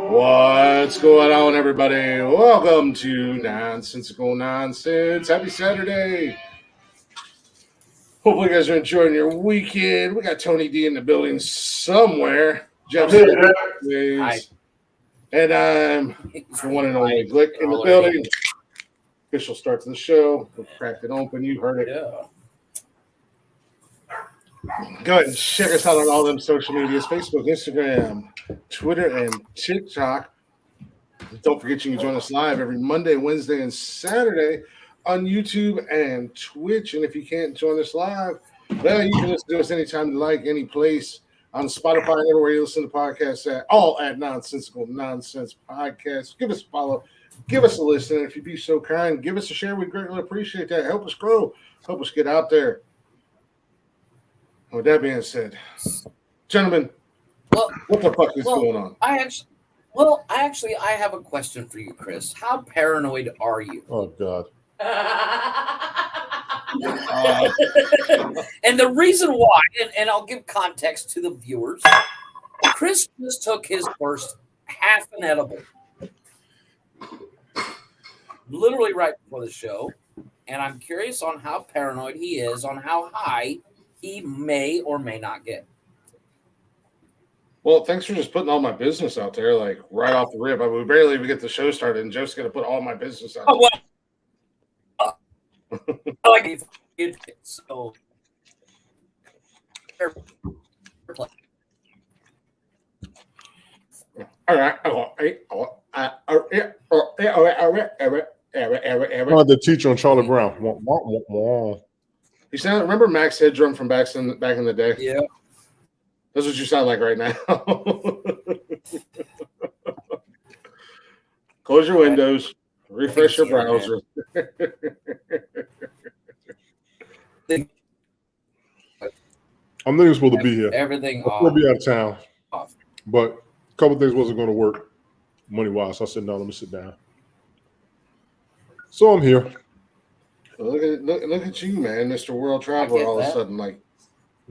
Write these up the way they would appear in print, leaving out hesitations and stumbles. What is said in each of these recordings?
What's going on, everybody? Welcome to Nonsensical Nonsense. Happy Saturday. Hopefully, you guys are enjoying your weekend. We got Tony D in the building somewhere. Jeff's Hi. and I'm the one and only Glick in the building. Official start to the show. We cracked it open. You heard it. Yeah. Go ahead and check us out on all them social medias: Facebook, Instagram, Twitter, and TikTok. Don't forget you can join us live every Monday, Wednesday, and Saturday on YouTube and Twitch. And if you can't join us live, well, you can listen to us anytime you like, any place on Spotify, everywhere you listen to podcasts at, all at Nonsensical Nonsense Podcast. Give us a follow, give us a listen. And if you'd be so kind, give us a share. We greatly appreciate that. Help us grow, help us get out there. With that being said, gentlemen, what the fuck is going on? I have a question for you, Chris. How paranoid are you? Oh, God. And the reason why, and I'll give context to the viewers, Chris just took his first half an edible, literally right before the show, and I'm curious on how paranoid he is, on how high he may or may not get. Well, thanks for just putting all my business out there, like right off the rip. I mean, we barely even get the show started, and Jeff's going to put all my business out there. Like so. All right. The teacher on Charlie Brown. You sound. Remember Max Headroom from back in the day? Yeah. That's what you sound like right now. Close your windows. Refresh your browser. I'm not supposed to be here. Everything I'm going to be out of town. But a couple things wasn't going to work money-wise. So I said, no, let me sit down. So I'm here. Look at you, man, Mr. World Traveler. All of a sudden, like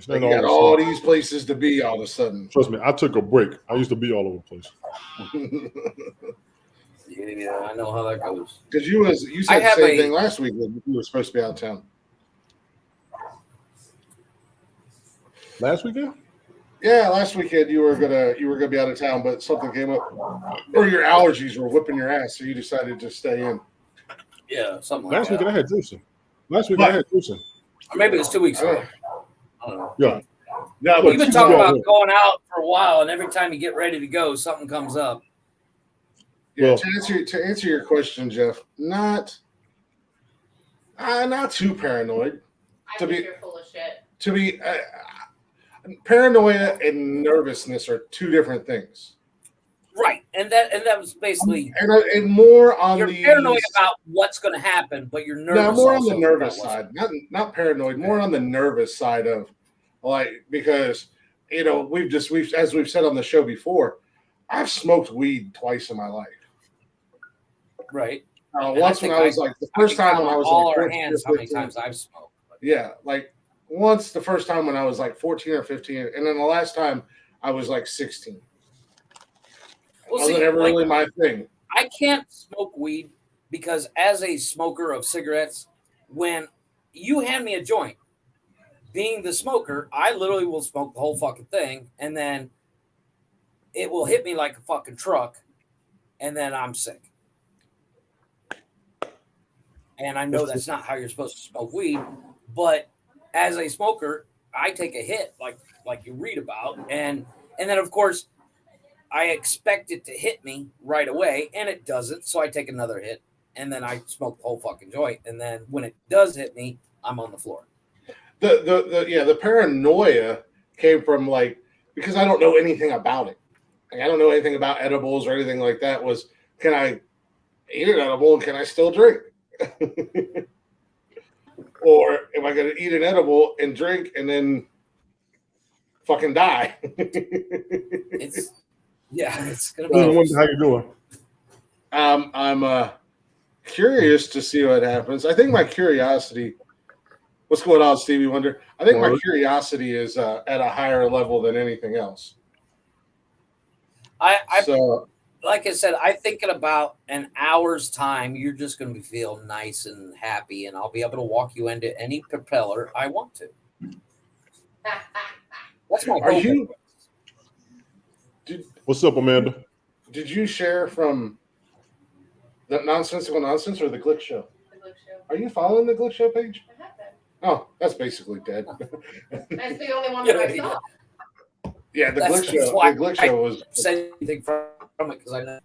you all got all these places to be. All of a sudden, trust me, I took a break. I used to be all over the place. Yeah, I know how that goes. Because you said the same thing last week when you were supposed to be out of town. Last weekend? Yeah, last weekend you were gonna be out of town, but something came up, or your allergies were whipping your ass, so you decided to stay in. Yeah, something like last that. Weekend I had juicing. I had juicing. Or maybe it was 2 weeks ago. I don't know. Yeah. No, we've been talking about going out for a while, and every time you get ready to go, something comes up. Yeah, to answer your question, Jeff, not too paranoid. I think you're full of shit. To be paranoia and nervousness are two different things. Right, and that was basically and more on you're paranoid about what's going to happen, but you're nervous. No, more on the nervous side, not paranoid. More on the nervous side of like because we've as we've said on the show before, I've smoked weed twice in my life. Right. Once when I was like the first time when I was all like our hands, how many times I've smoked. Yeah, like once the first time when I was like 14 or 15, and then the last time I was like 16. Wasn't ever really my thing. I can't smoke weed because as a smoker of cigarettes, when you hand me a joint, being the smoker, I literally will smoke the whole fucking thing, and then it will hit me like a fucking truck, and then I'm sick. And I know that's not how you're supposed to smoke weed, but as a smoker, I take a hit like you read about, and then of course I expect it to hit me right away, and it doesn't, so I take another hit, and then I smoke the whole fucking joint, and then when it does hit me, I'm on the floor. The paranoia came from because I don't know anything about it. Like, I don't know anything about edibles or anything like that. Was can I eat an edible and can I still drink? Or am I going to eat an edible and drink and then fucking die? It's going to be. How you doing? I'm curious to see what happens. I think my curiosity. What's going on, Stevie Wonder? I think my curiosity is at a higher level than anything else. like I said, I think in about an hour's time, you're just going to feel nice and happy, and I'll be able to walk you into any propeller I want to. That's my Are hope. you? What's up, Amanda? Did you share from the Nonsensical Nonsense or the Glick Show? The Glick Show. Are you following the Glick Show page? I have been. Oh, that's basically dead. That's the only one that I saw. Yeah, the That's Glick Show. why The Glick Show was. Say anything from it because I know.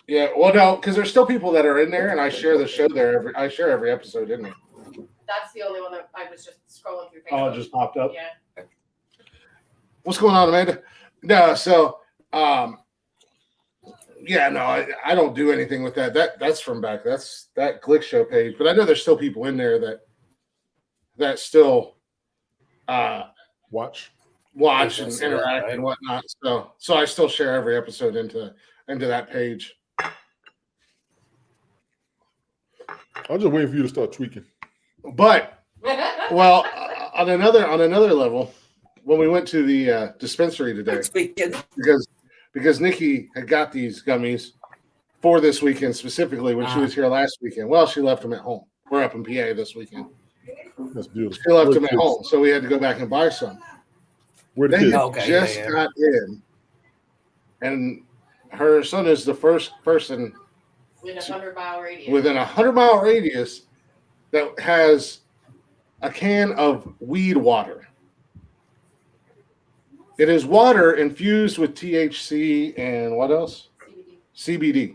Yeah, well, no, because there's still people that are in there, and I share the show there. I share every episode in there. That's the only one that I was just scrolling through Oh, Facebook. it just popped up. Yeah. What's going on, Amanda? No, so yeah, no, I don't do anything with that. That's from back. That's that Glick Show page. But I know there's still people in there that still Watch. watch and Yeah, interact right. and whatnot. So I still share every episode into that page. I'm just waiting for you to start tweaking. But well, on another level, when we went to the dispensary today, Speaking. because Nikki had got these gummies for this weekend specifically when she was here last weekend. Well, she left them at home. We're up in PA this weekend. That's beautiful. She left Where them the at kids? home, so we had to go back and buy some. Where the They kids? had Okay, just yeah. got in, and her son is the first person Within a 100-mile radius. within a 100-mile radius that has a can of weed water. It is water infused with THC and what else? CBD.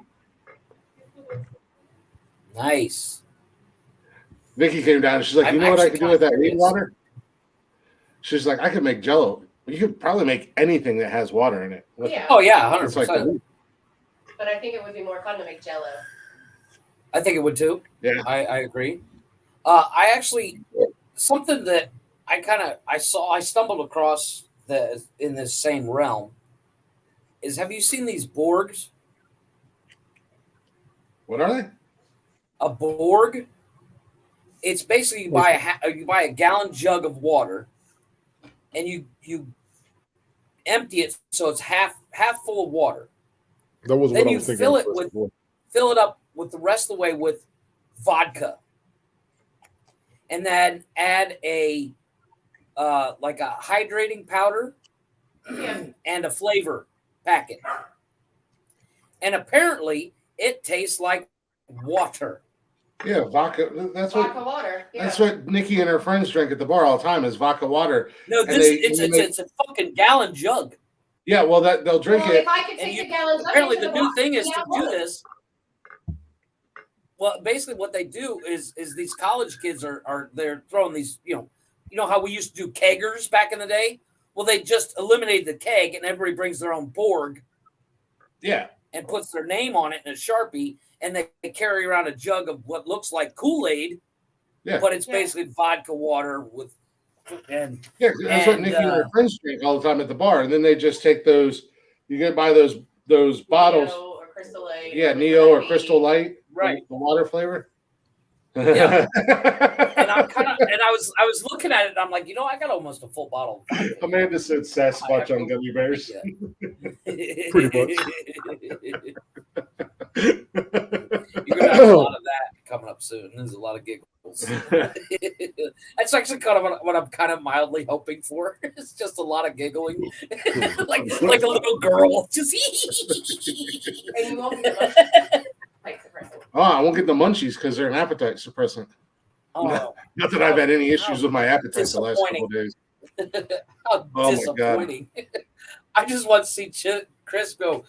Nice. Vicky came down and she's like, I'm you know what I actually could do with that kinda weed curious. water? She's like, I could make Jello. You could probably make anything that has water in it. with it. Yeah. Oh yeah, It's like 100%. But I think it would be more fun to make Jello. I think it would too. Yeah. I agree. I actually something that I stumbled across in this same realm is, have you seen these Borgs? What are they? A Borg. It's basically you buy a gallon jug of water, and you empty it so it's half full of water. That wasn't Then what I you was thinking. fill at it first with- of all. Fill it up with the rest of the way with vodka, and then add a like a hydrating powder and a flavor packet. And apparently, it tastes like water. Yeah, vodka. Vodka water. Yeah. That's what Nikki and her friends drink at the bar all the time is vodka water. No, And it's a fucking gallon jug. Yeah, well, they'll drink Well, it. if I could And take a gallon jug apparently, into the new box, thing is yeah, to do look. this. Well, basically, what they do is these college kids are they're throwing these, you know how we used to do keggers back in the day. Well, they just eliminated the keg, and everybody brings their own Borg Yeah, and puts their name on it in a Sharpie, and they carry around a jug of what looks like Kool-Aid, Yeah. but it's Yeah. basically vodka water with and yeah. That's what And, Nikki and her friends drink all the time at the bar, and then they just take those. You can buy those bottles. Neo or Crystal Light. Yeah, Neo or Crystal Light. right. The water flavor. Yeah. And I'm I was looking at it, and I'm like, I got almost a full bottle. Of vodka. Amanda said Sasquatch on gummy bears. Pretty You're gonna have a lot of that coming up soon. There's a lot of giggles. That's actually kind of what I'm kind of mildly hoping for. It's just a lot of giggling, like a little girl. Just And you won't get much like suppressant. Oh, I won't get the munchies because they're an appetite suppressant. oh, Not that I've had any issues with my appetite the last couple of days. how Oh, my God. disappointing! I just want to see Chris go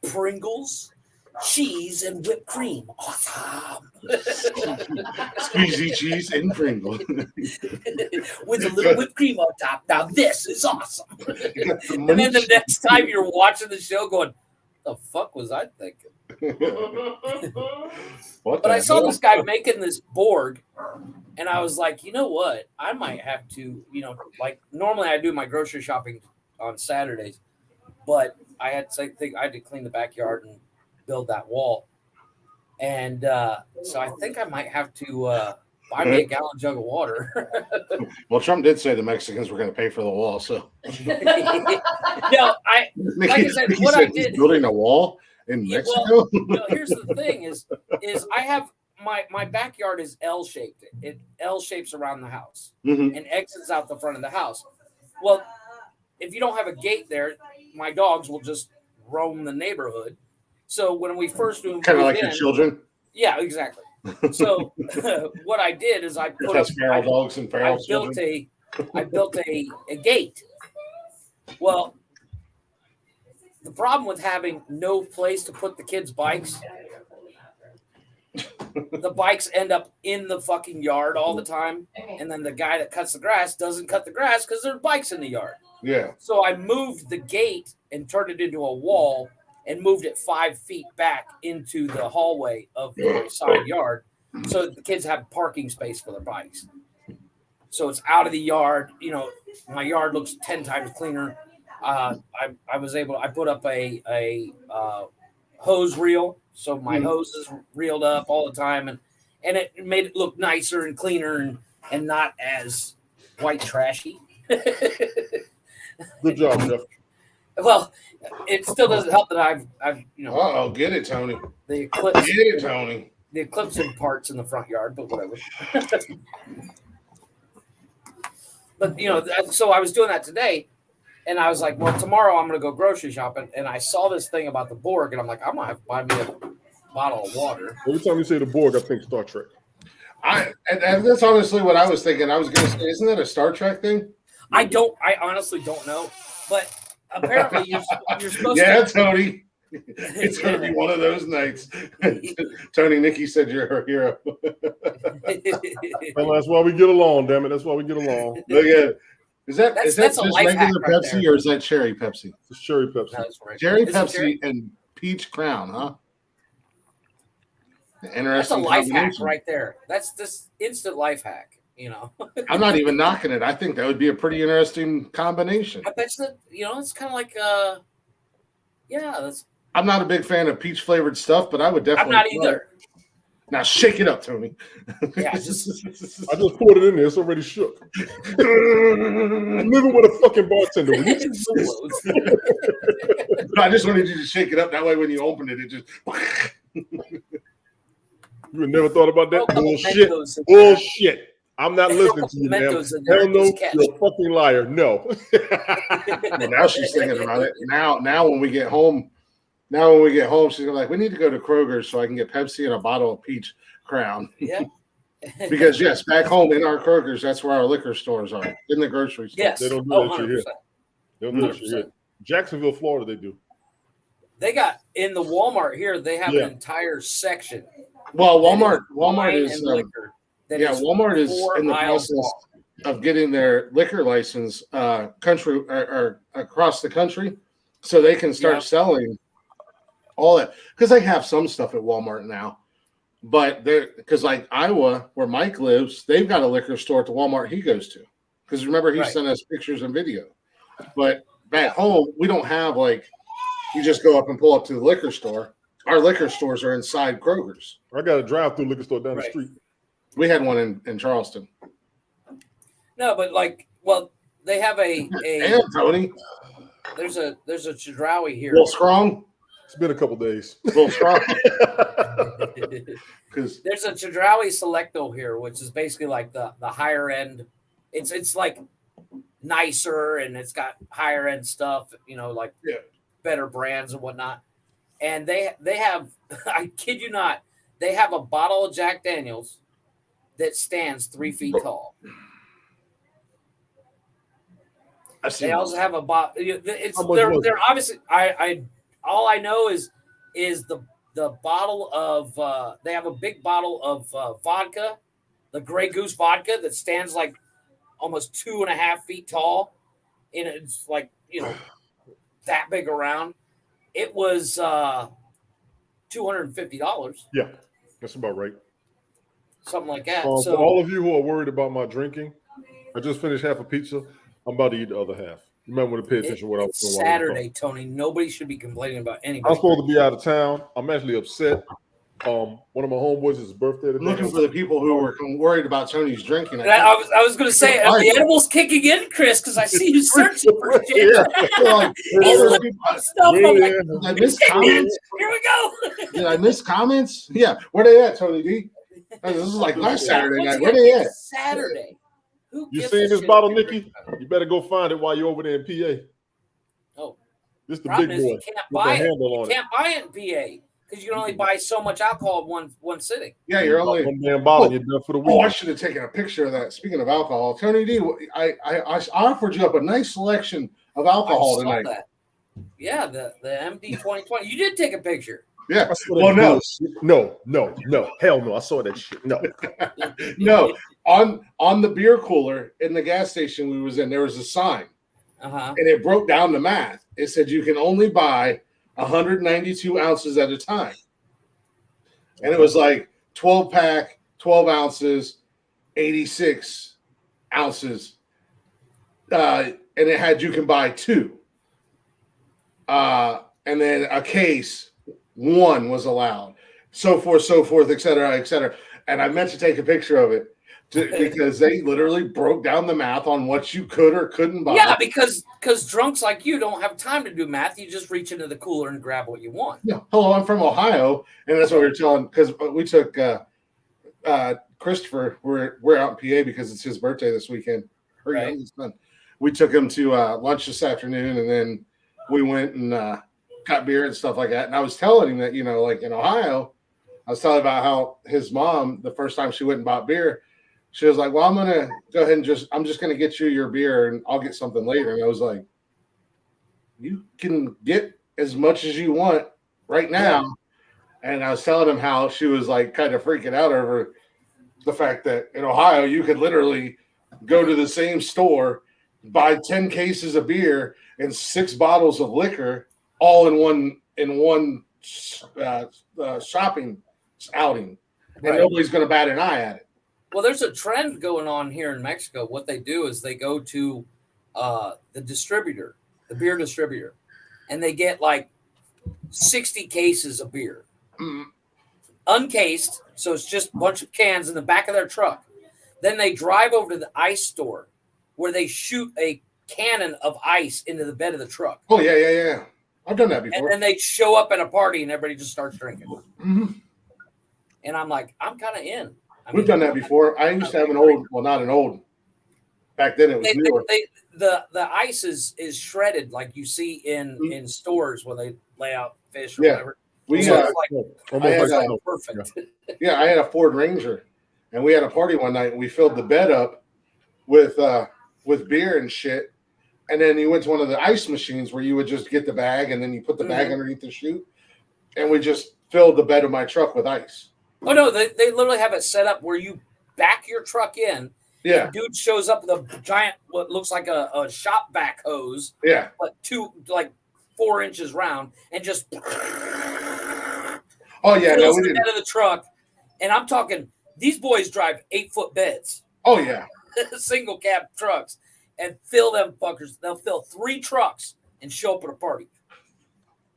Pringles, cheese, and whipped cream. Awesome. Squeezy cheese and Pringle. With a little whipped cream on top. Now this is awesome. The And then the munchies. next time you're watching the show, going, "The fuck was I thinking?" What But the I saw hell? this guy making this Borg, and I was like, you know what? I might have to, like normally I do my grocery shopping on Saturdays, but I had to clean the backyard and build that wall, and so I think I might have to buy me a gallon jug of water. Well, Trump did say the Mexicans were going to pay for the wall. So, No, like I said, Nikki what said I he's did. building a wall in Yeah, Mexico. well, here's the thing: is I have my backyard is L shaped. It L shapes around the house Mhm. and exits out the front of the house. Well, if you don't have a gate there, my dogs will just roam the neighborhood. So when we first moved Kind of like in, your children. yeah, exactly. So what I did is I put up That's feral dogs and feral children. I built a gate. Well, the problem with having no place to put the kids' bikes, the bikes end up in the fucking yard all the time, and then the guy that cuts the grass doesn't cut the grass because there's bikes in the yard. Yeah. So I moved the gate and turned it into a wall and moved it 5 feet back into the hallway of my side yard so that the kids have parking space for their bikes. So it's out of the yard. You know, my yard looks 10 times cleaner. I put up a hose reel. So my hose is reeled up all the time, and it made it look nicer and cleaner and not as white trashy. Good job, Jeff. Well, it still doesn't help that I've Oh, get it, Tony. the eclipse Get it, Tony. the eclipsing parts in the front yard, but whatever. But so I was doing that today, and I was like, well, tomorrow I'm going to go grocery shopping, and I saw this thing about the Borg, and I'm like, I'm going to have to buy me a bottle of water. Every time you say the Borg, I think Star Trek. And that's honestly what I was thinking. I was going to say, isn't that a Star Trek thing? I honestly don't know, but apparently you're supposed to. Yeah, Tony. It's going to be one of those nights. Tony, Nikki said you're her hero. Well, that's why we get along, damn it. That's why we get along. Look at it. Is that That's just a life hack regular right Pepsi there. or is that cherry Pepsi? It's cherry Pepsi. No, that's right. Cherry Is it Pepsi cherry? and peach crown, huh? That's a Interesting life hack combination. right there. That's this instant life hack. I'm not even knocking it. I think that would be a pretty interesting combination. I bet that it's kind of like that's. I'm not a big fan of peach flavored stuff, but I would I'm definitely. not either. Now shake it up, Tony. Yeah, I just poured it in there. It's already shook. I'm living with a fucking bartender. Will you just do this? I just wanted you to shake it up. That way, when you open it, it just. You had never thought about that? Throw a couple Bullshit. Mentos in there. Bullshit. I'm not listening to you, man. Mentos in there Hell and no, just catch. you're a fucking liar. No. Well, now she's thinking about it. Now when we get home, she's gonna be like, we need to go to Kroger's so I can get Pepsi and a bottle of peach crown. Yeah. Because yes, back home in our Kroger's, that's where our liquor stores are, in the grocery store. Yes. They don't do Oh, that shit here. 100%. They don't do that shit here. Jacksonville, Florida, they do. They got in the Walmart here. They have Yeah. an entire section. Well, that Walmart wine is and liquor. that Walmart is 4 in the miles process long. of getting their liquor license country or across the country, so they can start Yeah. selling all that, because they have some stuff at Walmart now, but because like Iowa, where Mike lives, they've got a liquor store at the Walmart he goes to, because remember he Right. sent us pictures and video. But back home, we don't have like you just go up and pull up to the liquor store. Our liquor stores are inside Kroger's. I got a drive-through liquor store down the Right. street. We had one in Charleston. No, but they have a Damn, Tony. there's a Chedraui here. Little strong. It's been a couple days. Little strong. Because There's a Chedraui Selecto here, which is basically like the higher end. It's like nicer and it's got higher end stuff, like Yeah. better brands and whatnot. And they have, I kid you not, they have a bottle of Jack Daniels that stands 3 feet tall. I've seen They also have a bottle. How much was They're obviously. I all I know is the bottle of. They have a big bottle of vodka, the Grey Goose vodka that stands like almost 2.5 feet tall, and it's like that big around. It was $250, Yeah, that's about right. something like that. For So all of you who are worried about my drinking, I just finished half a pizza. I'm about to eat the other half. You might want to pay attention to what I was it's doing. Saturday, Tony. Nobody should be complaining about I'm anything. supposed to be out of town. I'm actually upset One of my homeboys, his birthday today. I'm looking for the people who were worried about Tony's drinking. I was going to say, are the animals kicking in, Chris? Because I see you searching for shit. Yeah, like, He's looking for stuff. I'm like, did I miss comments? here we go. Did I miss comments? Yeah, where they at, Tony D? This is like last Saturday night. Where they at? Saturday. Who You gives seen a this shit bottle, if you're Nikki? drinking? You better go find it while you're over there in PA. Oh, This the problem big is boy you can't with the buy it. handle You on it. can't buy it in PA because you can only buy so much alcohol in one sitting. Yeah, you're only one damn bottle. You're done for the week. Oh, I should have taken a picture of that. Speaking of alcohol, Tony D, I offered you up a nice selection of alcohol I saw tonight. that. Yeah, the MD 2020. You did take a picture. Yeah. I saw that Well, no, bullshit. no, hell no. I saw that shit. No, no. On the beer cooler in the gas station we was in, there was a sign, Uh-huh. and it broke down the math. It said you can only buy 192 ounces at a time, and it was like 12-pack, 12 ounces, 86 ounces, and it had you can buy two, and then a case. One was allowed, so forth, et cetera. And I meant to take a picture of it because they literally broke down the math on what you could or couldn't buy. Yeah, because drunks like you don't have time to do math. You just reach into the cooler and grab what you want. Yeah. Hello, I'm from Ohio, and that's what we were telling because we took Christopher. We're out in PA because it's his birthday this weekend. Her Right. youngest son. We took him to lunch this afternoon, and then we went and got beer and stuff like that. And I was telling him that, like in Ohio, I was telling about how his mom, the first time she went and bought beer, she was like, well, I'm going to go ahead and I'm just going to get you your beer and I'll get something later. And I was like, you can get as much as you want right now. And I was telling him how she was like kind of freaking out over the fact that in Ohio, you could literally go to the same store, buy 10 cases of beer and 6 bottles of liquor all in one shopping outing, and Right. nobody's going to bat an eye at it. Well, there's a trend going on here in Mexico. What they do is they go to the distributor, the beer distributor, and they get like 60 cases of beer, uncased. So it's just a bunch of cans in the back of their truck. Then they drive over to the ice store where they shoot a cannon of ice into the bed of the truck. Oh, yeah. I've done that before. And then they show up at a party and everybody just starts drinking. Mm-hmm. And I'm like, I'm kind of in. We've done that before. I used to have not an old. Back then it was newer. The ice is shredded like you see in stores when they lay out fish or whatever. We So it's perfect. Yeah, I had a Ford Ranger, and we had a party one night, and we filled the bed up with beer and shit. And then you went to one of the ice machines where you would just get the bag, and then you put the bag underneath the chute, and we just filled the bed of my truck with ice. Oh no, they literally have it set up where you back your truck in. Yeah. The dude shows up with a giant, what looks like a shop vac hose. Yeah. But 4 inches round, and just Oh yeah, no, fills we the didn't. bed of the truck. And I'm talking, these boys drive 8-foot beds, Oh yeah. single cab trucks, and fill them fuckers. They'll fill 3 trucks and show up at a party.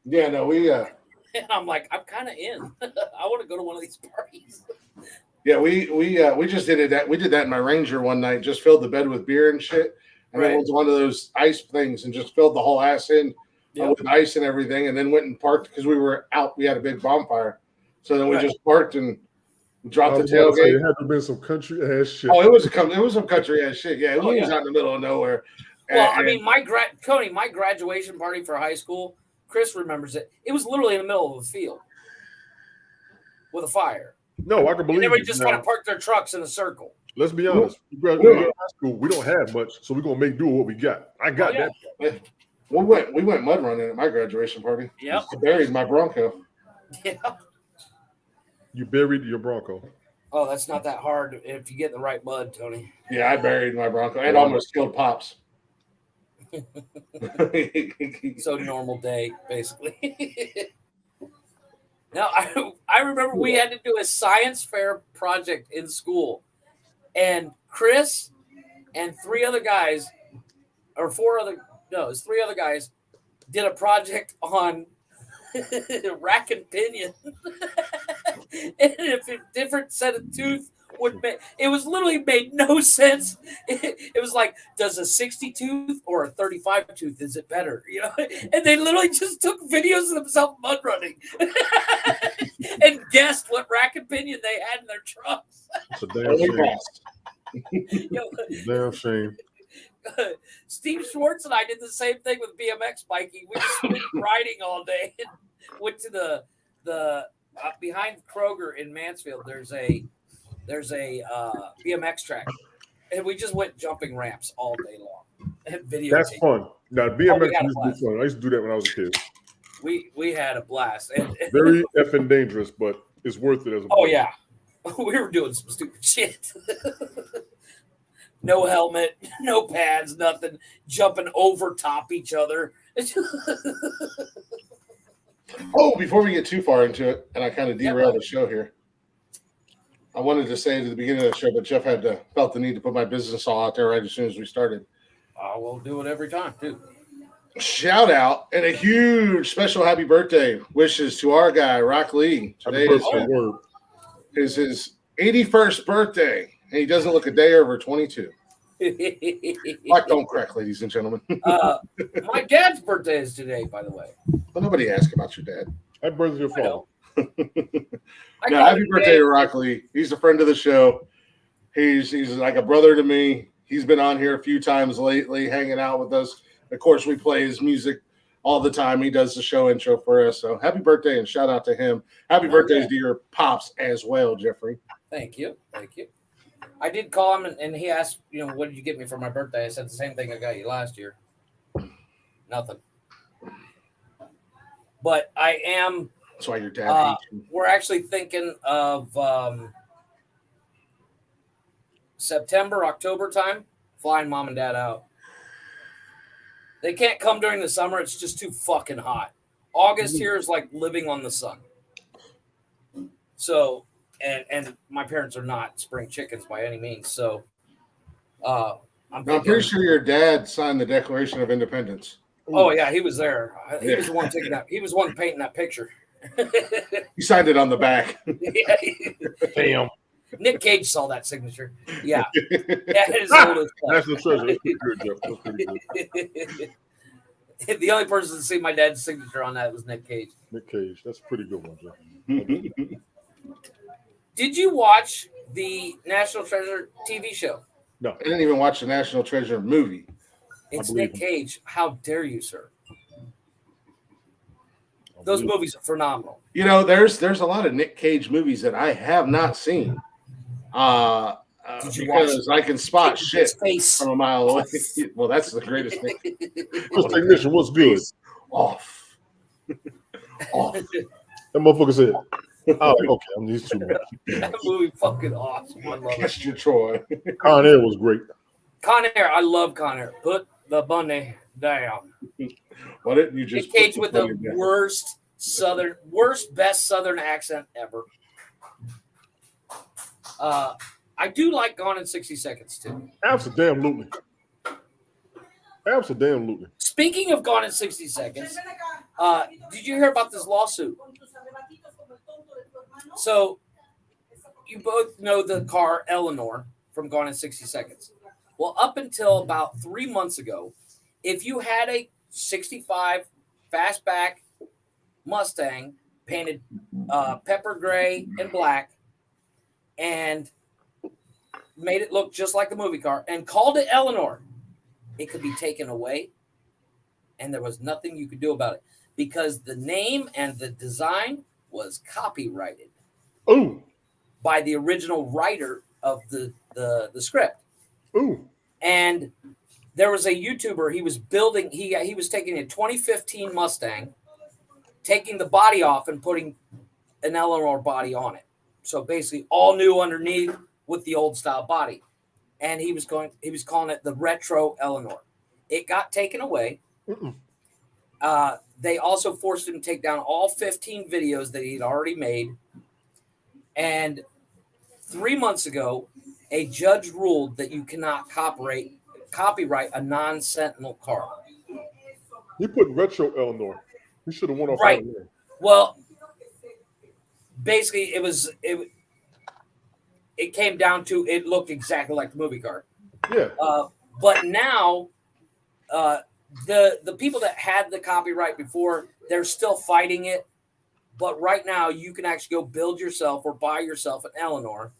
Yeah, no, we And I'm like, I'm kind of in. I want to go to one of these parties. yeah, we just did it. We did that in my Ranger one night. Just filled the bed with beer and shit, and then Right. went to one of those ice things and just filled the whole ass in with ice and everything, and then went and parked because we were out. We had a big bonfire, so then we just parked and dropped the tailgate. It had to have been some country ass shit. Oh, it was some country ass shit. Yeah, we was out in the middle of nowhere. Well, I mean, my graduation party for high school, Chris remembers it. It was literally in the middle of a field with a fire. No, I can believe And everybody it. just Now, kind of parked their trucks in a circle. let's be honest. We graduated high school. We don't have much, so we're gonna make do with what we got. I got that. We went mud running at my graduation party. Yep. I buried my Bronco. Yeah. You buried your Bronco. Oh, that's not that hard if you get in the right mud, Tony. Yeah, I buried my Bronco and almost killed Pops. So normal day, basically. Now, I remember we had to do a science fair project in school, and Chris and 3 other guys, or 4 other, no, it was 3 other guys, did a project on rack and pinion. if a different set of tooth would make it was literally made no sense. It was like, does a 60 tooth or a 35 tooth is it better? And they literally just took videos of themselves mud running and guessed what rack opinion they had in their trucks. It's a damn shame. Damn shame. Steve Schwartz and I did the same thing with BMX biking. We just went riding all day and went to the behind Kroger in Mansfield. There's a BMX track, and we just went jumping ramps all day long. And That's fun. Now BMX used to be fun. I used to do that when I was a kid. We had a blast. And very effing dangerous, but it's worth it as a blast. Yeah, we were doing some stupid shit. No helmet, no pads, nothing. Jumping over top each other. Oh, before we get too far into it, and I kind of derailed the show here, I wanted to say at the beginning of the show, but Jeff felt the need to put my business all out there right as soon as we started. We'll do it every time, too. Shout out and a huge special happy birthday wishes to our guy, Rock Lee. Today is his 81st birthday. And he doesn't look a day over 22. Like don't crack, ladies and gentlemen. My dad's birthday is today, by the way. But nobody asked about your dad. Happy birthday to your father. Happy birthday to Rock Lee. He's a friend of the show. He's like a brother to me. He's been on here a few times lately, hanging out with us. Of course, we play his music all the time. He does the show intro for us. So happy birthday and shout out to him. Happy birthdays to your pops as well, Jeffrey. Thank you. I did call him, and he asked, what did you get me for my birthday? I said the same thing I got you last year. Nothing. But I am. That's why your dad hates you. We're actually thinking of September, October time, flying mom and dad out. They can't come during the summer. It's just too fucking hot. August here is like living on the sun. So... And my parents are not spring chickens by any means. So I'm pretty sure your dad signed the Declaration of Independence. Oh, yeah, he was there. He was the one taking that. He was the one painting that picture. He signed it on the back. Damn. Nick Cage saw that signature. Yeah. That's the treasure. That's pretty good, Jeff. That's pretty good. The only person to see my dad's signature on that was Nick Cage. Nick Cage. That's a pretty good one, Jeff. Did you watch the National Treasure TV show? No. I didn't even watch the National Treasure movie. It's Nick Cage. How dare you, sir? Those movies are phenomenal. There's a lot of Nick Cage movies that I have not seen. Did you because I can spot shit from a mile away. Well, that's the greatest thing. First technician, what's good? Off. That motherfucker said, okay, I'm used to it. That movie fucking awesome. I love it. Your Troy. Con Air was great. Con Air, I love Con Air. Put the bunny down. Why didn't you just Nick Cage with the best Southern accent ever. I do like Gone in 60 Seconds too. Absolutely. Speaking of Gone in 60 Seconds, did you hear about this lawsuit? So, you both know the car Eleanor from Gone in 60 Seconds. Well, up until about 3 months ago, if you had a 65 fastback Mustang painted pepper gray and black and made it look just like the movie car and called it Eleanor, it could be taken away and there was nothing you could do about it because the name and the design was copyrighted. Ooh. By the original writer of the script. Ooh. And there was a YouTuber, he was building, he was taking a 2015 Mustang, taking the body off and putting an Eleanor body on it. So basically all new underneath with the old style body. And he was calling it the retro Eleanor. It got taken away. They also forced him to take down all 15 videos that he'd already made. And 3 months ago, a judge ruled that you cannot copyright a non-Sentinel car. He put retro Eleanor. He should have won off. Right. Well, basically it came down to it looked exactly like the movie car. Yeah. But now, the people that had the copyright before, they're still fighting it. But right now, you can actually go build yourself or buy yourself an Eleanor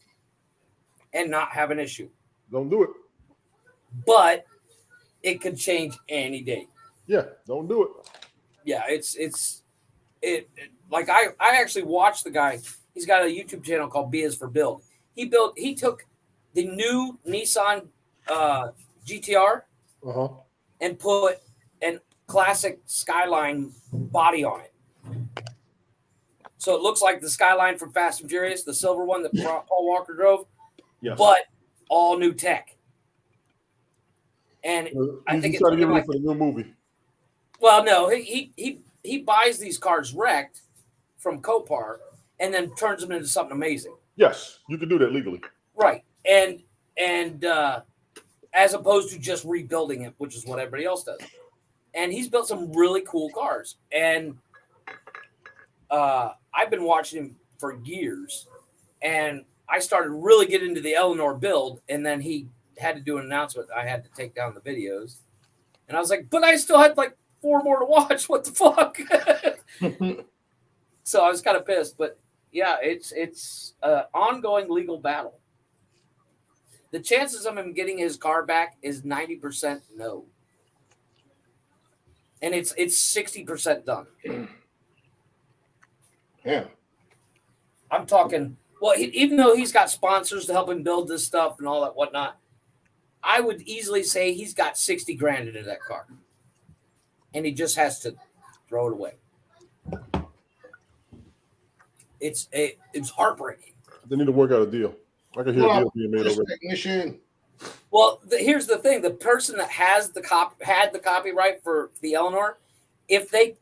and not have an issue. Don't do it. But it could change any day. Yeah, don't do it. Yeah, it like I actually watched the guy. He's got a YouTube channel called B is for Build. He took the new Nissan GTR and put an classic Skyline body on it. So it looks like the Skyline from Fast and Furious, the silver one that Paul Walker drove, but all new tech. And I think it's trying to get ready for the new movie. Well, no, he buys these cars wrecked from Copar and then turns them into something amazing. Yes, you can do that legally. Right. And as opposed to just rebuilding it, which is what everybody else does. And he's built some really cool cars. And I've been watching him for years. And I started really getting into the Eleanor build. And then he had to do an announcement. I had to take down the videos. And I was like, but I still had like 4 more to watch. What the fuck? So I was kind of pissed. But yeah, it's an ongoing legal battle. The chances of him getting his car back is 90% no. And it's 60% done. Yeah. I'm talking, well, even though he's got sponsors to help him build this stuff and all that whatnot, I would easily say he's got 60 grand into that car. And he just has to throw it away. It's heartbreaking. They need to work out a deal. I can hear a deal being made already. Technician. Well, here's the thing: the person that has had the copyright for the Eleanor, if they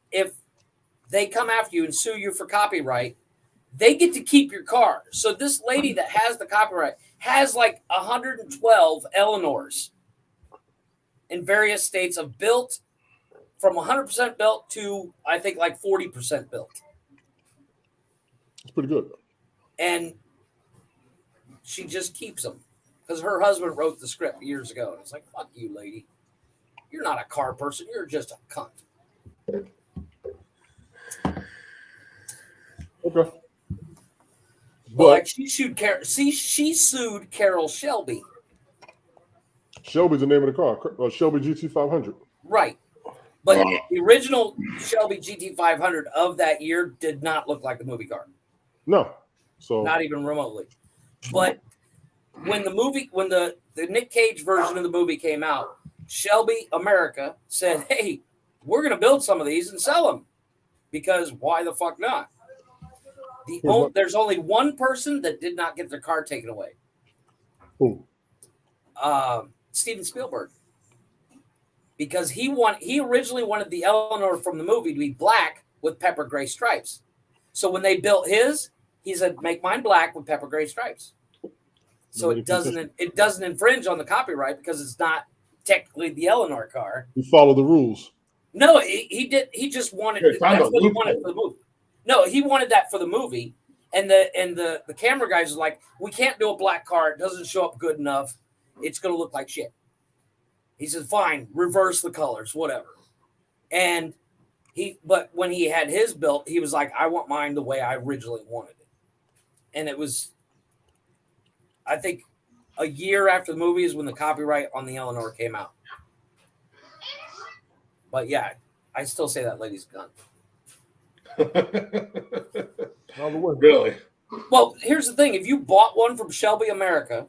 come after you and sue you for copyright, they get to keep your car. So this lady that has the copyright has like 112 Eleanors in various states of built, from 100% built to I think like 40% built. It's pretty good. And she just keeps them because her husband wrote the script years ago. And it's like, fuck you, lady. You're not a car person. You're just a cunt. Okay. Well, like she sued Carol Shelby. Shelby's the name of the car. Shelby GT500. Right. But the original Shelby GT500 of that year did not look like the movie car. No. So not even remotely. But when the Nick Cage version of the movie came out, Shelby America said, hey, we're going to build some of these and sell them because why the fuck not? There's only one person that did not get their car taken away. Who? Steven Spielberg. Because he originally wanted the Eleanor from the movie to be black with pepper gray stripes. So when they built his, he said, make mine black with pepper gray stripes. So it doesn't infringe on the copyright because it's not technically the Eleanor car. He followed the rules. No, he did. He just wanted that's what he wanted for the movie. No, he wanted that for the movie. And the camera guys are like, we can't do a black car. It doesn't show up good enough. It's going to look like shit. He said, fine, reverse the colors, whatever. But when he had his built, he was like, I want mine the way I originally wanted it. And it was, I think, a year after the movie is when the copyright on the Eleanor came out. But yeah, I still say that lady's gun. Really? Well, here's the thing. If you bought one from Shelby America,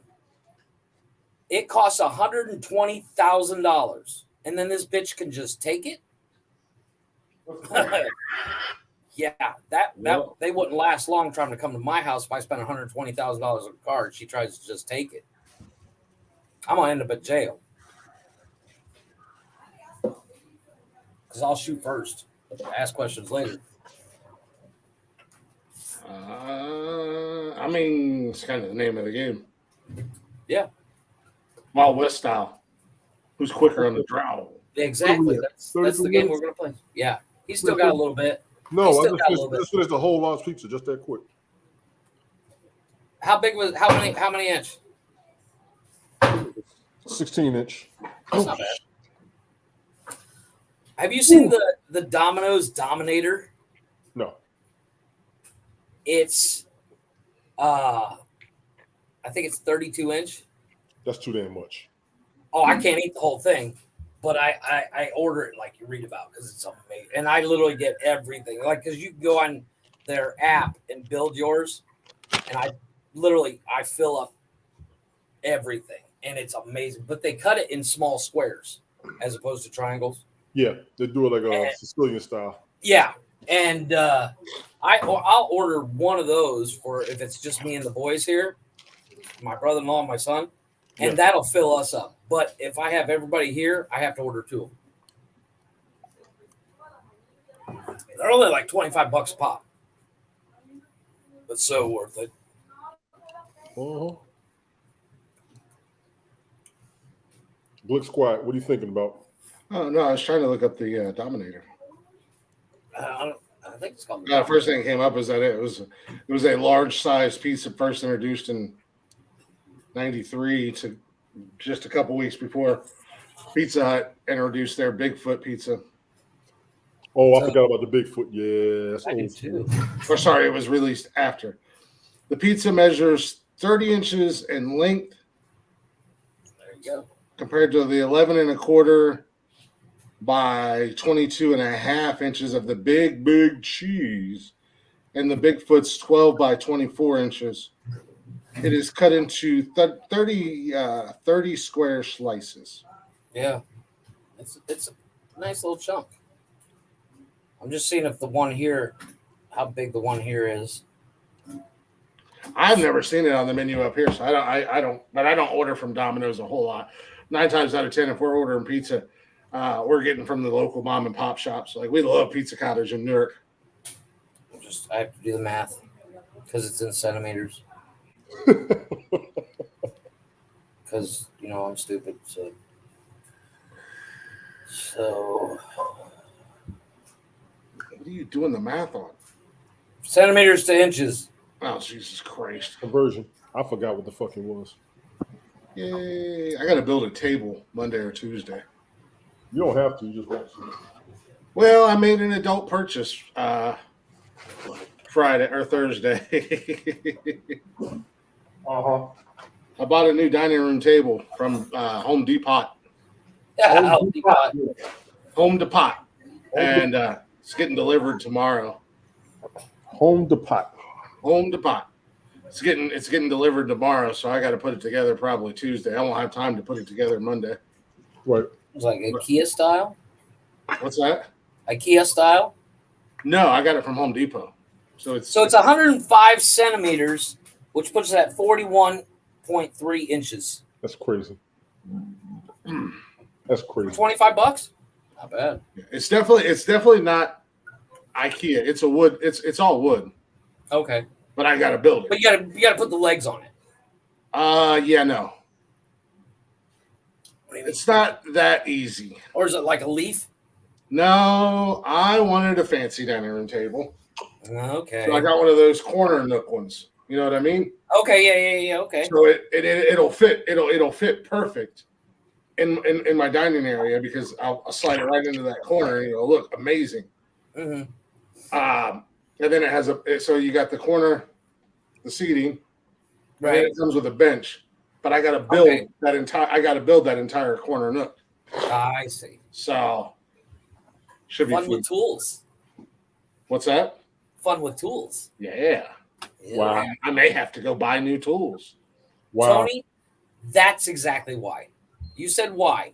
it costs $120,000. And then this bitch can just take it? Yeah, that they wouldn't last long trying to come to my house if I spent $120,000 on a car and she tries to just take it. I'm going to end up at jail. Because I'll shoot first. Ask questions later. I mean, it's kind of the name of the game. Yeah. Wild West style. Who's quicker on the draw? Exactly. That's the game we're going to play. Yeah. He's still got a little bit. No, I just finished a whole large pizza just that quick. How big was how many inch? 16-inch. That's not bad. Have you seen the Domino's Dominator? No, It's I think it's 32 inch. that's too damn much. Oh, I can't eat the whole thing, but I order it like you read about because it's amazing. And I literally get everything. Like, because you can go on their app and build yours, and I fill up everything, and it's amazing. But they cut it in small squares as opposed to triangles. Yeah, they do it like a Sicilian style. Yeah, and I'll order one of those for if it's just me and the boys here, my brother-in-law and my son, and that'll fill us up. But if I have everybody here, I have to order 2 of them. They're only like $25 a pop, but so worth it. Uh-huh. Blick Squad, what are you thinking about? Oh no, I was trying to look up the Dominator. I think it's called. First thing that came up is that it was a large size pizza first introduced in '93 to just a couple weeks before Pizza Hut introduced their Bigfoot pizza. Oh, I forgot about the Bigfoot. Yeah, that's I do old too. Or sorry, it was released after. The pizza measures 30 inches in length There you go. compared to the 11 and a quarter by 22 and a half inches of the big cheese, and the Bigfoot's 12 by 24 inches. It is cut into 30 square slices. Yeah, it's a nice little chunk. I'm just seeing if the one here, how big the one here is. I've never seen it on the menu up here, so I don't order from Domino's a whole lot. 9 times out of 10, if we're ordering pizza, we're getting from the local mom and pop shops. Like, we love Pizza Cottage in Newark. I have to do the math because it's in centimeters. Because I'm stupid. So What are you doing the math on? centimeters to inches. Oh, Jesus Christ. conversion. I forgot what the fuck it was. Yay. I got to build a table Monday or Tuesday. You don't have to. You just want to. Well, I made an adult purchase Friday or Thursday. Uh-huh. I bought a new dining room table from Home Depot. Home Depot. And it's getting delivered tomorrow. Home Depot. Home Depot. It's getting delivered tomorrow, so I got to put it together probably Tuesday. I won't have time to put it together Monday. Right. It's like IKEA style. What's that? IKEA style. No, I got it from Home Depot. So it's 105 centimeters, which puts it at 41.3 inches. That's crazy. That's crazy. $25. Not bad. It's definitely not IKEA. It's a wood. It's all wood. Okay, But I got to build it. but you gotta put the legs on it. Yeah, no. What do you mean? It's not that easy. Or is it like a leaf? No, I wanted a fancy dining room table. Okay. So I got one of those corner nook ones. You know what I mean? Okay. Yeah. Okay. So it'll fit perfect in my dining area because I'll slide it right into that corner and it'll look amazing. Mm-hmm. And then it has so you got the corner, the seating, Right. and it comes with a bench. But I got to build that entire corner nook. I see. So should be Fun fun. with tools. What's that? Fun with tools. Yeah. Wow. I may have to go buy new tools. Wow. Tony, that's exactly why. You said why.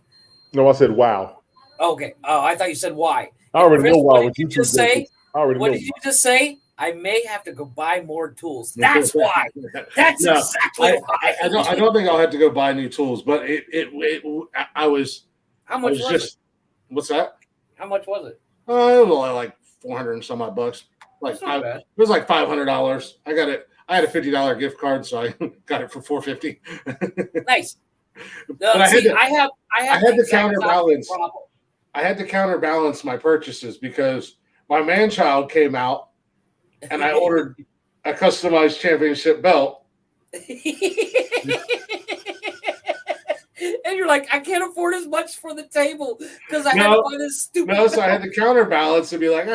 No, I said wow. Okay. Oh, I thought you said why. I already Chris, know why. what did you just say? I already What know. did you just say? I may have to go buy more tools. That's why. That's No, exactly why. I don't think I'll have to go buy new tools, but I was How much was it? What's that? How much was it? It was only like 400 and some odd bucks. Like That's not bad. it was like $500. I got it. I had a $50 gift card, so I got it for $450. Nice. But I had to the exact counterbalance. problem. I had to counterbalance my purchases because my man-child came out and I ordered a customized championship belt And you're like, I can't afford as much for the table because I had No. to buy this stupid. No, so I had to counterbalance and be like,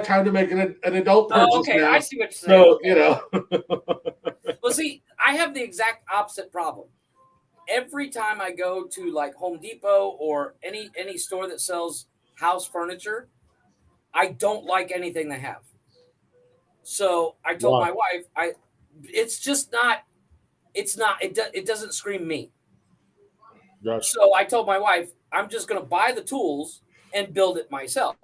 time to make an adult purchase Oh, okay, now. I see what you're saying. So, Okay. you know. Well, see, I have the exact opposite problem. Every time I go to like Home Depot or any store that sells house furniture, I don't like anything they have. So I told my wife, it doesn't scream me. Gotcha. So I told my wife, I'm just going to buy the tools and build it myself.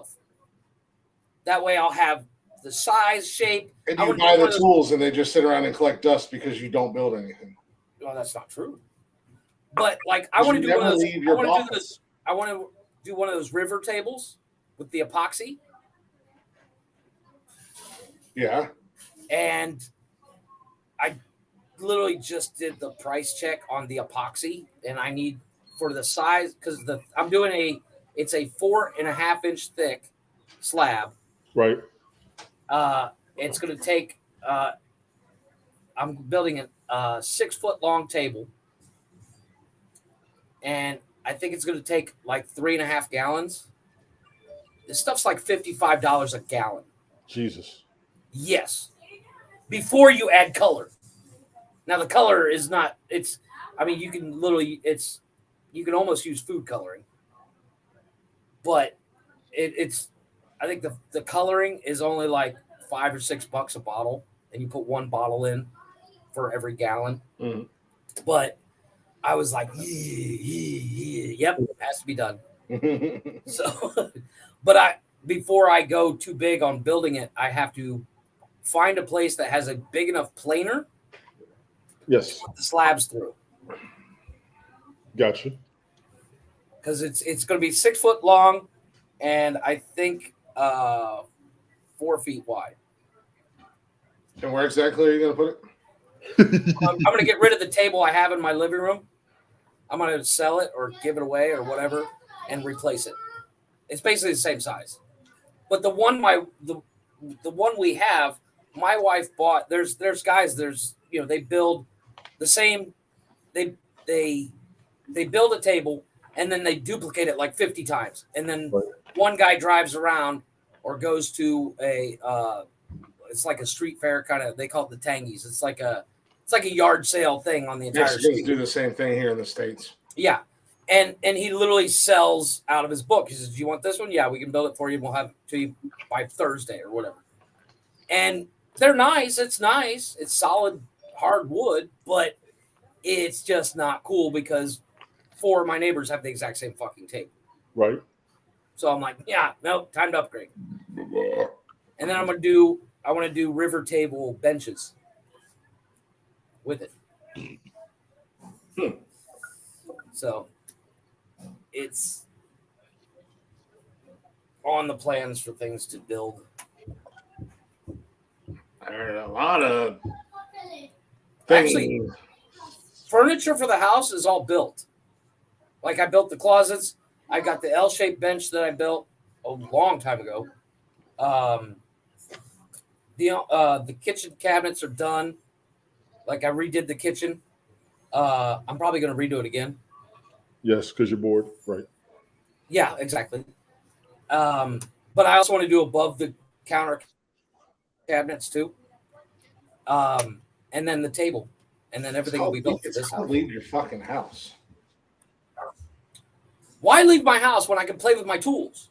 That way I'll have the size, shape. And you buy the tools and they just sit around and collect dust because you don't build anything. Well, that's not true. But like, I want to do one of those. I want to do one of those river tables with the epoxy. Yeah. And I literally just did the price check on the epoxy, and I need for the size because I'm doing it's a 4.5 inch thick slab. Right. It's going to take. I'm building a 6 foot long table, and I think it's going to take like 3.5 gallons. This stuff's like $55 a gallon. Jesus. Yes. Before you add color. Now the color is not. You can literally. You can almost use food coloring. But it's. I think the coloring is only like $5 or $6 a bottle, and you put one bottle in for every gallon. Mm. But I was like, yep, has to be done. So, but before I go too big on building it, I have to find a place that has a big enough planer. Yes. To put the slabs through. Gotcha. Because it's going to be 6 foot long, and I think 4 feet wide. And where exactly are you going to put it? I'm going to get rid of the table I have in my living room. I'm going to sell it or give it away or whatever and replace it. It's basically the same size. But the one we have, my wife bought. There's guys. They build the same. They build a table and then they duplicate it like 50 times. And then one guy drives around or goes to it's like a street fair kind of. They call it the Tangies. It's like a yard sale thing on the entire street. Do the same thing here in the States. Yeah. And he literally sells out of his book. He says, do you want this one? Yeah, we can build it for you. We'll have it to you by Thursday or whatever. And they're nice. It's nice. It's solid, hard wood, but it's just not cool because 4 of my neighbors have the exact same fucking table. Right. So I'm like, yeah, no, time to upgrade. And then I want to do river table benches with it. So it's on the plans for things to build. There are a lot of things. Actually, furniture for the house is all built. Like I built the closets. I got the L-shaped bench that I built a long time ago. The kitchen cabinets are done. Like I redid the kitchen. I'm probably going to redo it again. Yes, because you're bored, right? Yeah, exactly. But I also want to do above the counter cabinets too. And then the table, and then everything will be built for this house. Leave your fucking house. Why leave my house when I can play with my tools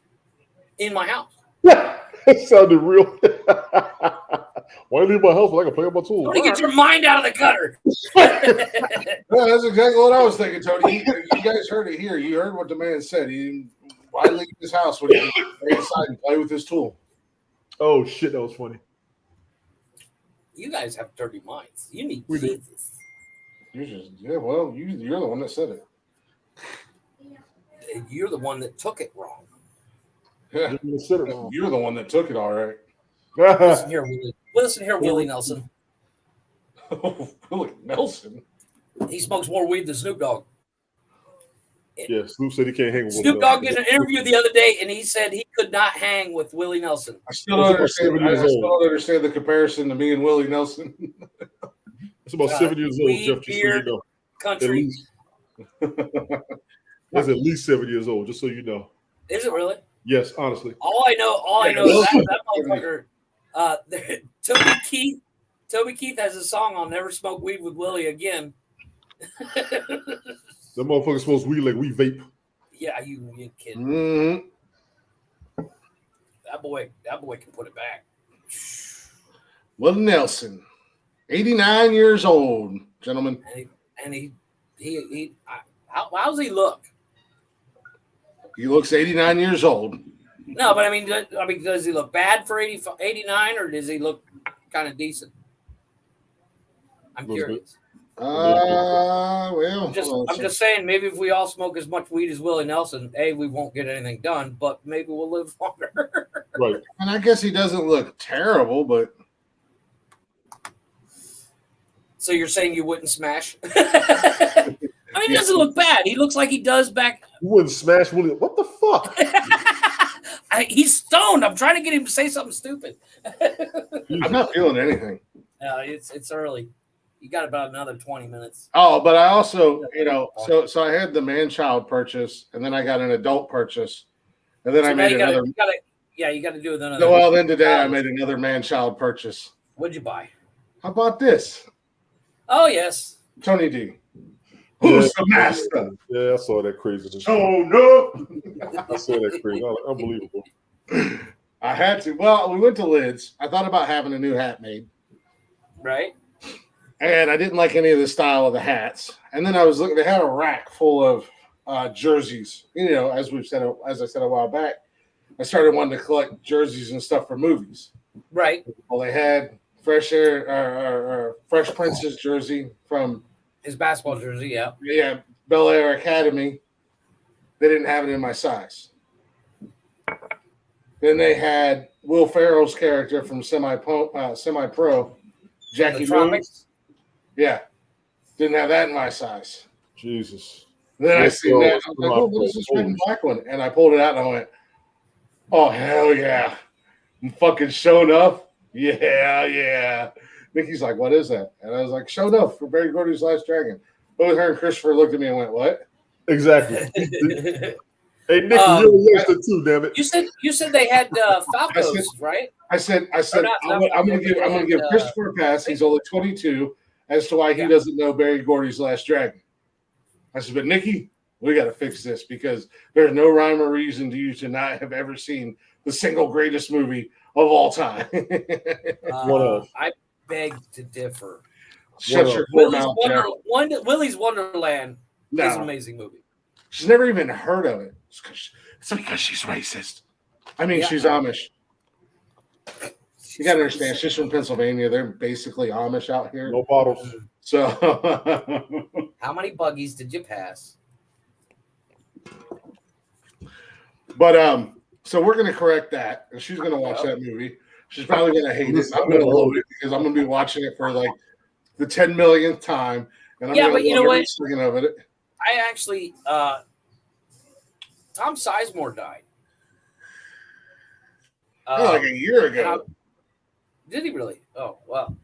in my house? It sounded real. Why leave my house when I can play with my tools? Tony, get your mind out of the gutter. Well, that's exactly what I was thinking, Tony. You guys heard it here. You heard what the man said. Why leave his house when he can stay inside and play with his tool? Oh, shit, that was funny. You guys have dirty minds. You need We do. Jesus. You're the one that said it. You're the one that took it wrong. Yeah. You're the one that took it all right. Listen here, Willie. Listen here, Willie Nelson. Willie Nelson? He smokes more weed than Snoop Dogg. Yeah, Snoop said he can't hang with Snoop Dogg did an interview the other day, and he said he could not hang with Willie Nelson. I still don't understand the comparison to me and Willie Nelson. It's about 7 years old, weed, Jeff. Just so beer, you know, at country. least. That's at least 7 years old. Just so you know. Is it really? Yes, honestly. All I know is that motherfucker. Toby Keith has a song, "I'll Never Smoke Weed with Willie Again." That motherfucker smokes weed like we vape. Yeah, you kidding? Mm-hmm. That boy can put it back. Will Nelson, 89 years old, gentlemen. How's he look? He looks 89 years old. No, but I mean, does he look bad for 89, or does he look kind of decent? I'm curious. Well, I'm just saying, maybe if we all smoke as much weed as Willie Nelson, we won't get anything done, but maybe we'll live longer. Right. And I guess he doesn't look terrible, but. So you're saying you wouldn't smash? I mean, he doesn't look bad. He looks like he does back. You wouldn't smash Willie. What the fuck? He's stoned. I'm trying to get him to say something stupid. I'm not feeling anything. It's early. You got about another 20 minutes. Oh, but I also, so I had the man-child purchase, and then I got an adult purchase, and then I made another. You got to do another. Well, then today I made another man-child purchase. What'd you buy? How about this? Oh, yes. Tony D. Who's the master? Yeah, I saw that craziness. Oh, no. I saw that crazy. Unbelievable. I had to. Well, we went to Lids. I thought about having a new hat made. Right. And I didn't like any of the style of the hats. And then I was looking, they had a rack full of jerseys. As I said a while back, I started wanting to collect jerseys and stuff for movies. Right. Well, they had Fresh Prince's jersey from his basketball jersey, yeah. Yeah, Bel Air Academy. They didn't have it in my size. Then they had Will Ferrell's character from Semi-Pro, Jackie Moon. Yeah, didn't have that in my size. Jesus. Then I see that. I was like, oh, what is this red and black one? And I pulled it out and I went, oh, hell yeah. I'm fucking showing up. Yeah. Nikki's like, what is that? And I was like, showed up for Barry Gordy's Last Dragon. Both her and Christopher looked at me and went, what? Exactly. Hey, Nick, you're listed too, damn it. You said they had Falcos, right? I said, I'm going to give Christopher a pass. He's only 22 as to why he doesn't know Barry Gordy's Last Dragon. I said, but Nikki, we got to fix this because there's no rhyme or reason to you to not have ever seen the single greatest movie of all time. I beg to differ. Shut your poor mouth, Willy's Wonderland is an amazing movie. She's never even heard of it. It's because she's racist. I mean, she's Amish. You got to understand, she's from Pennsylvania. They're basically Amish out here. No bottles. So, how many buggies did you pass? But so we're going to correct that, and she's going to watch that movie. She's probably going to hate it. I'm going to load it because I'm going to be watching it for like the 10 millionth time, and I'm going to love every second of it. I actually, Tom Sizemore died. Like a year ago. Did he really? Oh, well.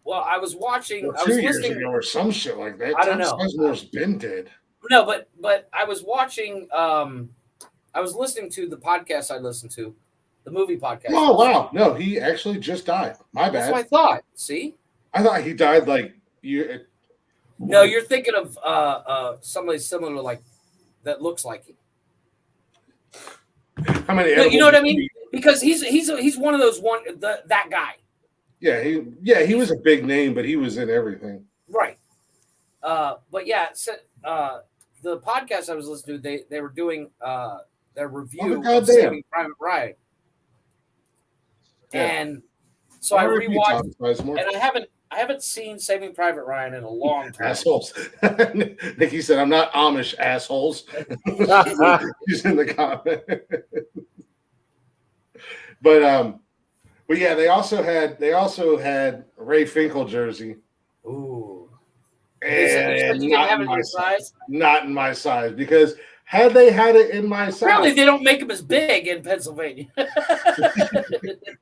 Well, I was watching. Well, I was 2 years listening ago or some shit like that. I don't know. Tom Sizemore's been dead. No, but I was watching. I was listening to the podcast I listened to, the movie podcast. Oh wow! No, he actually just died. My bad. That's what I thought. See, I thought he died like you. No, you're thinking of somebody similar like that looks like him. How many? No, you know what I mean? Because he's one of those that guy. Yeah, he was a big name, but he was in everything. Right. But yeah, so, the podcast I was listening to, they were doing their review of Saving Private Ryan. Yeah. And so I rewatched, and I haven't seen Saving Private Ryan in a long time. Assholes. Nikki said, "I'm not Amish, assholes." He's in the comment. But yeah, they also had Ray Finkel jersey. Ooh. And not in my size because Had they had it in my size, Apparently, they don't make them as big in Pennsylvania.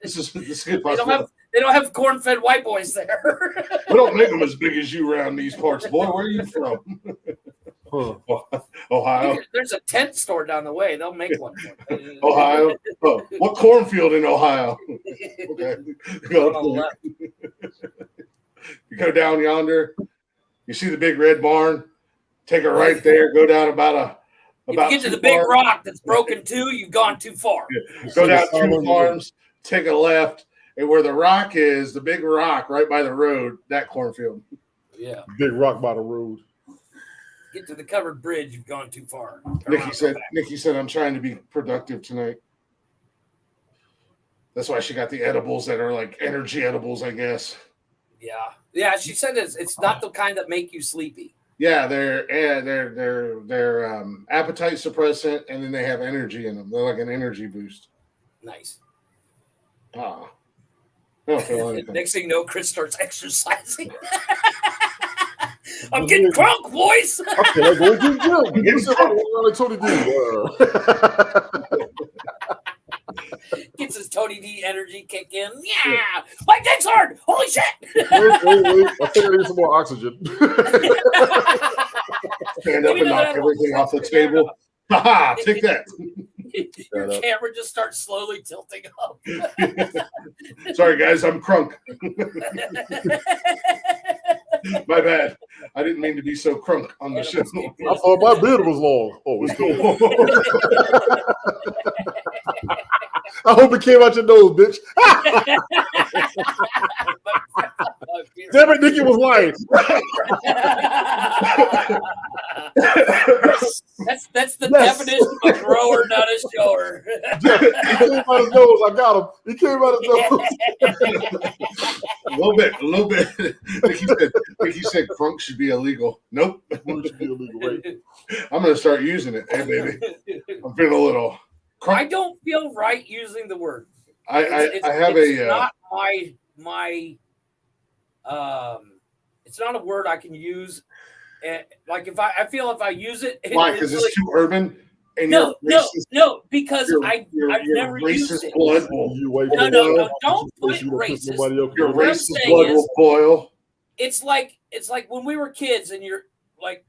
this is good. They don't have corn-fed white boys there. We don't make them as big as you around these parts, boy. Where are you from? Ohio. There's a tent store down the way. They'll make one. Ohio. Oh, what cornfield in Ohio? Okay. On the left. You go down yonder. You see the big red barn. Take it right there. Go down about if you get to the big rock that's broken too, you've gone too far. Yeah. Go down 2 farms. Take a left, and where the rock is, the big rock right by the road, that cornfield. Yeah. Big rock by the road. Get to the covered bridge, you've gone too far. Nikki said, I'm trying to be productive tonight. That's why she got the edibles that are like energy edibles, I guess. Yeah. Yeah, she said it's not the kind that make you sleepy. Yeah, they're appetite suppressant, and then they have energy in them. They're like an energy boost. Nice. I don't feel anything. Next thing you know, Chris starts exercising. I'm getting crunk, boys. Okay, like, go to the gym. Gets his Tony D energy kick in. Yeah. My dick's hard. Holy shit. Wait. I think I need some more oxygen. Stand up and knock everything off the table. Ha! Take that. Your camera just starts slowly tilting up. Sorry, guys. I'm crunk. My bad. I didn't mean to be so crunk on the show. I thought my beard was long. Oh, it's cool. I hope it came out your nose, bitch. Damn it, Nikki was lying. That's the definition of a grower, not a shower. He came out his nose. I got him. He came out his nose. A little bit. Nikki said crunk should be illegal. Nope. Should be illegal, right? I'm going to start using it. Hey, baby. I'm feeling a little crunk. I don't feel right using the word. I have it's a. Not my. It's not a word I can use. Like if I feel if I use it, Why? Because it's too urban. And no, because I've never used it. Blood No, don't put racist. Your racist blood will boil. It's like when we were kids and you're like,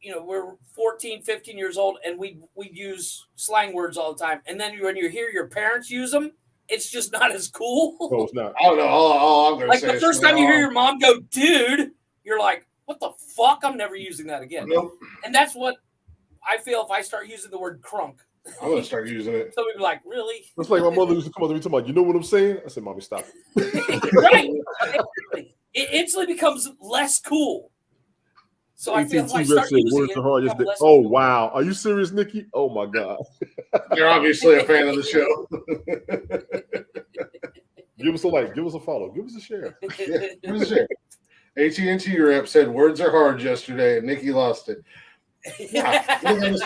we're 14, 15 years old and we use slang words all the time. And then when you hear your parents use them, it's just not as cool. No, it's not. I don't know. All I'm going to say the first time you hear your mom go, dude, you're like, what the fuck? I'm never using that again. Nope. And that's what I feel if I start using the word crunk. I'm going to start using it. So we'd be like, really? It's like my mother used to come up to me talking about, you know what I'm saying? I said, Mommy, stop it. Right. It instantly becomes less cool. So I feel if I start using it, oh, wow. Are you serious, Nikki? Oh, my God. You're obviously a fan of the show. Give us a like. Give us a follow. Give us a share. Yeah, give us a share. AT&T rep said words are hard yesterday, and Nikki lost it. Yeah, I think I'm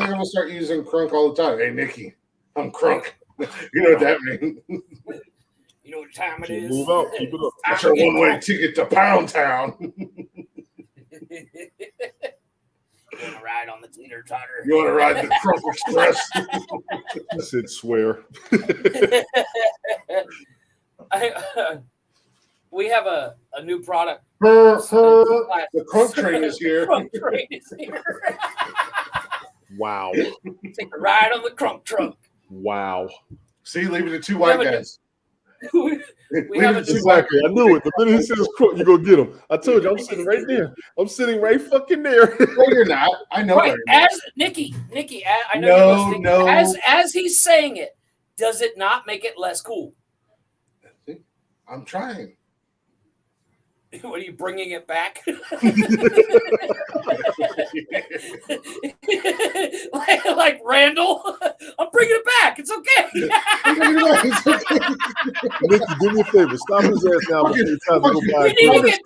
gonna start using crunk all the time. Hey, Nikki, I'm crunk. You know what that means? You know what time it is? Move out. Keep it up. That's your one-way ticket to Pound Town. You want to ride on the teeter-totter? You want to ride the Crunk Express? I said swear. We have a new product. The Crunk Train is here. Crunk Train is here. Wow. Take a ride on the Crunk Trunk. Wow. See, leave it to two white guys. We have a new Exactly. I knew it. The minute he says crook, you go get him. I told you, I'm sitting right there. I'm sitting right fucking there. No, you're not. I know. Right. As Nikki, I know you're listening. No. As he's saying it, does it not make it less cool? I'm trying. What are you bringing it back? like Randall, I'm bringing it back. It's okay. Nikki, do me a favor. Stop his ass now. We need to get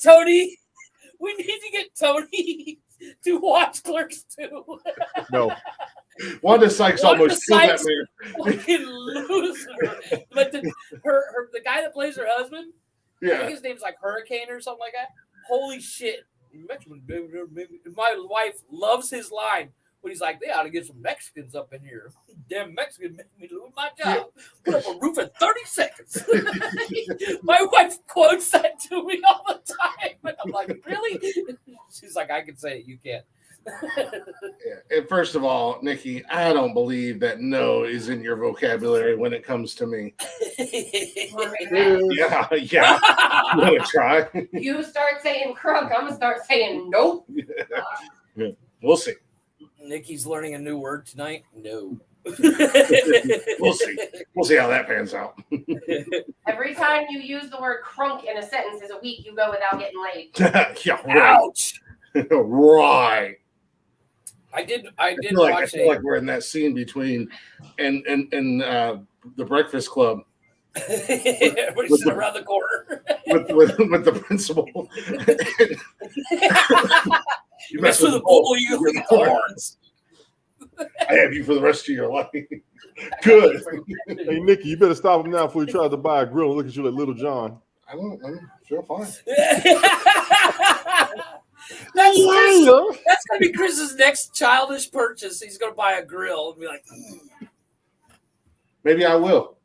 Tony. We need to get Tony to watch Clerks 2. No. Wanda Sykes almost killed that man. Fucking loser. But the guy that plays her husband, I think his name's like Hurricane or something like that. Holy shit. Mexican. My wife loves his line when he's like, they ought to get some Mexicans up in here. Damn Mexican make me lose my job. Put up a roof in 30 seconds. My wife quotes that to me all the time. And I'm like, really? She's like, I can say it, you can't. And first of all, Nikki, I don't believe that no is in your vocabulary when it comes to me. Yeah. You want to try? You start saying crunk, I'm gonna start saying nope. Yeah. We'll see. Nikki's learning a new word tonight. No. We'll see. We'll see how that pans out. Every time you use the word crunk in a sentence is a week you go without getting laid. Yeah, right. Ouch. Right. I did I feel like we're in that scene between and the Breakfast Club. Everybody's sitting around the corner. with the principal. You mess with the bull, you get horns. I have you for the rest of your life. Good. Hey, Nikki, you better stop him now before he tries to buy a grill and look at you like Little John. I feel fine. That's gonna be Chris's next childish purchase. He's gonna buy a grill and be like, maybe I will.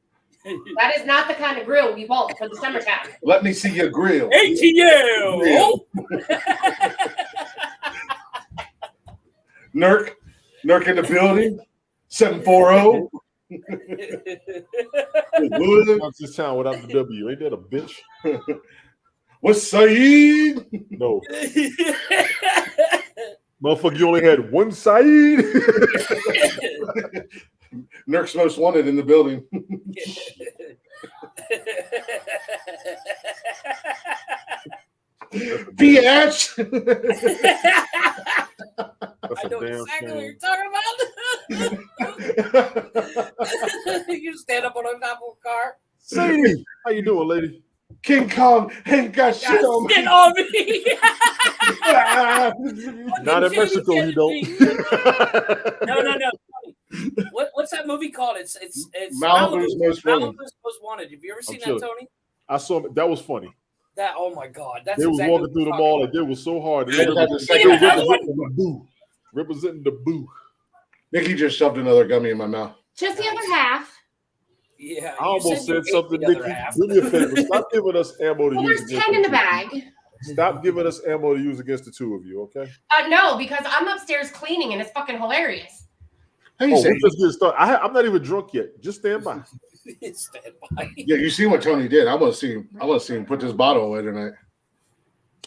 That is not the kind of grill we want for the summertime. Let me see your grill. ATL. Nurk in the building. 740. What's this town without the W? Ain't that a bitch? What's Saeed? No. Motherfucker, you only had one side. Nurk's most wanted in the building. Bitch. I know exactly what you're talking about. You stand up on the top of a car. Sadie, how you doing, lady? King Kong ain't got shit on me. Not in Mexico, you don't. No. What's that movie called? It's Malibu's Most Wanted. Malibu's Most Wanted. Have you ever seen that, Tony? I saw it. That was funny. That, oh my God, that's they was exactly walking through the mall and it was so hard. They Yeah, were representing the boo. Nikki just shoved another gummy in my mouth. Just the other half. Yeah, I almost said something, Nikki. Do me a favor. Stop giving us ammo to use. There's 10 in the bag. Stop giving us ammo to use against the two of you, okay? No, because I'm upstairs cleaning and it's fucking hilarious. How you say? We're just getting started. I'm not even drunk yet. Just stand by. Stand by. Yeah, you see what Tony did. I want to see him put this bottle away tonight.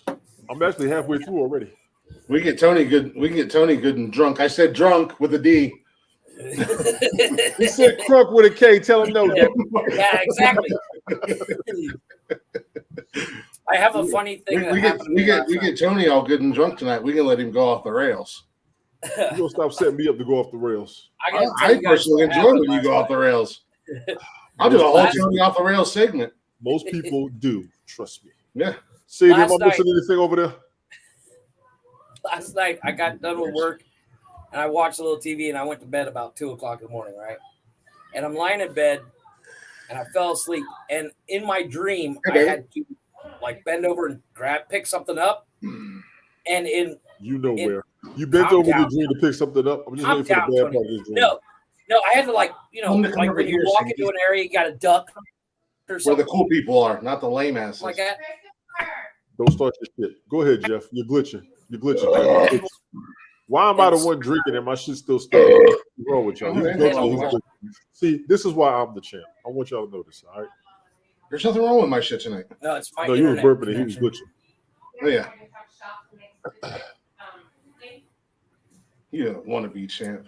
I'm actually halfway through already. We can get Tony good and drunk. I said drunk with a D. He said crunk with a K. Tell him no. Yeah, exactly. I have a funny thing. We get Tony all good and drunk tonight. We can let him go off the rails. You're gonna stop setting me up to go off the rails. I personally enjoy when you go off the rails. I'll do a whole Tony off the rails segment. Most people do. Trust me. Yeah. See, am I missing anything over there? Last night I got done with work and I watched a little TV and I went to bed about 2:00 in the morning, right? And I'm lying in bed and I fell asleep. And in my dream, I had to like bend over and pick something up. And where you bent over the dream to pick something up. I'm just waiting for the bad part of this dream. No, I had to like when you walk into an area, you got to duck or something. Where the cool people are, not the lame asses. Like that. Don't start your shit. Go ahead, Jeff. You're glitching. Jeff. Why am I the one drinking and my shit still starting? What's wrong with y'all? See, this is why I'm the champ. I want y'all to know this, all right? There's nothing wrong with my shit tonight. No, it's my you was burping and he was glitching. Oh, yeah. You don't want to be champ.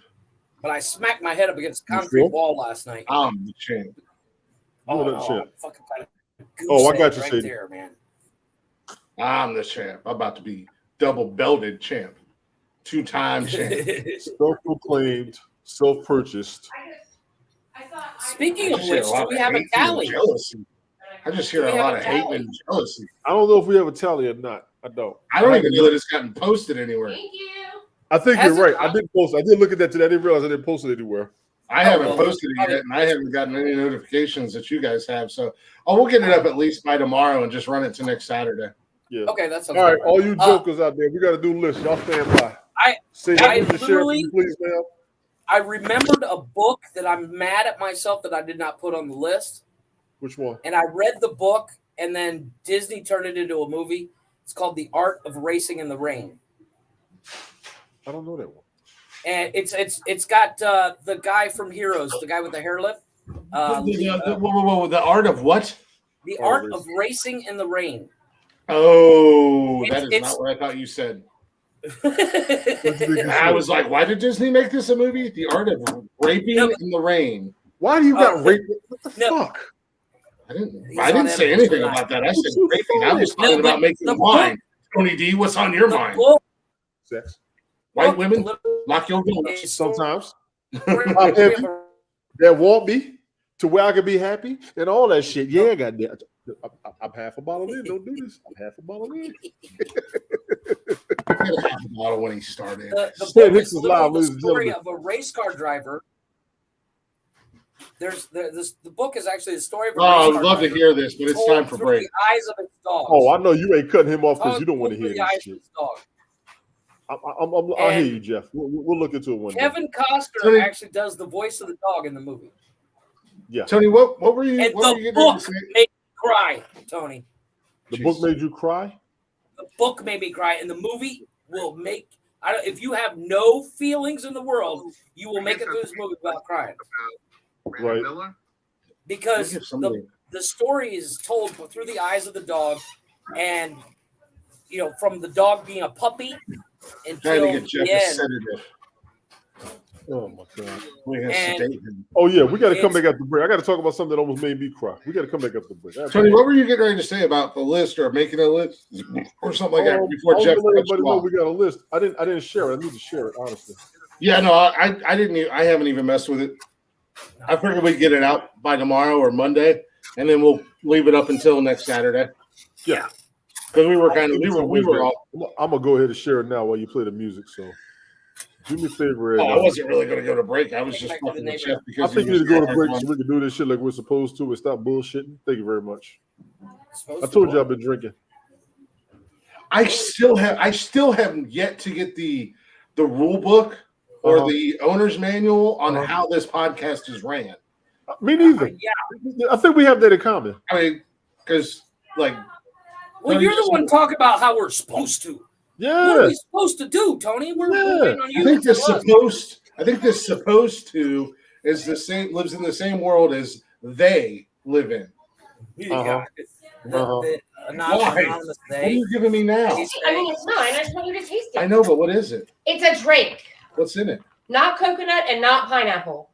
But I smacked my head up against a concrete wall last night. I'm the champ. Fucking I got you, right Sadie. there, man. I'm the champ. I'm about to be double belted champ. 2-time champ. Self-proclaimed, self-purchased. Speaking of which, do we have a tally? I just hear a lot of hate and jealousy. I don't know if we have a tally or not. I don't. I don't even know that it's gotten posted anywhere. Thank you. I think you're right. I did post. I did look at that today. I didn't realize I didn't post it anywhere. I haven't posted it yet, and I haven't gotten any notifications that you guys have. So, we'll get it up at least by tomorrow and just run it to next Saturday. Yeah. Okay, that sounds All right, good. all you jokers out there, we got to do lists. Y'all stand by. Say I the sheriff, please, ma'am. I remembered a book that I'm mad at myself that I did not put on the list. Which one? And I read the book, and then Disney turned it into a movie. It's called The Art of Racing in the Rain. I don't know that one. And it's got the guy from Heroes, the guy with the hair lip. The art of what? The Art of Racing in the Rain. Oh, that is not what I thought you said. I was like, why did Disney make this a movie? The Art of Raping in the Rain. Why do you got raped? What the fuck? I didn't say anything about that. I said raping. I was talking about making wine. Tony D, what's on your mind? Sex. White women, lock your doors. Sometimes. That want me to where I can be happy and all that shit. Yeah, goddamn. I'm half a bottle in. Don't do this. I'm half a bottle in. Half a bottle when he started. The book is the story of a race car driver. The book is actually the story of a race car driver. I would love to hear this, but it's time for break. The eyes of his dog. Oh, I know you ain't cutting him off because you don't want to hear this shit. I hear you, Jeff. We'll look into it one day. Kevin Costner actually does the voice of the dog in the movie. Yeah. Tony, what were you? And what the were you book made me cry, Tony. The book made you cry? The book made me cry, and the movie will make. If you have no feelings in the world, you will make it through this movie without crying. Right. Because the story is told through the eyes of the dog, and from the dog being a puppy until trying to get Jeff a sedative. Oh my god! Oh yeah, we got to come back after the break. I got to talk about something that almost made me cry. We got to come back after the break. Tony, what were you getting ready to say about the list or making a list or something like that before Jeff? Everybody know we got a list. I didn't share it. I need to share it honestly. Yeah, no, I didn't. I haven't even messed with it. I figured we'd get it out by tomorrow or Monday, and then we'll leave it up until next Saturday. Yeah, because we were all. I'm gonna go ahead and share it now while you play the music. So. Do me a favor. I wasn't really going to go to break. I was just fucking with Jeff because I think you need to go to break so we can do this shit like we're supposed to and stop bullshitting. Thank you very much. I told you I've been drinking. I still haven't yet to get the rule book or the owner's manual on how this podcast is ran. Me neither. Yeah, I think we have that in common. I mean, because you're the one talking about how we're supposed to. Yeah. What are we supposed to do, Tony? We're waiting on you. I think this supposed to is the same, lives in the same world as they live in. Why? What are you giving me now? I mean, it's mine. I just want you to taste it. I know, but what is it? It's a drink. What's in it? Not coconut and not pineapple.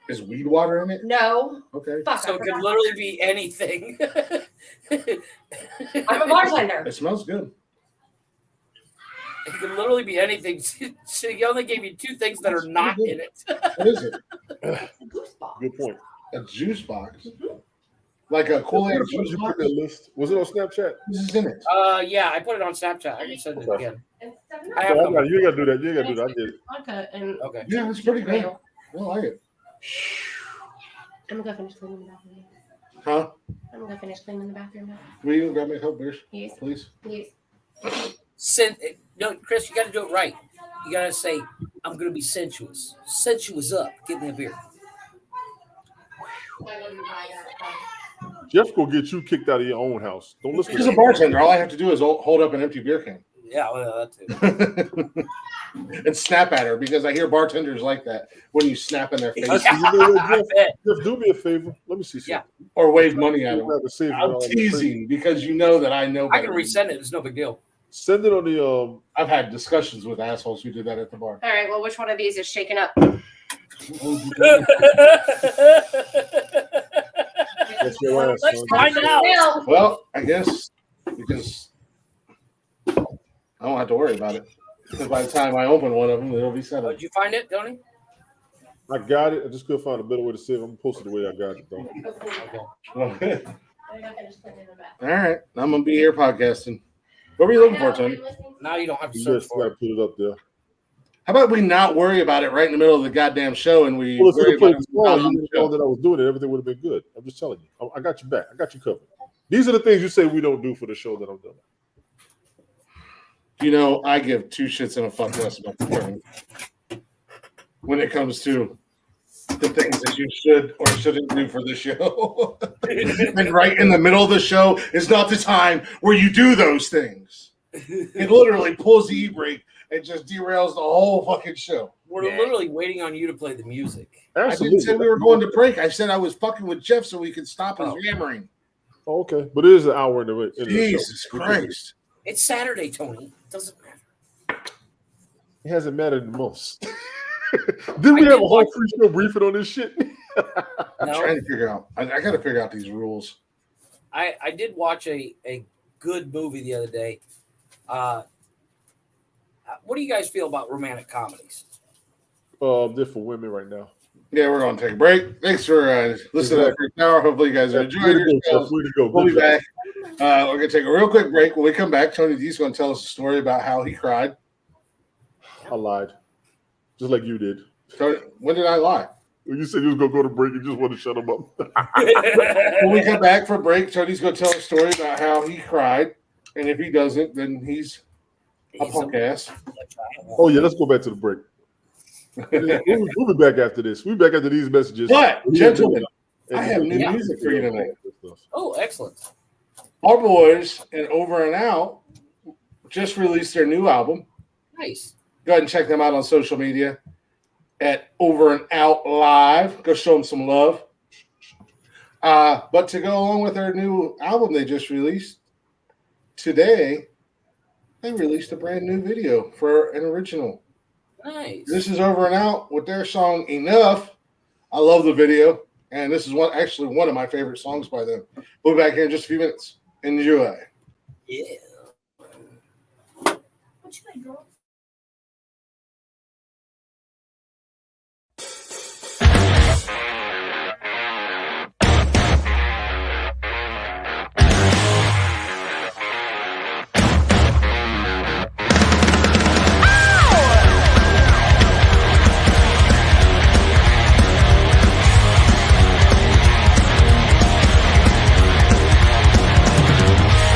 Is weed water in it? No. Okay. So it could literally be anything. I'm a bartender. It smells good. It can literally be anything. So he only gave you two things that are not in it. What is it? Good point. A juice box. Like a Kool-Aid juice box? Was it on Snapchat? This is in it. Yeah, I put it on Snapchat. I can send it again. You ain't got to do that. You ain't got to do that. I did it. Okay. Yeah, it's pretty good. I like it. I'm going to go finish cleaning the bathroom. Huh? I'm going to finish cleaning the bathroom now. Will you grab me a couple beers? Yes. Please? Yes. No, Chris, you got to do it right. You got to say, I'm going to be sensuous. Sensuous up. Give me a beer. Jeff will get you kicked out of your own house. Don't listen to He's a bartender. All I have to do is hold up an empty beer can. Yeah, well, that too. And snap at her because I hear bartenders like that when you snap in their face. Jeff, do me a favor. Let me see something. Yeah. Or wave money at them. I'm teasing because you know that I know better. I can resend it. It's no big deal. Send it on the I've had discussions with assholes who did that at the bar. All right, well, which one of these is shaken up? That's your ass, Let's find out. Well, I guess because I don't have to worry about it. Because by the time I open one of them, it'll be set up. Did you find it, Tony? I got it. I just couldn't find a better way to say it. I'm going to post it the way I got it, though. Okay. All right. I'm going to be here podcasting. What were you looking for, Tony? Now you don't have to You search just for got it. to put it up there. How about we not worry about it right in the middle of the goddamn show and Well, if worry you played about the song, you didn't know that I was doing it. Everything would have been good. I'm just telling you. I got you back. I got you covered. These are the things you say we don't do for the show that I'm doing. You know, I give two shits and a fuck less about the term when it comes to the things that you should or shouldn't do for the show. And right in the middle of the show is not the time where you do those things. It literally pulls the e-brake and just derails the whole fucking show. We're literally waiting on you to play the music. Absolutely. I didn't say we were going to break. I said I was fucking with Jeff so we could stop his yammering. Oh, okay, but it is an hour in the Jesus show. Christ. It's Saturday, Tony. It doesn't matter. It hasn't mattered the most. Did we have a whole free show briefing on this shit? I'm trying to figure out. I got to figure out these rules. I did watch a good movie the other day. What do you guys feel about romantic comedies? They're for women right now. Yeah, we're going to take a break. Thanks for listening to that first hour. Hopefully you guys are enjoying yourselves. We'll be back. We're going to take a real quick break. When we come back, Tony D's going to tell us a story about how he cried. I lied. Just like you did. Tony, when did I lie? You said you was going to go to break and just want to shut him up. When we come back for break, Tony's going to tell a story about how he cried. And if he doesn't, then he's a punk ass. Oh, yeah, let's go back to the break. We'll be back after this. We'll be back after these messages. But, gentlemen, I have new music for you tonight. Oh, excellent. Our boys and Over and Out just released their new album. Nice. Go ahead and check them out on social media at Over and Out Live. Go show them some love. But to go along with their new album they just released, today they released a brand new video for an original. Nice. This is Over and Out with their song Enough. I love the video, and this is one of my favorite songs by them. We'll be back here in just a few minutes. Enjoy. Yeah. What you like, girl?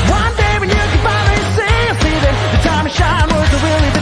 One day when you could finally see that the time to shine was really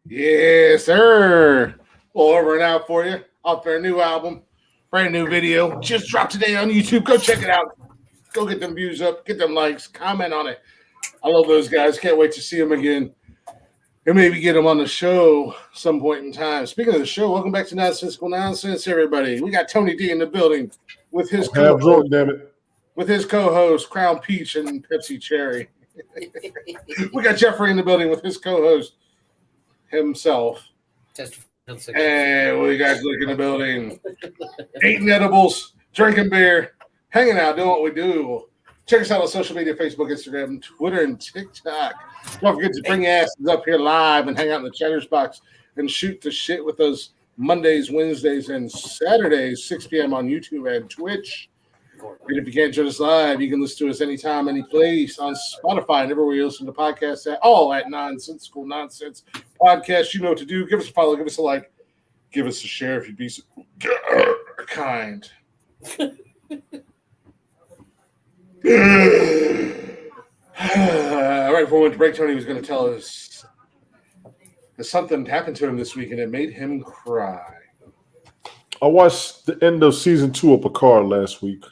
Yes, sir. Well, over and out for you. Off their new album, brand new video. Just dropped today on YouTube. Go check it out. Go get them views up. Get them likes. Comment on it. I love those guys. Can't wait to see them again. And maybe get them on the show some point in time. Speaking of the show, welcome back to Nonsensical Nonsense, everybody. We got Tony D in the building with his co-host Crown Peach and Pepsi Cherry. We got Jeffrey in the building with his co-host himself. And we got Luke in the building. Eating edibles, drinking beer, hanging out, doing what we do. Check us out on social media, Facebook, Instagram, Twitter, and TikTok. Don't forget to bring your asses up here live and hang out in the chatter's box and shoot the shit with us Mondays, Wednesdays, and Saturdays, 6 p.m. on YouTube and Twitch. And if you can't join us live, you can listen to us anytime, any place on Spotify and everywhere you listen to podcasts at Nonsensical Nonsense Podcast. You know what to do. Give us a follow, give us a like, give us a share if you'd be so kind. All right, before we went to break, Tony was going to tell us that something happened to him this week and it made him cry. I watched the end of season 2 of Picard last week,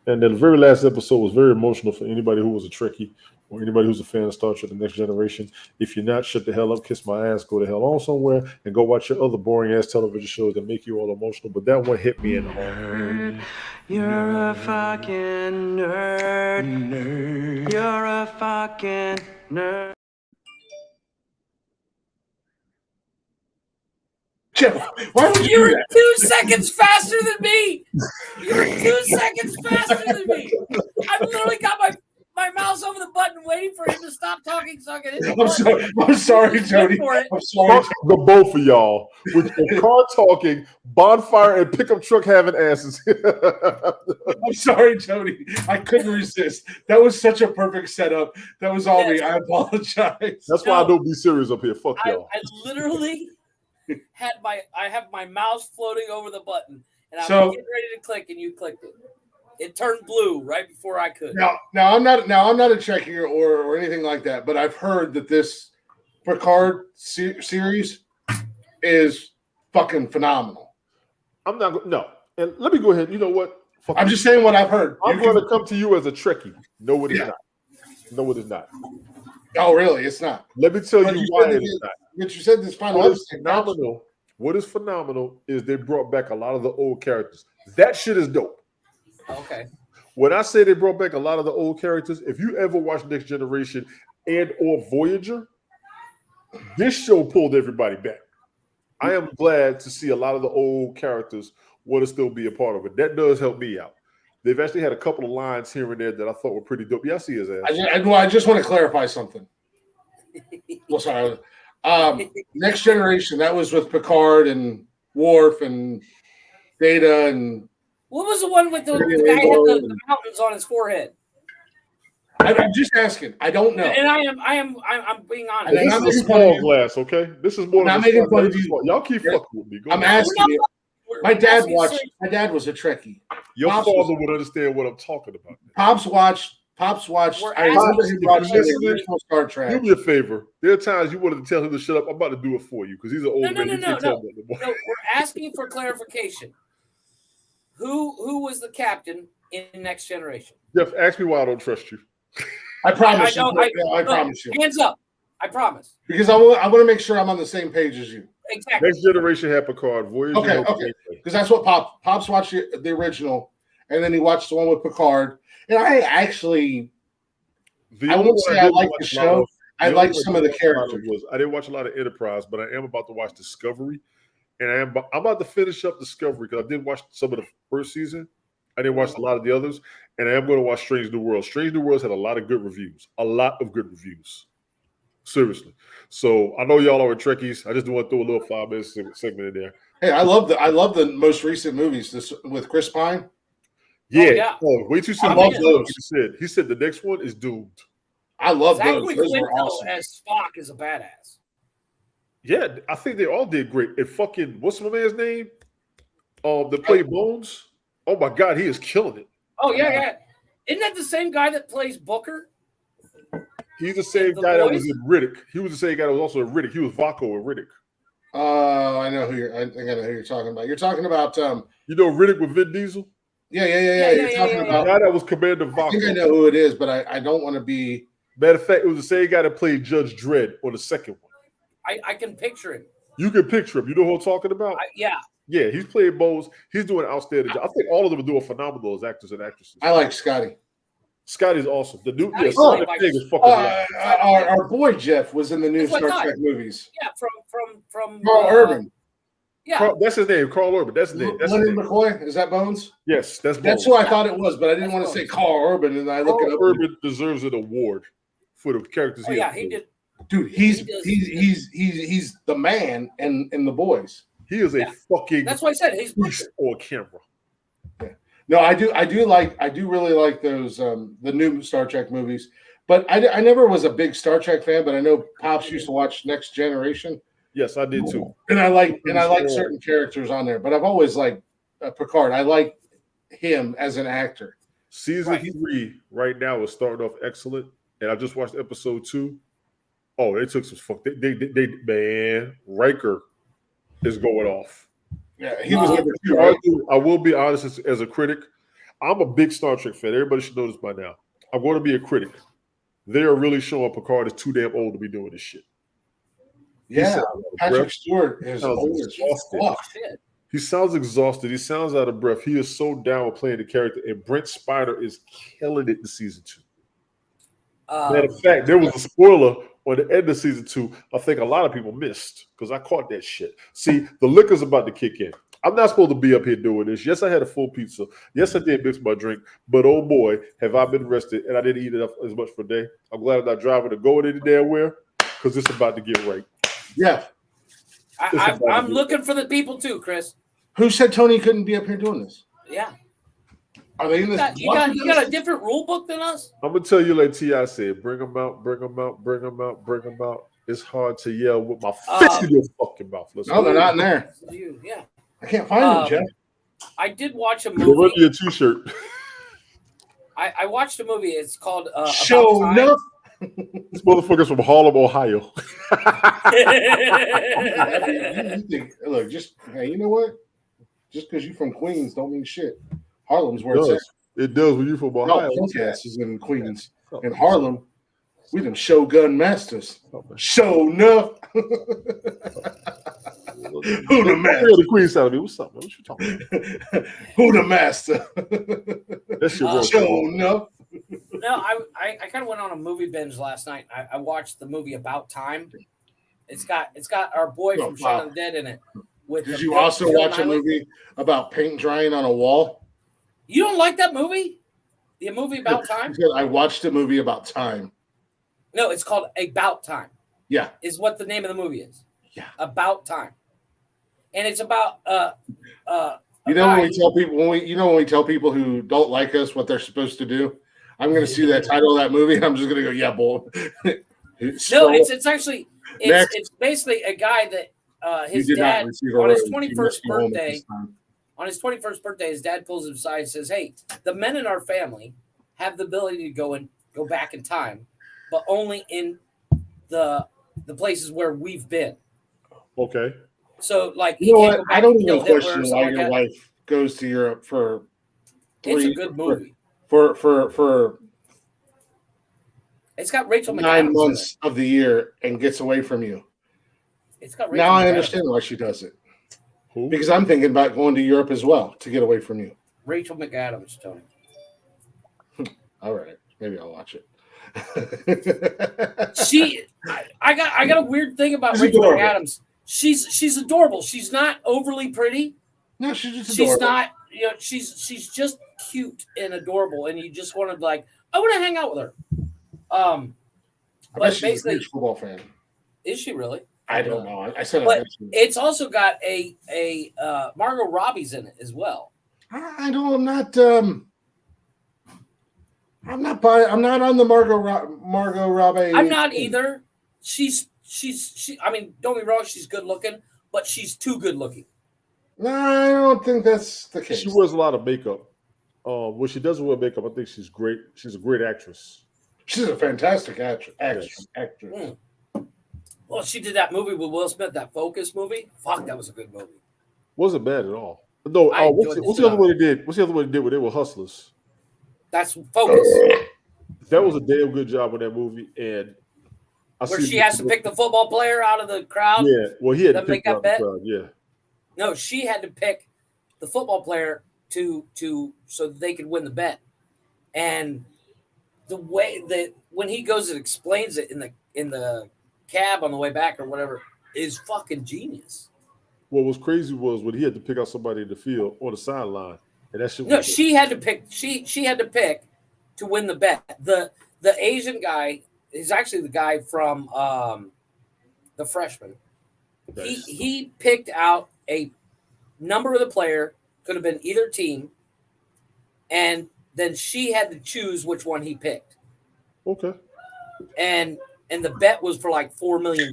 and the very last episode was very emotional for anybody who was a Trekkie or anybody who's a fan of Star Trek The Next Generation. If you're not, shut the hell up, kiss my ass, go to hell on somewhere, and go watch your other boring-ass television shows that make you all emotional. But that one hit me in the heart. You're a fucking nerd. You're a fucking nerd. Jeff, why would You were do that? 2 seconds faster than me. You were 2 seconds faster than me. I've literally got my mouse over the button waiting for him to stop talking so I can hit the button. I'm sorry, Tony. I'm sorry. Fuck the both of y'all with your car talking, bonfire, and pickup truck having asses. I'm sorry, Tony. I couldn't resist. That was such a perfect setup. That was all me. I apologize. That's why I don't be serious up here. Fuck y'all. I literally have my mouse floating over the button, and I'm So- getting ready to click, and you clicked it. It turned blue right before I could. Now I'm not a Trekkie or anything like that, but I've heard that this Picard series is fucking phenomenal. I'm not. No. And let me go ahead. You know what? Fuck I'm you. just saying what I've heard. I'm going to come to you as a Trekkie. No, it is not. No, it is not. Oh, really? It's not. Let me tell But you you why said it is not. But you said this final What is episode. phenomenal? What is phenomenal is they brought back a lot of the old characters. That shit is dope. Okay. When I say they brought back a lot of the old characters, if you ever watch Next Generation and or Voyager, this show pulled everybody back. I am glad to see a lot of the old characters want to still be a part of it. That does help me out. They've actually had a couple of lines here and there that I thought were pretty dope. Yeah, I see his ass. I just want to clarify something. Well, sorry. Next Generation, that was with Picard and Worf and Data and What was the one with the guy had the mountains on his forehead? I'm just asking. I don't know. And I'm being honest. And This I'm is a making fun of small you. glass, okay? This is more I'm than not making fun of you. Y'all keep fucking with me. Go I'm ahead. asking you. My dad asking watched. serious- My dad was a Trekkie. Your Pops father would understand what I'm talking about. Pops watched. We're I remember asking he watched you. the original Star Do Trek. me a favor. There are times you wanted to tell him to shut up. I'm about to do it for you because he's an old man. He can't tell me anymore. No, we're asking for clarification. Who was the captain in Next Generation? Jeff, ask me why I don't trust you. I promise you. don't- I promise you. Hands up. I promise. Because I want to make sure I'm on the same page as you. Exactly. Next Generation had Picard. Voyager Okay, had okay. Gateway. Because that's what Pops watched the original, and then he watched the one with Picard. And I actually, The I only won't one say I didn't like the watch a show. lot of- I the like only some one of the I watched a lot of characters. I didn't watch a lot of Enterprise, but I am about to watch Discovery, and I'm about to finish up Discovery because I did watch some of the first season. I didn't watch a lot of the others, and I am going to watch Strange New Worlds. Strange New Worlds had a lot of good reviews. A lot of good reviews. Seriously. So I know y'all are Trekkies. I just want to throw a little 5-minute segment in there. Hey, I love the most recent movies. This with Chris Pine. yeah. Oh, wait till you see I what love those. he said the next one is doomed. I love Zachary those. Those were Quinto awesome. as Spock is a badass. Yeah, I think they all did great. And fucking, what's my man's name? That played Bones. Oh my God, he is killing it. Oh yeah. Isn't that the same guy that plays Booker? He's the same The guy that Boys? was in Riddick. He was the same guy that was also in Riddick. He was Vaco in Riddick. I know I think I know who you're talking about. You're talking about You know Riddick with Vin Diesel? yeah. Yeah, You're yeah, talking yeah, The about. guy that was Commander I think I Vaco. know who it is, but I don't want to be. Matter of fact, it was the same guy that played Judge Dredd on the second one. I can picture him. You can picture him. You know who I'm talking about? Yeah. Yeah, he's playing both. He's doing an outstanding job. I think all of them are doing phenomenal as actors and actresses. I like Scotty. Scotty's awesome. The new Scotty's Simon like- Pegg is fucking hilarious. Our boy Jeff was in the new That's what I Star thought. Trek movies. Yeah, from Carl Urban. Yeah. That's his name, Carl Urban. That's his name. That's his Leonard name. McCoy. Is that Bones? Yes, that's That's Bones. who I thought it was, but I didn't want to say Carl Urban, and I look it Carl up. Urban deserves an award for the characters Oh, he yeah, has he played. did. Dude, he's the man in the boys. He is a Yeah. fucking That's what I said. He's beast on camera. No, I do really like those the new Star Trek movies. But I never was a big Star Trek fan, but I know Pops used to watch Next Generation. Yes, I did too. And I like certain characters on there, but I've always liked Picard. I like him as an actor. Season Right. 3 right now is starting off excellent, and I just watched episode 2. Oh, they took some fuck. They man, Riker is going off. Yeah, he was number 2, right? I will be honest as a critic. I'm a big Star Trek fan. Everybody should know this by now. I'm going to be a critic. They are really showing Picard is too damn old to be doing this shit. Yeah, Patrick breath. Stewart is Sounds old as exhausted. fuck. shit. He sounds exhausted. He sounds out of breath. He is so down with playing the character, and Brent Spiner is killing it in season 2. Matter of fact, there was a spoiler on the end of season 2. I think a lot of people missed because I caught that shit. See, the liquor's about to kick in. I'm not supposed to be up here doing this. Yes, I had a full pizza. Yes, I did mix my drink. But oh boy, have I been rested, and I didn't eat enough as much for the day. I'm glad I'm not driving to go any damn where because it's about to get right. Yeah. I'm looking for the people too, Chris. Who said Tony couldn't be up here doing this? Yeah. Are they in this? You got a different rule book than us? I'm gonna tell you like T.I. said, bring them out, bring them out, bring them out, bring them out. It's hard to yell with my fist in your fucking mouth. Let's No, go. they're not in there. Yeah. I can't find them, Jeff. I did watch a They'll run movie. you a t-shirt. I watched a movie. It's called Show About Time. enough. This motherfucker's from Harlem, Ohio. You think, look, just hey, you know what? Just because you're from Queens don't mean shit. Harlem's where it's at. It does when you're from Ohio. No, Punk-ass is in Queens. In Harlem, we them Shogun masters. Show enough. Who the master? The Queen side of me. What's up, man? What you talking about? Who the master? That shit real Show cool. enough. No, I kind of went on a movie binge last night. I watched the movie About Time. It's got our boy from Shaun of the Dead in it. Did you also watch a movie about paint drying on a wall? You don't like that movie? The movie About Time? I watched a movie about time. No, it's called About Time. Yeah. Is what the name of the movie is. Yeah. About Time. And it's about you know when we tell people when we tell people who don't like us what they're supposed to do. I'm going to see that title of that movie and I'm just going to go, yeah, boy. No, it's actually it's basically a guy that his dad on his 21st birthday. On his 21st birthday, his dad pulls him aside and says, "Hey, the men in our family have the ability to go back in time, but only in the places where we've been." Okay. So, like, you know what? I don't even Hitler question or why something your like that. wife goes to Europe for. It's a good movie. For It's got Rachel McAdams 9 in months of the year and gets away from you. it. It's got Rachel Now I McAdams. understand why she does it. Who? Because I'm thinking about going to Europe as well to get away from you. Rachel McAdams, Tony. All right, maybe I'll watch it. I got a weird thing about She's Rachel adorable. McAdams. She's adorable. She's not overly pretty. No, she's just She's adorable. not, she's just cute and adorable, and you just want to I want to hang out with her. I bet But she's a basically, huge football fan. is she really? I don't know. I said I But bet she- it's also got a Margot Robbie's in it as well. I don't. I'm not. I'm not on the Margot Robbie. I'm not either. She. I mean, don't get me wrong. She's good looking, but she's too good looking. No, I don't think that's the case. She wears a lot of makeup. When she doesn't wear makeup, I think she's great. She's a great actress. She's a fantastic actress. Well, she did that movie with Will Smith, that Focus movie. Fuck, that was a good movie. Wasn't bad at all. No, I what's enjoyed the other one they did? What's the other one they did where they were hustlers? That's Focus, That was a damn good job on that movie. And where she has to pick the football player out of the crowd. Yeah, well, he had to That pick make out that the bet? crowd. Yeah, No, she had to pick the football player to so that they could win the bet. And the way that when he goes and explains it in the cab on the way back or whatever is fucking genius. what was crazy was when he had to pick out somebody in the field on the sideline, and that shit. No, she had to pick. She had to pick to win the bet. The Asian guy is actually the guy from the freshman. Nice. He picked out a number of the player, could have been either team, and then she had to choose which one he picked. Okay. And the bet was for like $4 million.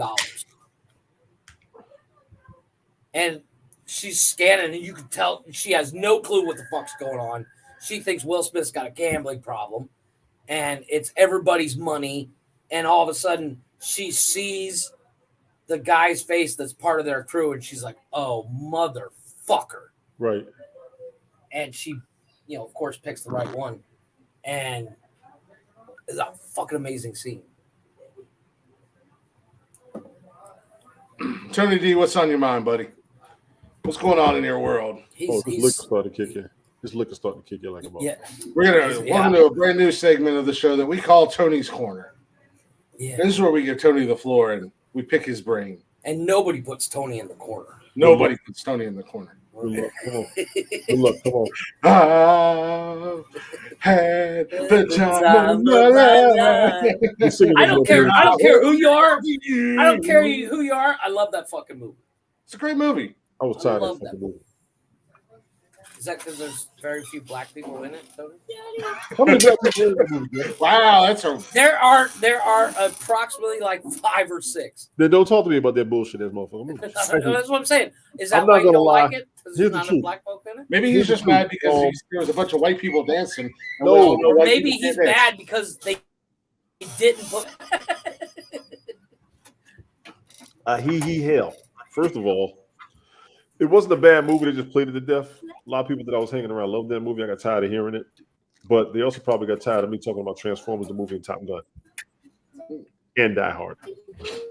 And she's scanning, and you can tell she has no clue what the fuck's going on. She thinks Will Smith's got a gambling problem, and it's everybody's money. And all of a sudden, she sees the guy's face that's part of their crew, and she's like, "Oh, motherfucker!" Right. And she, of course, picks the right one, and it's a fucking amazing scene. Tony D, what's on your mind, buddy? What's going on in your world? This liquor started to kick in. This liquor starting to kick in like a motherfucker. Yeah. We're gonna welcome to a brand new segment of the show that we call Tony's Corner. Yeah. This is where we give Tony the floor and we pick his brain. And nobody puts Tony in the corner. Nobody puts Tony in the corner. Good luck. Come on. Good luck. Come on. I had the time of my life. I don't care. I don't care who you are. I don't care who you are. I love that fucking movie. It's a great movie. I was tired love of that that. movie. Is that because there's very few black people in it, Tony? How many black people in that movie, man? Wow, that's a There are approximately like 5 or 6. Then don't talk to me about that bullshit, ass motherfucker. That's what I'm saying. Is that I'm not why you gonna don't lie. like it? Because Here's there's the not truth. a black folk in it? maybe Here's he's the just mad truth. because there was a bunch of white people dancing. And No, we all know Or white maybe people he's can't dance. mad because they didn't put. Hell. First of all, it wasn't a bad movie. They just played it to death. A lot of people that I was hanging around loved that movie. I got tired of hearing it. But they also probably got tired of me talking about Transformers, the movie, and Top Gun. And Die Hard.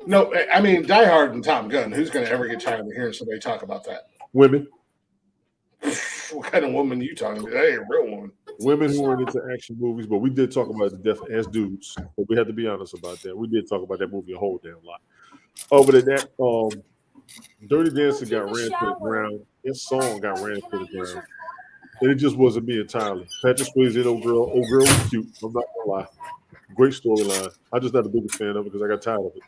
No, I mean Die Hard and Top Gun. Who's going to ever get tired of hearing somebody talk about that? Women. What kind of woman are you talking about? That ain't a real woman. Women who weren't into action movies, but we did talk about it to death as dudes. But we had to be honest about that. We did talk about that movie a whole damn lot. Other than that, Dirty Dancing got ran to the ground. His song got ran to the ground. And it just wasn't me entirely. Patrick Swayze, old girl was cute. I'm not gonna lie. Great storyline. I'm just not the biggest fan of it because I got tired of it,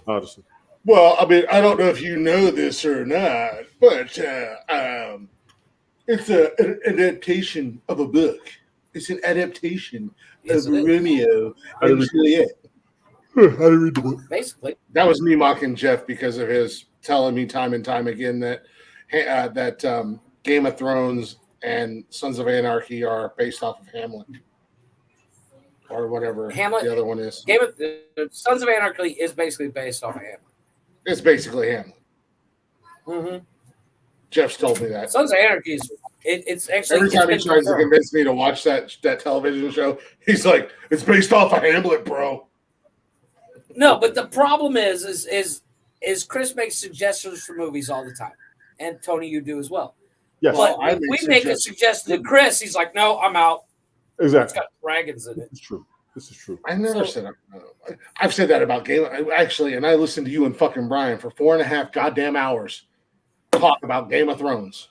honestly. Well, I mean, I don't know if you know this or not, but it's an adaptation of a book. It's an adaptation Yes, of it is. Romeo I and didn't Juliet. I didn't read the book. Basically. That was me mocking Jeff because of his telling me time and time again that Game of Thrones and Sons of Anarchy are based off of Hamlet or whatever Hamlet? the other one is. Sons of Anarchy is basically based off of Hamlet. It's basically Hamlet. Mm-hmm. Jeff's told me that. Sons of Anarchy is it's actually Every time he it's been tries to confirmed. convince me to watch that television show, he's like, "It's based off of Hamlet, bro." No, but the problem is Chris makes suggestions for movies all the time, and Tony, you do as well. Yes, But I when make we make a suggestion to Chris, he's like, "No, I'm out. It's exactly. got dragons in it." It's true. This is true. I never So- said I've said that about Game. Actually, and I listened to you and fucking Brian for 4.5 goddamn hours talk about Game of Thrones.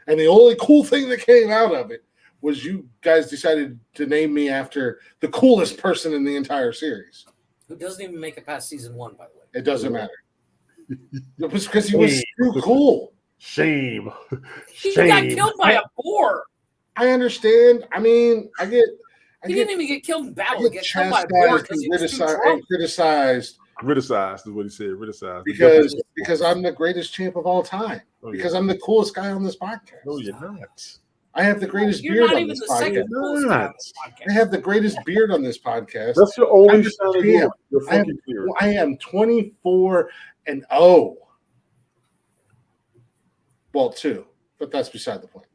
And the only cool thing that came out of it was you guys decided to name me after the coolest person in the entire series. Who doesn't even make it past season 1, by the way. It doesn't matter. It was because he was too cool. Shame. He Shame. got killed by a boar. I understand. I mean, I He get didn't even get killed in battle. He get got killed by a boar chastised because and he was too criticized Criticized is what he said. Criticized. because I'm the greatest champ of all time. Oh, Because yeah. I'm the coolest guy on this podcast. No, you're not. I have the greatest You're beard not on even this the podcast. second coolest guy on this I podcast. have the greatest beard on this podcast. That's your only I'm just- shining yeah, glory. Your I am, fucking beard. I am 24-0. Well, 2, but that's beside the point.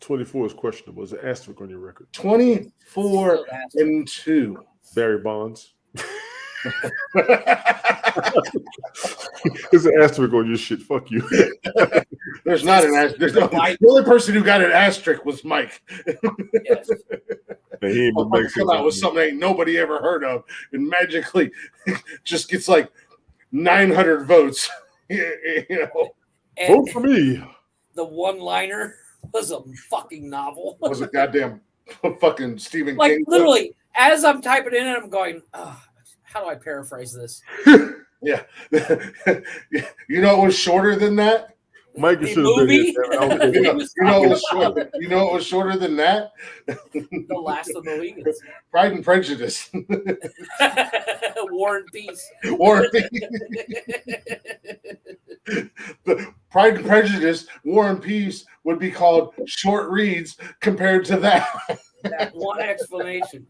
24 is questionable. There's an asterisk on your record. 24-2. Barry Bonds. There's an asterisk on your shit. Fuck you. There's not an asterisk. The only person who got an asterisk was Mike. Yes. Man, he ain't been back Come out with something ain't nobody ever heard of, and magically just gets like 900 votes. You know, And vote for me. the one-liner was a fucking novel. was a goddamn fucking Stephen Like King. literally, as I'm typing it in, I'm going, how do I paraphrase this? Yeah. You know what was shorter than that? Mike, you The should have been movie? here. I don't He care. was You know talking what was about shorter, you know what was shorter than that? The Last of the Mohicans. Pride and Prejudice. War and Peace. War and Peace. The Pride and Prejudice, War and Peace would be called short reads compared to that. That one explanation.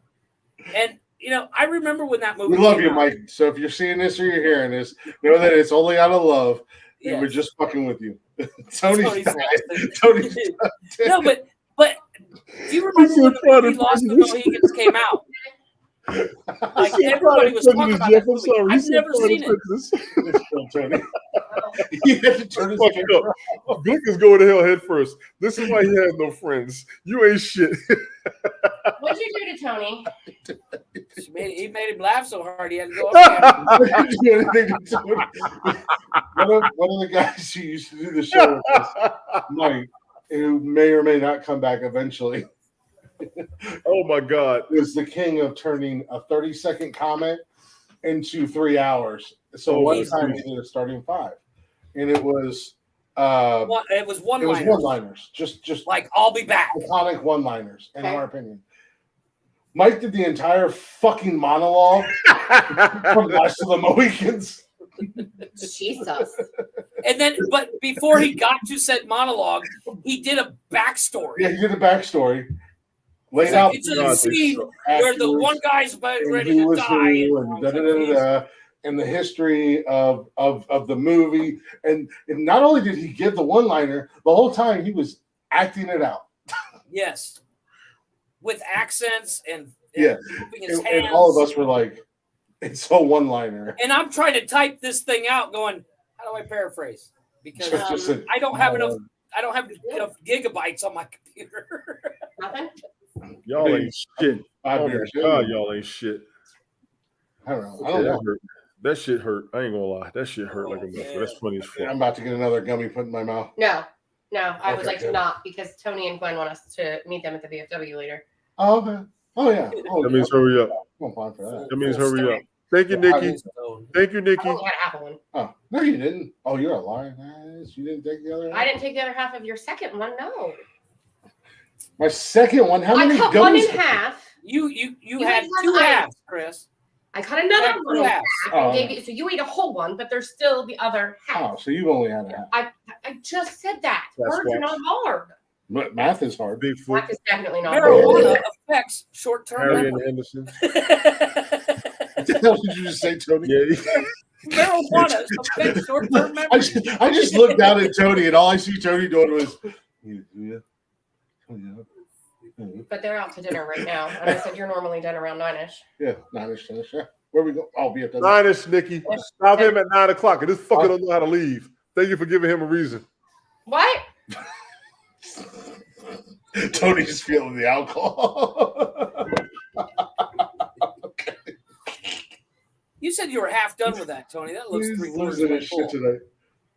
And you know, I remember when that movie. We love came you, out. Mike. So if you're seeing this or you're hearing this, know that it's only out of love, and Yes. we're just fucking with you. Tony's Tony's died. laughing. Tony's No, but do you remember when the movie Lost of the Mohicans came out? Like everybody was talking about that movie. I've never seen it. Tony. He had to turn his Fuck camera up. Glick is going to hell head first. This is why he has no friends. You ain't shit. What'd you do to Tony? He made him laugh so hard he had to go up I didn't do anything to Tony. One of the guys who used to do the show with us, Mike, who may or may not come back eventually, Oh my God. was the king of turning a 30-second comment into 3 hours. So Oh, one Jesus. time he did a starting 5, and it was It was one liner. one-liners, just Like, I'll be back. iconic one-liners, in Okay. our opinion. Mike did the entire fucking monologue from Last of the Mohicans. Jesus. And then, but before he got to said monologue, he did a backstory. Yeah, he did a backstory, laid It's out like, it's a scene where the afterwards, one guy's about and ready who to was die. who, and and da, da, da, da, da, and the history of the movie. And not only did he give the one-liner, the whole time he was acting it out. Yes. With accents and Yeah. moving his And hands. all of us were like, it's so one-liner. And I'm trying to type this thing out going, how do I paraphrase? Because Just a- I don't have enough gigabytes on my computer. Nothing? Y'all ain't shit. Five Oh my beers. God, y'all ain't shit. I don't know. I Okay, don't that know. hurt. That shit hurt. I ain't gonna lie. That shit hurt like a Yeah. motherfucker. That's funny as fuck. I'm about to get another gummy put in my mouth. No. I would Okay, like to good. not because Tony and Gwen want us to meet them at the VFW later. Oh, okay. Oh, yeah. Oh, That means hurry up. I'm fine for that. That means Full hurry up. stop. Thank you, Nikki. So, Thank you, I Nikki. only had half of one. Oh, no, you didn't. Oh, you're a liar. Nice. You didn't take the other I didn't take the other half of your second one. No. My second one. How I many cut one in gummies? half. you You had had two one. halves, Chris. I cut You another had one two in halves. half Oh, and gave you, so you ate a whole one, but there's still the other half. Oh, so you've only had a half. I just said that. That's Words are why- not hard. Math is hard. Bigfoot, Math is definitely not Marijuana hard. affects short-term Harry and memory. Henderson. What the hell did you just say, Tony? Yeah, Marijuana affects short-term I memory. just looked down at Tony, and all I see Tony doing was, yeah. But they're out to dinner right now. And I said you're normally done around 9-ish. Yeah, 9-ish, 10-ish, yeah. Where we go? I'll be at the 9-ish, Nikki. Stop him at 9 o'clock. And this fucker don't know how to leave. Thank you for giving him a reason. What? Tony's feeling the alcohol. You said you were half done with that, Tony. That looks He's 3/4 losing his shit full. today.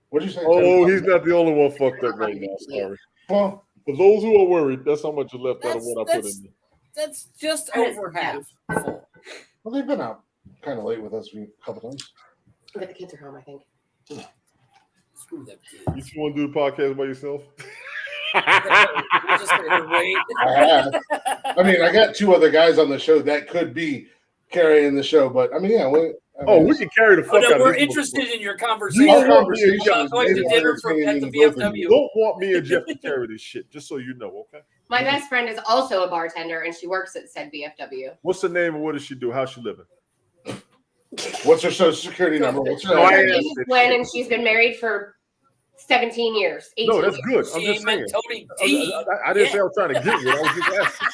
What'd you say? Oh, Tony? he's not the only one fucked up right now. Sorry. Well, For those who are worried, that's how much you left out of That's- what I put that's- in there. That's just over half full. well, they've been out kind of late with us a couple times. But the kids are home, I think. Screw them kids. You just want to do the podcast by yourself? We're just gonna wait. I have. I mean, I got 2 other guys on the show that could be carrying the show, but I mean, yeah, Oh, we can carry the fuck out of we're this interested in your You conversation. don't want me conversation and Jeff, about going to maybe dinner at the entertaining both of VFW. you don't want me and Jeff to carry this shit, just so you know, okay? My best friend is also a bartender, and she works at said VFW. What's her name and what does she do? How's she living? What's her social security number? What's her No, I Her address? name is Gwen, and she's been married for 17 years. 18 No, that's years. good. I'm She just ain't meant saying. Tony D. I didn't say I was trying to get you. I was just asking.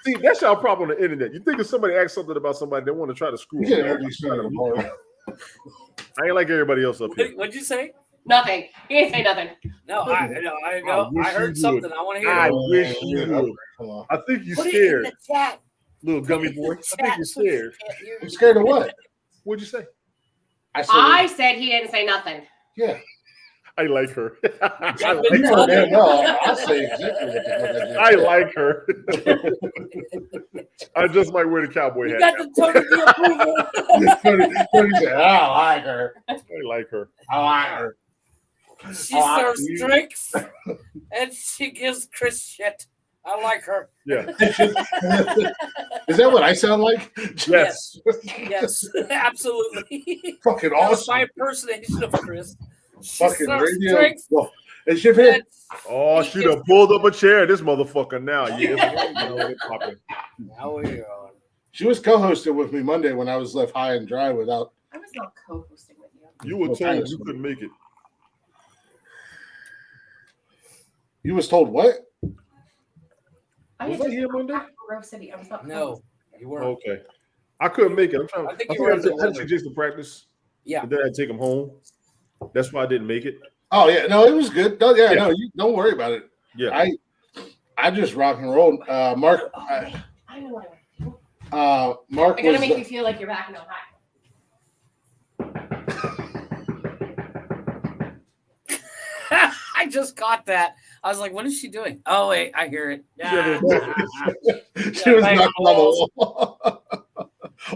See, that's y'all problem on the internet. You think if somebody asks something about somebody, they want to try to screw You them. can't introduce me to the bar. I ain't like everybody else up here. What'd you say? Nothing. He didn't say nothing. No, I wish heard you something. would. I want to hear I it. wish you Yeah, would. come on. I think you're Put it in scared, the chat. little gummy boy. I think you're scared. I'm scared of what? What'd you say? I said he didn't say nothing. yeah. I like her. I Yeah, like but You her. know damn well. I'll say exactly what the fuck I like her. I just might wear the cowboy You hat. got the Tony D approval. Tony said, I like her. I like her. I like her. She Oh, serves you- drinks and she gives Chris shit. I like her. Yeah. Is that what I sound like? Yes. Yes, absolutely. Fucking That was awesome. my impersonation of Chris. She Fucking serves radio. drinks Well, is your fan? and Oh, she done pulled up a chair. This motherfucker now. Yeah. now we're on. She was co-hosted with me Monday when I was left high and dry without. I was not co-hosting with you. You were told you couldn't make it. You was told what? I Was had I to here come Monday? back from Grove City. I was not No, co-hosting. you weren't. Okay. I couldn't make it. I'm trying. I think I you think were I in the had weather. to Jason practice. Yeah. And then I take him home. That's why I didn't make it. Oh yeah, no, it was good. No, yeah, Yeah. no, you don't worry about it. Yeah. I just rock and roll. Mark, I know what Mark I gotta was. make you feel like you're back in Ohio. I just caught that. I was like, what is she doing? Oh, wait, I hear it. Yeah. She was knocking on the wall.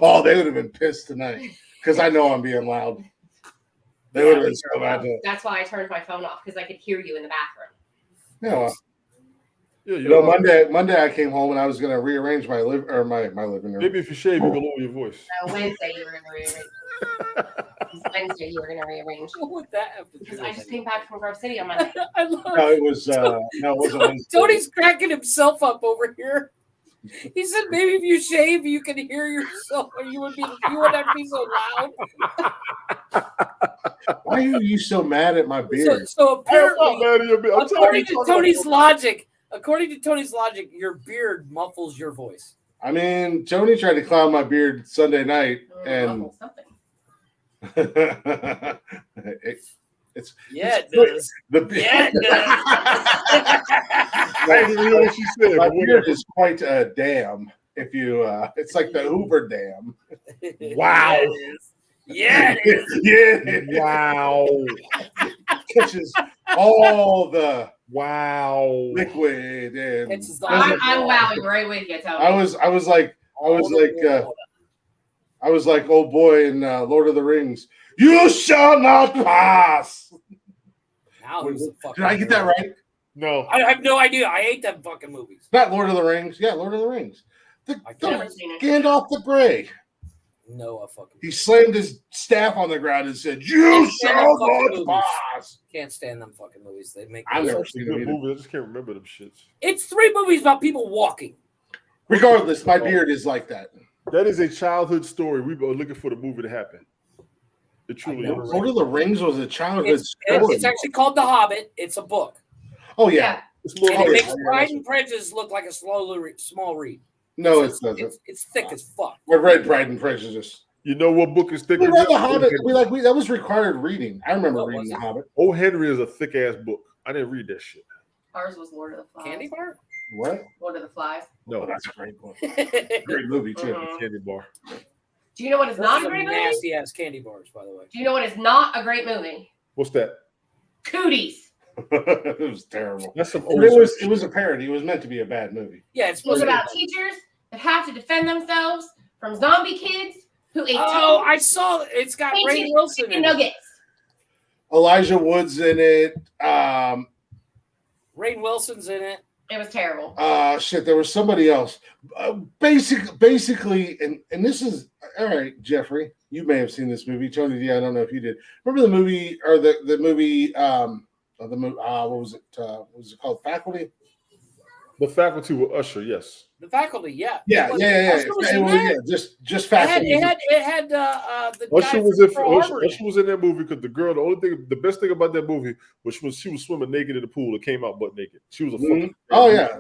Oh, they would have been pissed tonight because I know I'm being loud. They would have been so mad. That's why I turned my phone off, because I could hear you in the bathroom. Yeah, well, Yeah, you know, Monday I came home and I was gonna rearrange my living room. Maybe if you shave, you can lower your voice. No, Wednesday you were gonna rearrange. Wednesday you were gonna rearrange. What would that have to do Because with I just it? came back from Grove City on Monday. I love No, it was no, it wasn't Wednesday. Tony's cracking himself up over here. He said maybe if you shave, you can hear yourself, or you wouldn't have to be so loud. Why are you so mad at my beard? So I'm not apparently, mad at your beard. I'm telling you, according to Tony's logic, your beard muffles your voice. I mean, Tony tried to clown my beard Sunday night, and Something. it's Yeah, it does. the beard. Yeah, it does. I didn't even hear what she said. My but beard whatever. is quite a dam. If you, it's like the Hoover Dam. Wow. Yeah, it is. Yeah, it is. Yeah, Wow. catches all the Wow. liquid and It's I'm wowing right with you, Tony. I was like oh boy in Lord of the Rings. You shall not pass. Now who's the fucking Did I get that right? No. I have no idea. I hate them fucking movies. Not Lord of the Rings. Yeah, Lord of the Rings. I've Never never seen it. Gandalf the Grey. No, I fucking He slammed his staff on the ground and said, "You Can't shall stand them fucking not movies. pass." can't stand them fucking movies. They make I've me never so- seen Good them either. movie. I just can't remember them shits. It's 3 movies about people walking. Regardless, my beard is like that. That is a childhood story. We were looking for the movie to happen. It truly never is. Lord of the Rings was a childhood It's story. actually called The Hobbit. It's a book. Oh yeah. It's a little And it yeah. makes Yeah, Pride that's- and Prejudice look like a small read. No, it doesn't. It's thick as fuck. I read Pride and Prejudice. You know what book is thicker? We read The than- Hobbit. That was required reading. I remember What reading was The it? Hobbit. O. Henry is a thick ass book. I didn't read that shit. Ours was Lord of the Flies. Candy bar? What? Lord of the Flies. No, Oh, that's a great book. Those Great movie too. Mhm. candy bar. Do you know what is not a are great movie? nasty ass candy bars, by the way. Do you know what is not a great movie? What's that? Cooties. It was terrible. That's some It old. was a parody. It was meant to be a bad movie. Yeah, it's It was supposed to be about teachers that have to defend themselves from zombie kids who ate Oh, I saw it. It's got Ray Painted Wilson chicken in it. nuggets. Elijah Wood's in it. Ray Wilson's in it. It was terrible. Shit, there was somebody else. Basically, and this is all right, Jeffrey. You may have seen this movie, Tony D. I don't know if you did. Remember the movie or the movie? What was it? What was it called? Faculty. The Faculty with Usher, yes. The Faculty, yeah. Yeah. Usher was in that? Just Faculty. It had the Usher guy was from in Pearl Harbor in it. Usher was in that movie because the best thing about that movie was she was swimming naked in the pool and came out butt naked. She was a fucking. Oh yeah.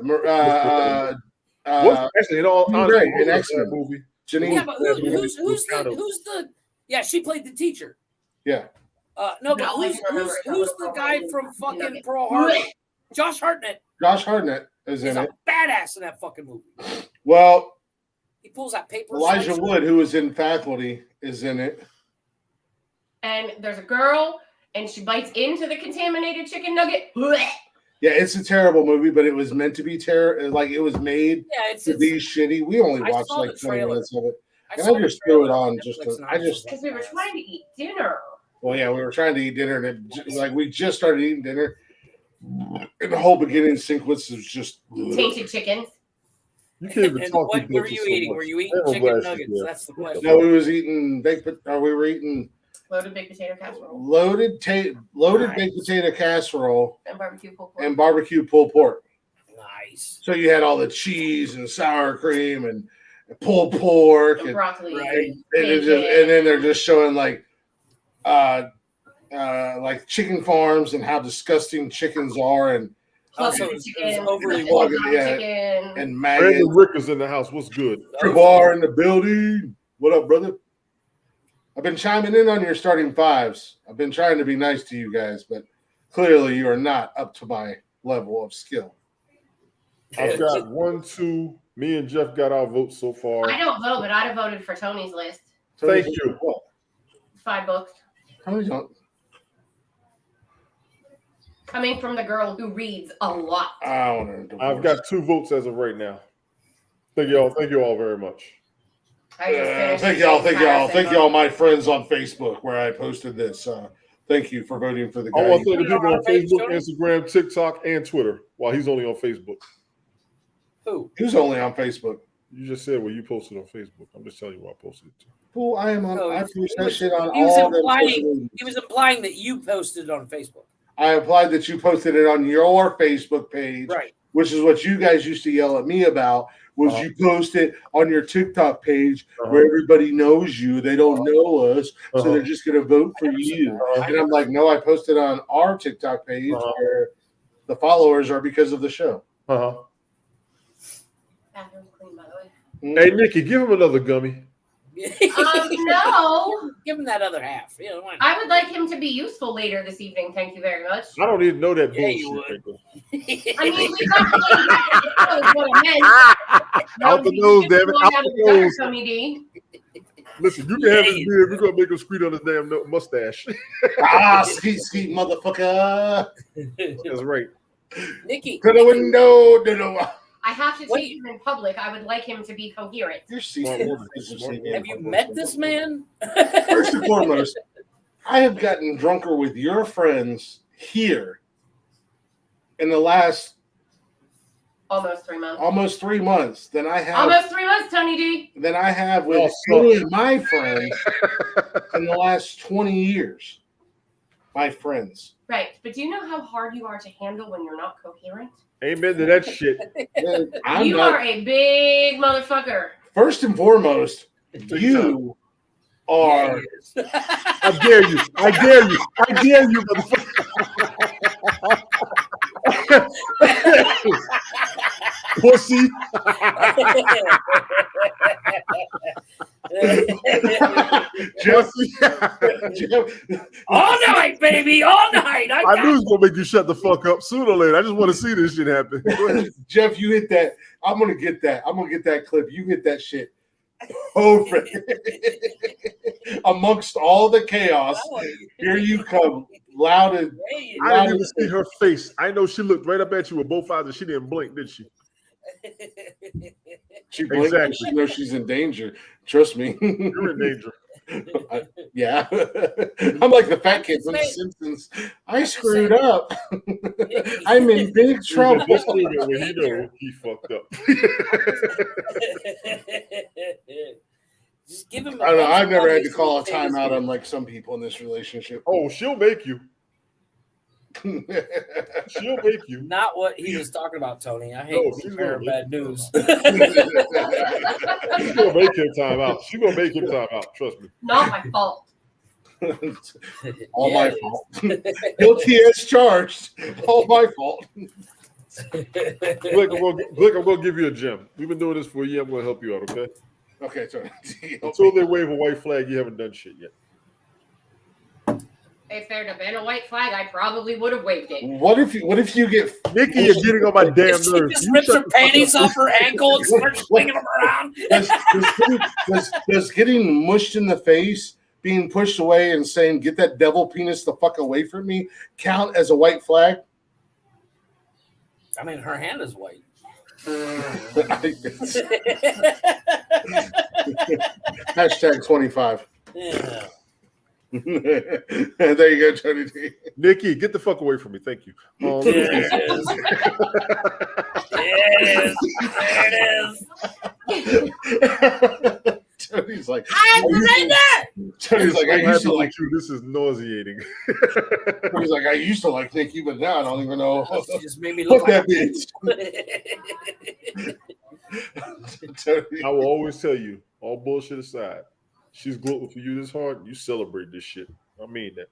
Actually, in all honesty, great in that X-Men. movie. Janine. Yeah, but who's the? Yeah, she played the teacher. Yeah. No, but who's the guy from fucking Pearl Harbor? Josh Hartnett. Josh Hartnett is in a it. badass in that fucking movie. Well, he pulls that paper. Elijah Wood, who was in Faculty, is in it. And there's a girl, and she bites into the contaminated chicken nugget. Yeah, it's a terrible movie, but it was meant to be terrible. Like it was made to be shitty. We only watched like 20 minutes of it. And I just threw it on because we were trying to eat dinner. Well, yeah, we were trying to eat dinner, and we just started eating dinner, and the whole beginning sequence was just tainted chickens. You can't even talk. What were you eating? Were you eating chicken nuggets? That's the question. No, we was eating we were eating loaded baked potato casserole, loaded baked potato casserole, and barbecue pulled pork. Nice. So you had all the cheese and sour cream and pulled pork and broccoli, right? And then they're just showing like chicken farms and how disgusting chickens are, and also it's overly chicken and maggots. Brandon Rick is in the house. What's good? Bar in the building. What up, brother? I've been chiming in on your starting fives. I've been trying to be nice to you guys, but clearly you are not up to my level of skill. I've got 1, 2. Me and Jeff got our votes so far. I don't vote, but I'd have voted for Tony's list. Thank you. 5 books. Tony don't. Coming from the girl who reads a lot. I've got 2 votes as of right now. Thank you all very much. Thank y'all, my friends on Facebook where I posted this. Thank you for voting for the guy. I want to thank the people on Facebook, Instagram, TikTok, and Twitter. While he's only on Facebook. Who? Who's only on Facebook? You just said you posted on Facebook. I'm just telling you where I posted it to. Fool, I am on. I post that shit on he was implying that you posted it on Facebook. I implied that you posted it on your Facebook page, right? Which is what you guys used to yell at me about. Was you post it on your TikTok page where everybody knows you? They don't know us, so they're just going to vote for you. And I'm like, no, I posted on our TikTok page where the followers are because of the show. Bathroom's clean, by the way. Hey, Nikki, give him another gummy. No. Give him that other half. I would like him to be useful later this evening. Thank you very much. I don't even know that bullshit. You would. I mean, we got what I meant. Out the nose, damn it. Out the nose. Listen, you can have his beard. We're going to make him scream on his damn mustache. Skeet, motherfucker. That's right. Nikki. To the window. I have to take him in public. I would like him to be coherent. Have you met this man? First and foremost, I have gotten drunker with your friends here in the last almost 3 months. Almost 3 months than I have. Almost 3 months, Tony D. Than I have with any of my friends in the last 20 years. My friends. Right, but do you know how hard you are to handle when you're not coherent? Amen to that shit. You are a big motherfucker. First and foremost, you are. I dare you. I dare you. I dare you, motherfucker. Pussy. All night, baby, all night. I knew it was gonna make you shut the fuck up sooner or later. I just want to see this shit happen. Jeff, you hit that. I'm gonna get that. I'm gonna get that clip. You hit that shit. Perfect. Amongst all the chaos, here you come, loud and. I didn't even see her face. I know she looked right up at you with both eyes, and she didn't blink, did she? She blinked. Exactly. She knows she's in danger. Trust me. You're in danger. Yeah. I'm like the fat kid from The Simpsons. I screwed up. I'm in big trouble. When he know he fucked up. Just give him. I don't know. I've never had to call a timeout on like some people in this relationship. Oh, she'll make you. She'll make you. Not what he was talking about, Tony. I hate to bear bad news. She's gonna make him time out. She's gonna make him time out. Trust me. Not my fault. All my fault. Guilty as charged. All my fault. Glick, I'm gonna give you a gem. We've been doing this for a year. I'm gonna help you out, okay? Okay, sorry. Until they wave a white flag, you haven't done shit yet. If there'd have been a white flag, I probably would have waved it. What if you get Nikki, you're getting on my damn She nerves. just rips her panties off her ankle and starts swinging them around. does getting mushed in the face, being pushed away, and saying "Get that devil penis the fuck away from me" count as a white flag? I mean, her hand is white. Hashtag 25. Yeah. There you go, Tony D. Nikki, get the fuck away from me. Thank you. There it is. Tony's like, I surrender. Tony's like, I used to like you. This is nauseating. Tony's like, I used to like Nikki, but now I don't even know. She just made me look Fuck like that bitch. Tony. I will always tell you, all bullshit aside, she's gluten for you this hard. You celebrate this shit. I mean that.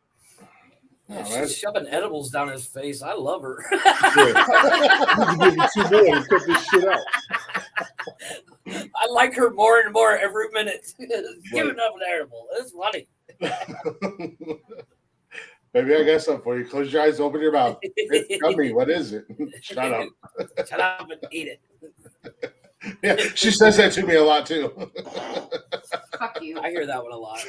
Yeah, she's shoving edibles down his face. I love her. You give me 2 more and cut this shit out. I like her more and more every minute. Give enough an edible. It's funny. Baby, I got something for you. Close your eyes, open your mouth. Tell me, what is it? Shut up. Shut up and eat it. Yeah, she says that to me a lot too. Fuck you. I hear that one a lot.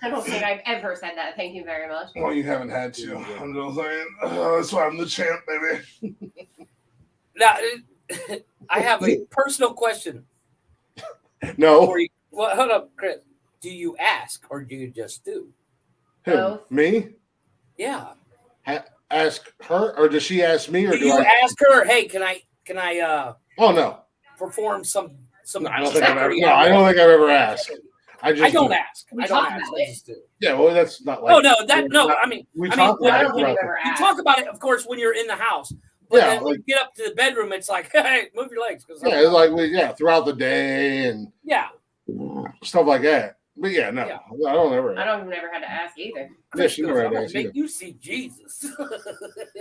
I don't think I've ever said that. Thank you very much. Well, you haven't had to. I'm just saying. That's why I'm the champ, baby. Now, I have a personal question. No. For you. Well, hold up, Chris. Do you ask or do you just do? Who? Both. Me? Yeah. Ask her, or does she ask me, or Do you ask her? Hey, can I? Oh no. Perform some. No, I don't think I've ever asked. I don't ask. We I talk don't ask. about I it. just do. Yeah, well, that's not like. Oh no, I mean, we I talk mean, I about don't it. think I've ever you asked. talk about it, of course, when you're in the house. But Yeah, then when you get up to the bedroom, it's like, hey, move your legs. Yeah, it's like throughout the day and stuff like that. But yeah, no, Yeah. I don't ever. I don't even ever had to ask either. Yeah, she never I'm had to gonna ask make either. you see Jesus.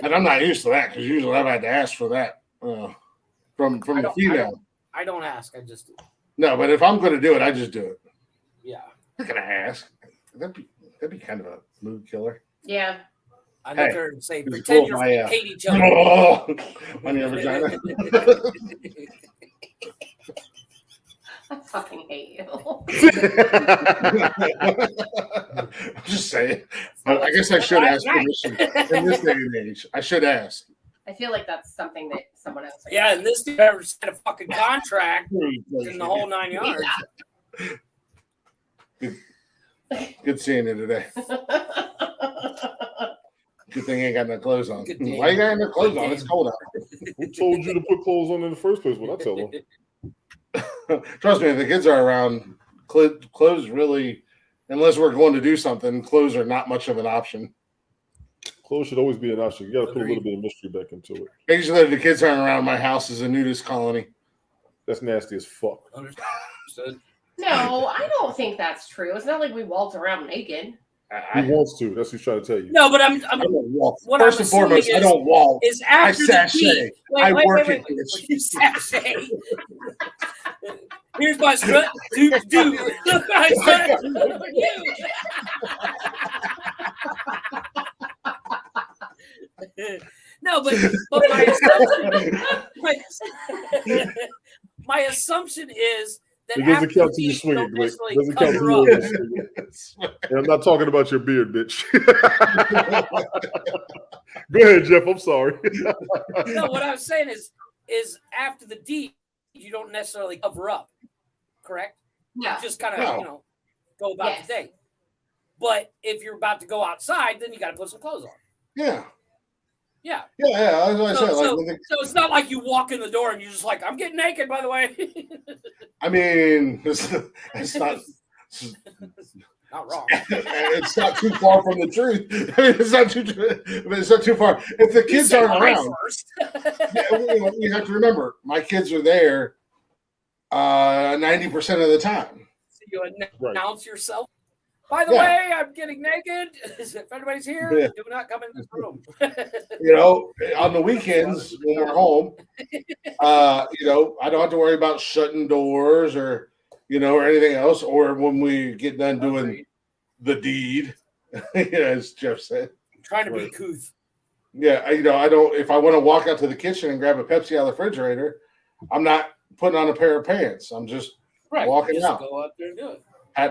And I'm not used to that because usually I've had to ask for that from the female. I don't ask. I just do. No, but if I'm going to do it, I just do it. Yeah. I'm not going to ask. That'd be kind of a mood killer. Yeah. I look at her and say, it's pretend cool, you my, hate each other. On your vagina. I fucking hate you. I'm just saying. I guess I should ask permission in this day and age. I should ask. I feel like that's something that someone else. Yeah, and this dude ever signed a fucking contract in the whole 9 yards. Good seeing you today. Good thing you ain't got no clothes on. Good day. Why you got no clothes on? It's cold out. Who told you to put clothes on in the first place? Well, I tell them. Trust me, if the kids are around, clothes really, unless we're going to do something, clothes are not much of an option. Clothes should always be an option. You got to put a little bit of mystery back into it. Basically, if the kids aren't around, my house is a nudist colony. That's nasty as fuck. Understood. No, I don't think that's true. It's not like we waltz around naked. He wants to. That's what he's trying to tell you. No, but I don't walk. what First I'm and foremost, assuming I don't walk. is I after the sashay. beat. I work wait. it. You sashay. Here's my strut. Do. I strut. No, but my assumption is that It doesn't after count the till you beat, swing don't it, Glick. necessarily Doesn't count cover till up. you swing it. And I'm not talking about your beard, bitch. Go ahead, Jeff. I'm sorry. No, what I was saying is after the deed, you don't necessarily cover up, correct? No. You just kind of, No. go about the day. But if you're about to go outside, then you got to put some clothes on. Yeah. Yeah. Yeah, that's what I said. So, Like, so it's not like you walk in the door and you're just like, I'm getting naked, by the way. I mean, it's not. Not wrong. It's not too far from the truth. I mean, it's not too. It's not too far. If the kids aren't around, first. you have to remember, my kids are there 90% of the time. So you announce yourself. By the Yeah. way, I'm getting naked. If anybody's here, Yeah. do not come in this room. On the weekends when we're home, I don't have to worry about shutting doors or anything else, or when we get done doing the deed, as Jeff said. I'm trying to be couth. Yeah, I don't. If I want to walk out to the kitchen and grab a Pepsi out of the refrigerator, I'm not putting on a pair of pants. I'm just walking out. Go out there and do it. I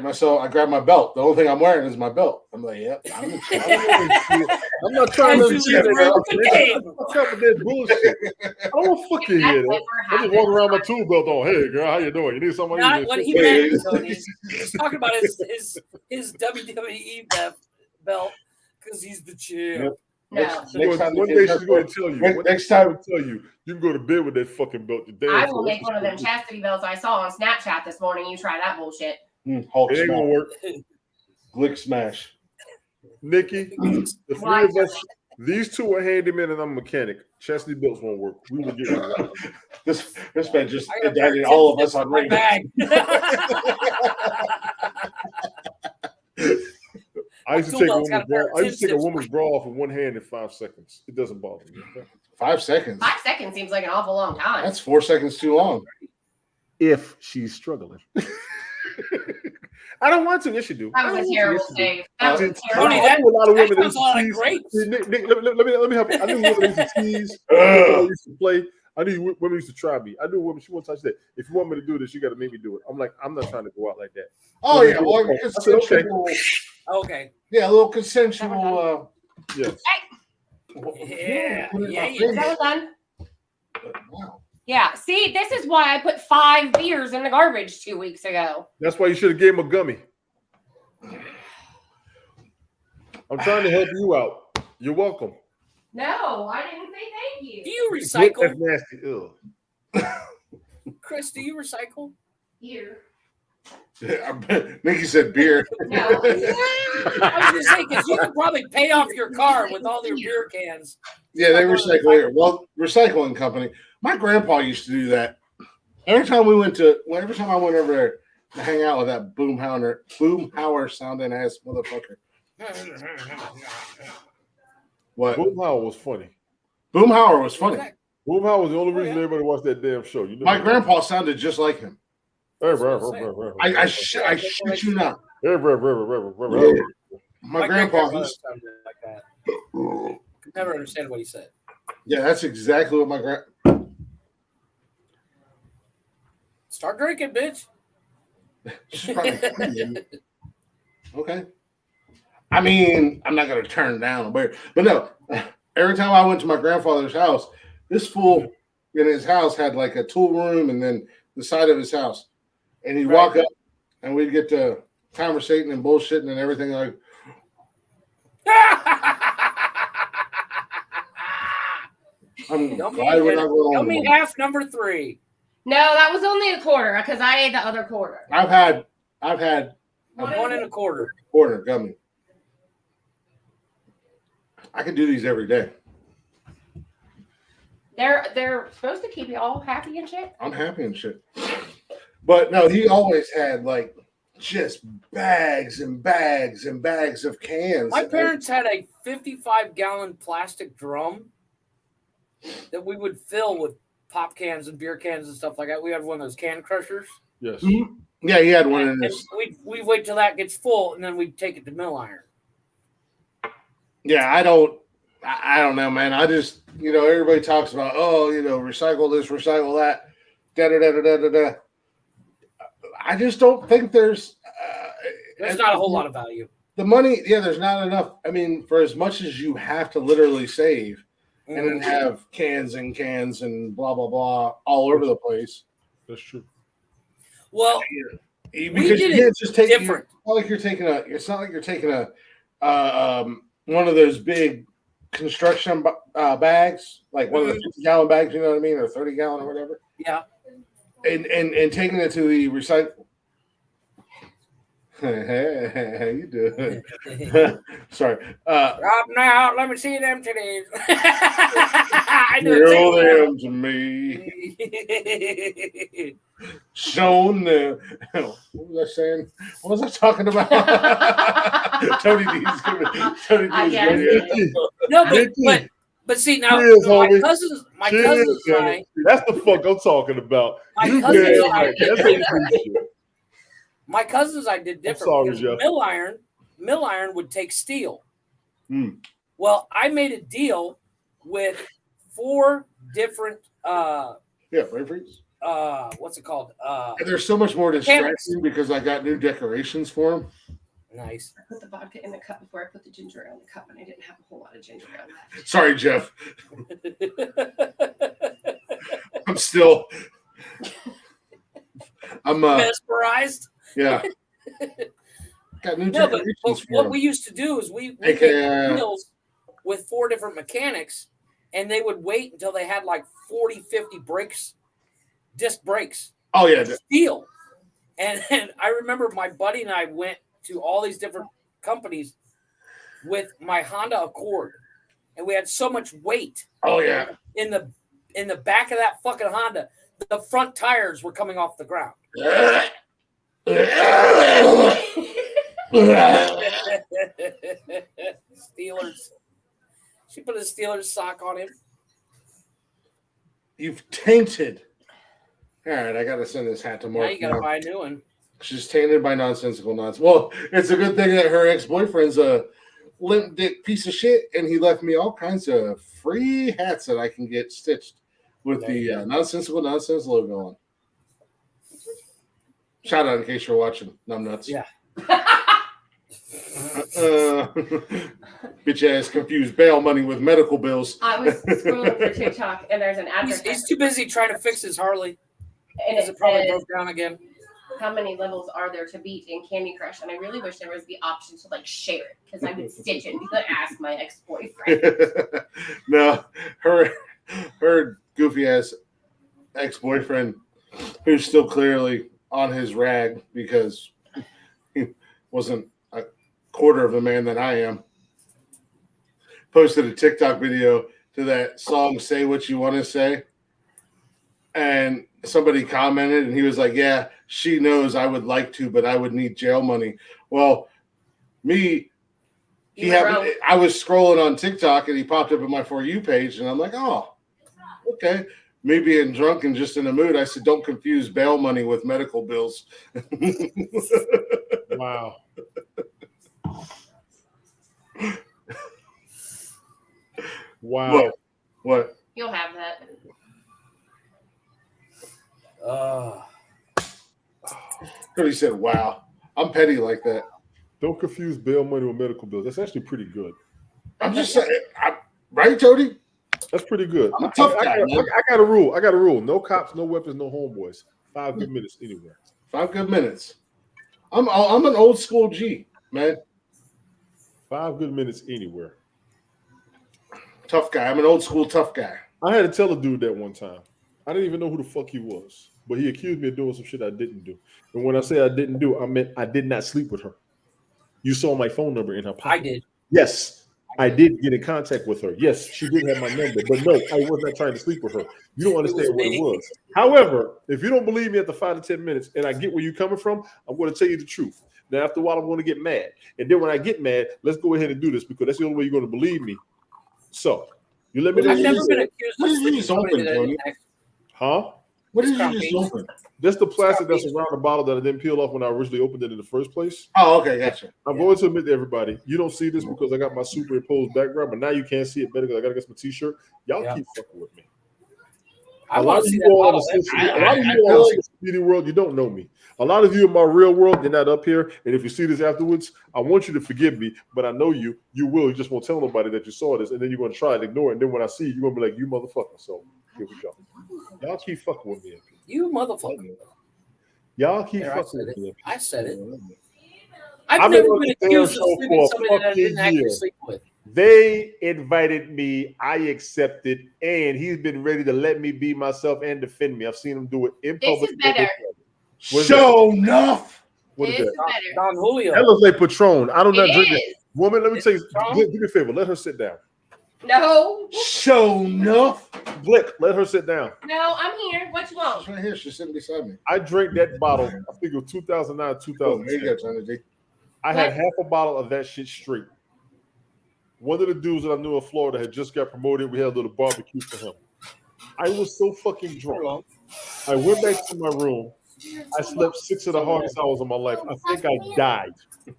grab my belt. The only thing I'm wearing is my belt. I'm like, yep. I'm not trying to see that. What's up with that bullshit? I don't fucking hear that. I just walk around my tool belt on. Hey, girl, how you doing? You need somebody? Not what he meant, Tony. He's talking about his WWE belt because he's the champ. One day she's going to tell you. Next time, you can go to bed with that fucking belt. I will make one of them chastity belts I saw on Snapchat this morning. You try that bullshit. Hulk it ain't gonna work. Glick smash. Nikki, the three of us, these two are handyman and I'm a mechanic. Chastity belts won't work. We will get it. This man just indicted all of us on ring. I used to take a woman's bra off with one hand in 5 seconds. It doesn't bother me. 5 seconds. 5 seconds seems like an awful long time. That's 4 seconds too long. If she's struggling. I don't want to. Yes, you do. That was a terrible save. That was terrible. Tony, I knew a lot of women that sounds like grapes. Nick, let me help you. I knew women used to tease. I used to play. I knew women used to try me. I knew women. She won't touch that. If you want me to do this, you got to make me do it. I'm like, I'm not trying to go out like that. Oh yeah, well, okay. Yeah, a little consensual. Yes. Yeah. That was done. Wow. Yeah. See, this is why I put 5 beers in the garbage 2 weeks ago. That's why you should have gave him a gummy. I'm trying to help you out. You're welcome. No, I didn't say thank you. Do you recycle? That's nasty. Ugh. Chris, do you recycle? Here. Nikki said beer. No. I was going to say, because you could probably pay off your car with all your beer cans. Yeah, they recycle here. Well, recycling company. My grandpa used to do that. Every time I went over there to hang out with that Boomhauer sounding ass motherfucker. What? Boomhauer was funny. Boomhauer was funny. Boomhauer was the only reason everybody watched that damn show. You know my grandpa sounded just like him. I shit you not. My grandpa sounded like that. Could never understand what he said. Yeah, that's exactly what my grandpa. Start drinking, bitch. Okay. I mean, I'm not gonna turn down a beer, but no. Every time I went to my grandfather's house, this fool in his house had like a tool room, and then the side of his house, and he'd walk up, and we'd get to conversating and bullshitting and everything. Like, I'm glad we're not going on. Tell me half number 3. No, that was only a quarter because I ate the other quarter. I've had 1 1/4 quarter gummy. I can do these every day. They're supposed to keep you all happy and shit. I'm happy and shit. But no, he always had like just bags and bags and bags of cans. My parents had a 55-gallon plastic drum that we would fill with pop cans and beer cans and stuff like that. We had one of those can crushers. Yes. Mm-hmm. Yeah, he had one in this. We wait till that gets full, and then we'd take it to mill iron. Yeah, I don't know, man. I just, everybody talks about, recycle this, recycle that, da. I just don't think there's not a whole lot of value. The money, there's not enough. I mean, for as much as you have to literally save and then have cans and blah, blah, blah all over the place. That's true. Well, because you can't just take different. It's not like you're taking a one of those big construction bags, like one of the 50-gallon bags, you know what I mean, or 30-gallon or whatever. Yeah. And taking it to the recycle. Hey, you doing? Sorry. Drop now. Let me see them titties. I know Show them to me. Show them. What was I saying? What was I talking about? Tony D's giving. But see now, Cheers, my homie. cousins, Cheers, and I. That's the fuck I'm talking about. My You cousins damn and I right. That's how you do shit. My cousins I did different sorry, because Jeff. mill iron would take steel. Hmm. Well, I made a deal with 4 different braveries. What's it called? And there's so much more distraction because I got new decorations for them. Nice. I put the vodka in the cup before I put the ginger ale in the cup, and I didn't have a whole lot of ginger ale left. Sorry, Jeff. I'm mesmerized. Yeah. Got new No, decorations but for what them. we used to do is we made deals with 4 different mechanics, and they would wait until they had like 40, 50 disc brakes. Oh, yeah. Steel. And I remember my buddy and I went to all these different companies with my Honda Accord, and we had so much weight. Oh, yeah. In the back of that fucking Honda, the front tires were coming off the ground. Steelers. She put a Steelers sock on him. You've tainted. All right, I got to send this hat to Mark. Now you got to buy a new one. She's tainted by nonsensical nonsense. Well, it's a good thing that her ex-boyfriend's a limp dick piece of shit, and he left me all kinds of free hats that I can get stitched with the nonsensical nonsense logo on. Shout out in case you're watching. Numbnuts. Yeah. Bitch ass confused bail money with medical bills. I was scrolling through TikTok, and there's an advertisement. He's too busy trying to fix his Harley. And it probably broke down again. How many levels are there to beat in Candy Crush? And I really wish there was the option to like share it, because I would stitch it and be like, ask my ex-boyfriend. No, her goofy ass ex-boyfriend, who's still clearly on his rag because he wasn't a quarter of the man that I am, posted a TikTok video to that song "Say What You Want to Say," and somebody commented, and he was like, "Yeah, she knows I would like to, but I would need jail money." Well, I was scrolling on TikTok, and he popped up in my For You page, and I'm like, "Oh, okay." Me being drunk and just in the mood, I said, "Don't confuse bail money with medical bills." Wow. Wow. What? You'll have that. He said, "Wow, I'm petty like that." Don't confuse bail money with medical bills. That's actually pretty good. I'm just saying, right, Jody? That's pretty good. I'm a tough guy, man. I got a rule. No cops, no weapons, no homeboys. 5 good minutes anywhere. 5 good minutes. I'm an old school G, man. 5 good minutes anywhere. Tough guy. I'm an old school tough guy. I had to tell a dude that one time. I didn't even know who the fuck he was, but he accused me of doing some shit I didn't do. And when I say I didn't do, I meant I did not sleep with her. You saw my phone number in her pocket. I did. Yes, I did get in contact with her. Yes, she did have my number, but no, I was not trying to sleep with her. You don't understand what it was. However, if you don't believe me after 5 to 10 minutes, and I get where you're coming from, I'm going to tell you the truth. Now, after a while, I'm going to get mad. And then when I get mad, let's go ahead and do this, because that's the only way you're going to believe me. So, you let me know. I've never been accused What of did you just open, Tony? Huh? What did you just open? That's the plastic that's around the bottle that I didn't peel off when I originally opened it in the first place. Oh, okay, gotcha. I'm going to admit to everybody, you don't see this because I got my superimposed background, but now you can't see it better because I got to get my t-shirt. Y'all keep fucking with me. I want to see that bottle. A lot of you all in the social media world, you don't know me. A lot of you in my real world, you're not up here. And if you see this afterwards, I want you to forgive me, but I know you. You will. You just won't tell nobody that you saw this, and then you're going to try and ignore it. And then when I see you, you're going to be like, "You motherfucker." So here we go. Y'all keep fucking with me. You motherfucker. Y'all keep fucking with me. I said it. I've never been accused of sleeping with somebody that I didn't actually sleep with. They invited me. I accepted, and he's been ready to let me be myself and defend me. I've seen him do it in This public. is better. Show enough. What is This that? is better. Don Julio. That looks like Patron. I do not It drink it. is. Woman, let me tell you. Patron? Do me a favor. Let her sit down. No. Show enough. Blick, let her sit down. No, I'm here. What you want? She's right here. She's sitting beside me. I drank that bottle. I think it was 2009, Oh, there you 2010. go, Johnny D. I had half a bottle of that shit straight. One of the dudes that I knew in Florida had just got promoted. We had a little barbecue for him. I was so fucking drunk. I went back to my room. I slept 6 of the hardest hours of my life. I think I died.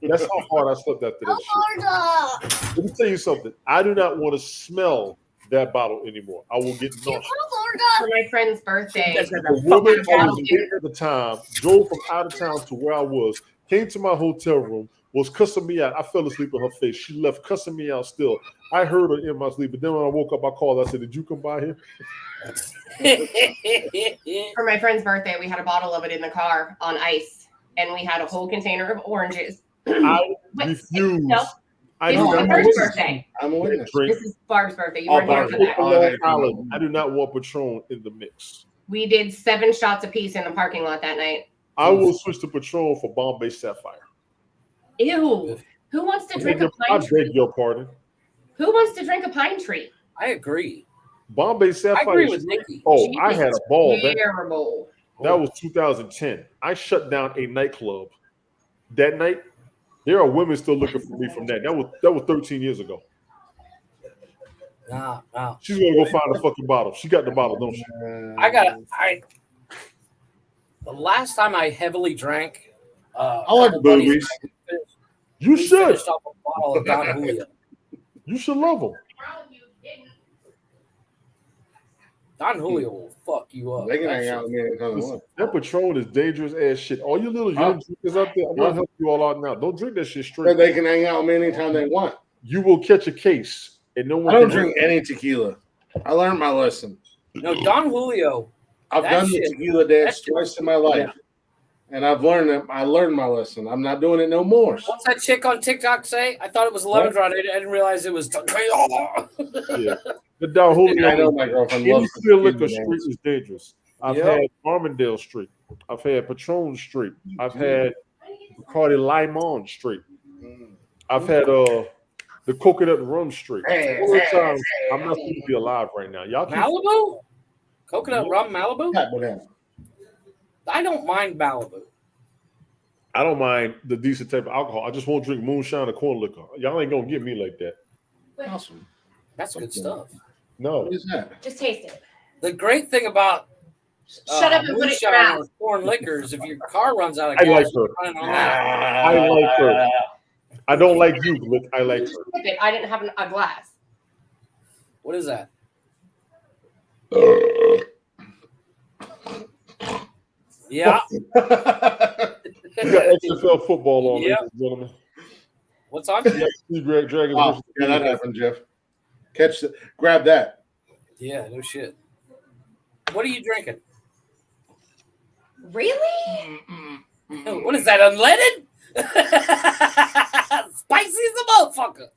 That's how hard I slept after that shit. Let me tell you something. I do not want to smell that bottle anymore. I will get nauseous. For my friend's birthday. The woman I was dating at the time drove from out of town to where I was, came to my hotel room, was cussing me out. I fell asleep in her face. She left cussing me out still. I heard her in my sleep, but then when I woke up, I called. I said, "Did you come by here?" For my friend's birthday, we had a bottle of it in the car on ice, and we had a whole container of oranges. I Wait, refuse. no. I This do is my not first want birthday. I'm a witness. drink. This is Barb's birthday. You Oh, weren't here Barb. for that. Oh, Island. I do not want Patron in the mix. We did 7 shots apiece in the parking lot that night. I will switch to Patron for Bombay Sapphire. Ew. Who wants to drink a I pine beg tree? your pardon. Who wants to drink a pine tree? I agree. Bombay I Sapphire. agree with Nikki. Oh, I had a ball. Terrible. That was 2010. I shut down a nightclub that night. There are women still looking for me from that. That was 13 years ago. Nah. She's gonna go find the fucking bottle. She got the bottle, don't she? The last time I heavily drank, I like boobies. You we should. finished off a bottle of Don Julio. You should love them. Don Julio will fuck you up. They can That hang out with me anytime they Listen, want. that Patron is dangerous ass shit. All you little young drinkers out there, I'm gonna help you all out now. Don't drink that shit But straight. they can hang out with me anytime they want. You will catch a case, and no one. I don't can drink any tequila. I learned my lesson. No, Don Julio. I've That done shit- the tequila dance that shit- twice in my life, and I've learned it. I learned my lesson. I'm not doing it no more. What's that chick on TikTok say? I thought it was lemon drop. I didn't realize it was. Yeah. The Don Julio. I know my girlfriend Any loves clear tequila liquor street dance. is dangerous. I've Yeah. had Armandale Street. I've had Patron Street. I've had Bacardi Limon Street. I've had the Coconut Rum Street. All those times, I'm not going to be alive right now. Y'all keep Malibu? Coconut rum Malibu? Yeah, whatever. I don't mind Malibu. I don't mind the decent type of alcohol. I just won't drink moonshine or corn liquor. Y'all ain't gonna get me like that. Awesome. That's good stuff. No. What is that? Just taste it. The great thing about Shut up and put it in your moonshine mouth. or foreign liquors, if your car runs out of I gas, like her. you're running on that. I like her. I don't like you, Blick. I like her. Sip it. I didn't have a glass. What is that? Yeah. We got XFL football on, Yeah. ladies and gentlemen. What's on? See Greg Dragons Oh, versus yeah, that happened, Jeff. Catch the, grab that. Yeah, no shit. What are you drinking? Really? What is that, unleaded? Spicy as a motherfucker.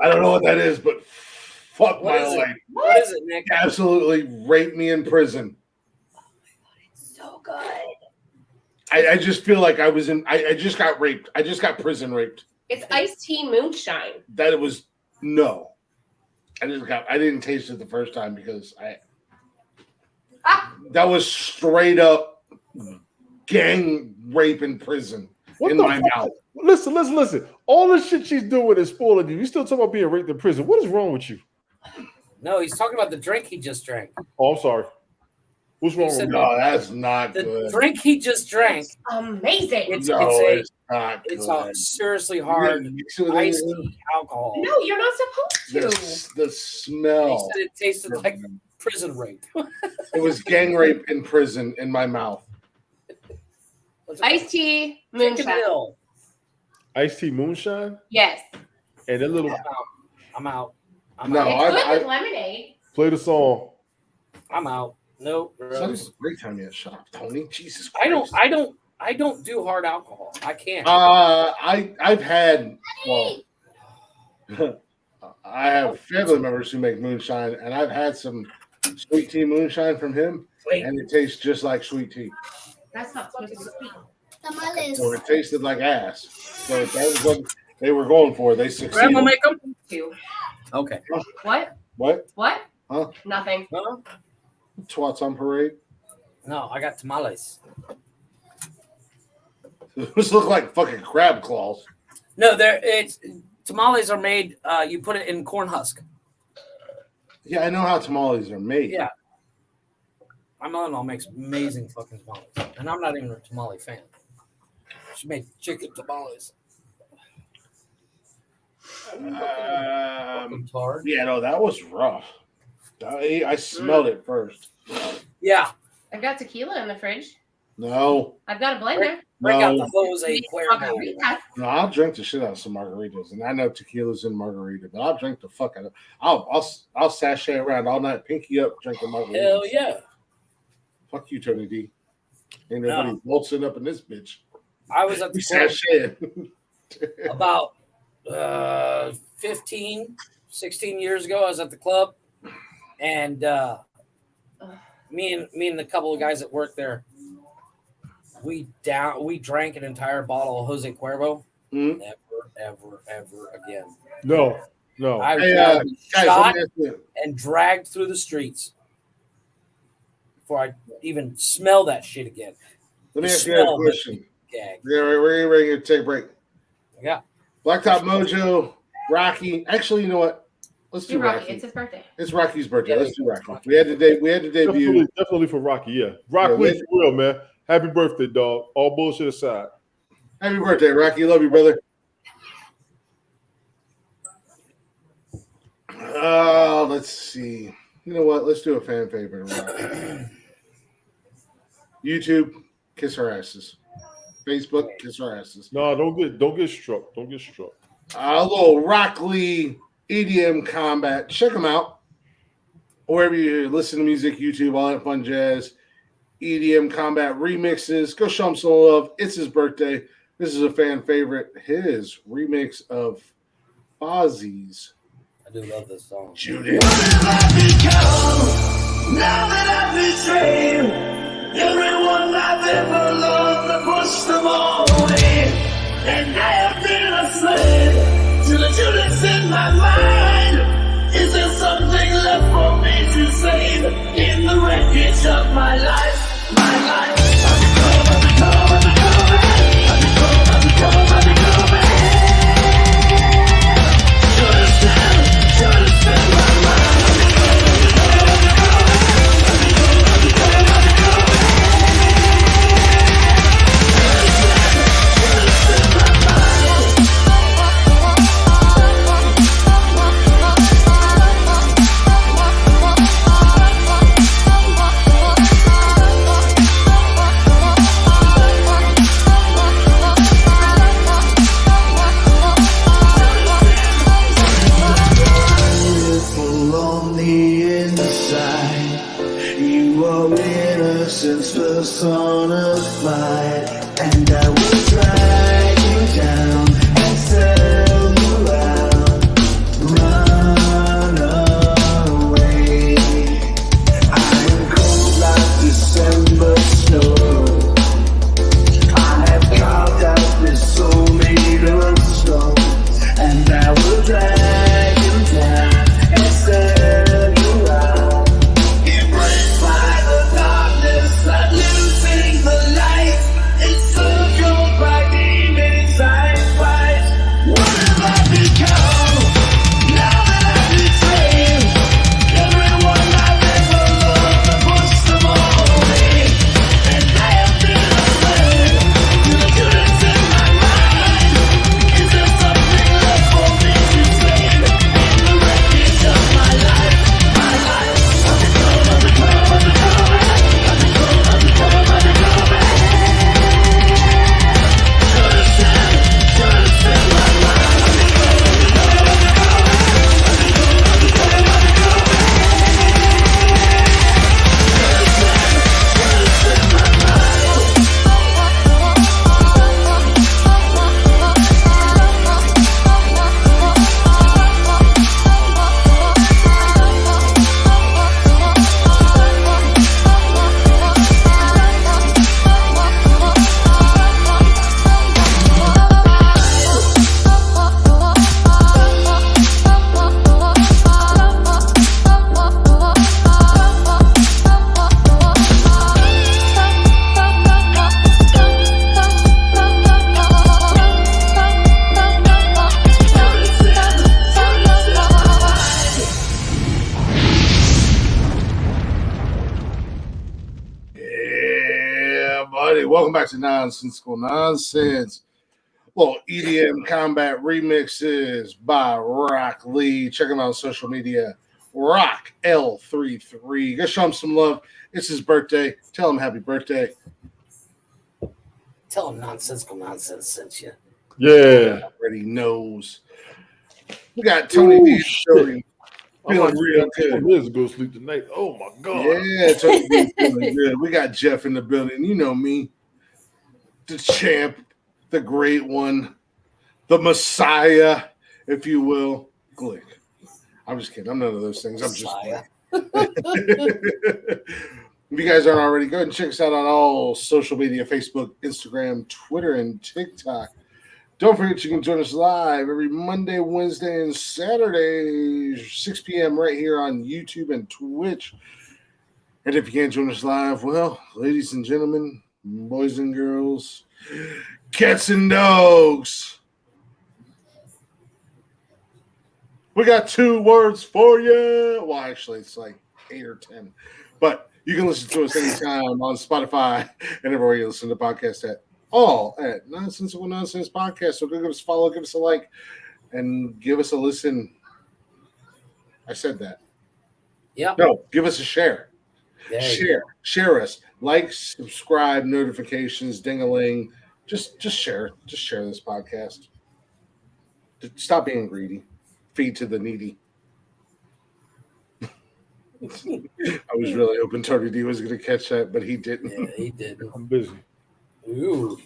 I don't know what that is, but fuck What my is it? life. What is it, Nick? Absolutely rape me in prison. So good. I just feel like I was in. I just got raped. I just got prison raped. It's iced tea moonshine. That it was no. I didn't taste it the first time because that was straight up gang rape in prison What in the my fuck? mouth. Listen. All the shit she's doing is spoiling you. You still talking about being raped in prison. What is wrong with you? No, he's talking about the drink he just drank. Oh, I'm sorry. What's wrong said with me? No, that's not The good. drink he just drank, Amazing. it's No, it's not a it's good. a seriously You hard gotta mix it with iced anything. tea alcohol. No, you're not supposed to. The He smell. said it tasted like prison rape. It was gang rape in prison in my mouth. What's it Iced tea called? Chicken moonshine. Hill. Iced tea moonshine Yes. and that little I'm out. I'm No, out. It's I- good with lemonade. play the song. I'm out. Nope. It's not even a great time yet. Shut up, Tony. Jesus Christ. I don't do hard alcohol. I can't. I've had well I have family members who make moonshine, and I've had some sweet tea moonshine from him, and it tastes just like sweet tea. That's not supposed to be sweet. So it tasted like ass. So that was what they were going for. They succeeded. Grandma make them? Two. Okay. What? What? What? Huh? Nothing. Huh? Twats on parade? No, I got tamales. Those look like fucking crab claws. No, tamales are made. You put it in corn husk. Yeah, I know how tamales are made. Yeah. My mother-in-law makes amazing fucking tamales, and I'm not even a tamale fan. She made chicken tamales. Yeah, no, that was rough. I smelled it first. Yeah. I've got tequila in the fridge. No. I've got a blender. Break out No. the Jose Cuervo. No, I'll drink the shit out of some margaritas, and I know tequila's in margarita, but I'll drink the fuck out of. I'll sashay around all night, pinky up, drinking margaritas. Hell yeah! Fuck you, Tony D. Ain't nobody bolting up in this bitch. I was at the club about 15, 16 years ago. I was at the club, and me and the couple of guys that work there, we drank an entire bottle of Jose Cuervo. Mm-hmm. Ever again. No. I was guys, shot let me ask you. and dragged through the streets before I even smell that shit again. Let me ask you a question. Gag. We're ready to take a break. Yeah. Blacktop Mojo, Rocky. Actually, you know what? Let's do Rocky. It's his birthday. It's Rocky's birthday. Let's do Rocky. We had to debut. Definitely for Rocky, yeah. Rocky, for real, man. Happy birthday, dog. All bullshit aside. Happy birthday, Rocky. Love you, brother. Let's see. You know what? Let's do a fan favorite. YouTube, kiss our asses. Facebook, kiss our asses. No, don't get struck. Don't get struck. A little Rock Lee EDM combat. Check them out. Wherever you listen to music, YouTube, all that fun jazz. EDM combat remixes. Go show him some love. It's his birthday. This is a fan favorite. His remix of Ozzy's. I do love this song. Judas. Now that I've betrayed everyone I've ever loved, I pushed them all away. And I have been a slave to the Judas in my mind. Is there something left for me to save in the wreckage of my life? My life. back to Nonsensical Nonsense. Little EDM combat remixes by Rock Lee. Check him out on social media. Rock L33. Go show him some love. It's his birthday. Tell him happy birthday. Tell him Nonsensical Nonsense sent you. Yeah. Already knows. We got Tony D in the building. Feeling real good. Let's go sleep tonight. Oh my god. Yeah, Tony D feeling good. We got Jeff in the building. You know me. The champ, the great one, the Messiah, if you will. Glick. I'm just kidding. I'm none of those things. I'm Messiah. just If you guys aren't already, go ahead and check us out on all social media, Facebook, Instagram, Twitter, and TikTok. Don't forget you can join us live every Monday, Wednesday, and Saturday, 6 p.m. right here on YouTube and Twitch. And if you can't join us live, well, ladies and gentlemen, boys and girls, cats and dogs, we got 2 words for you. Well, actually, it's like 8 or 10. But you can listen to us anytime on Spotify and everywhere you listen to podcasts at. All at Nonsensical Nonsense Podcast. So go give us a follow, give us a like, and give us a listen. I said that. Yeah. No, give us a share. There you Share us. Like, subscribe, notifications, ding-a-ling. Just share. Just share this podcast. Stop being greedy. Feed to the needy. I was really hoping Tony D was going to catch that, but he didn't. Yeah, he did. I'm busy. Ooh. Ooh,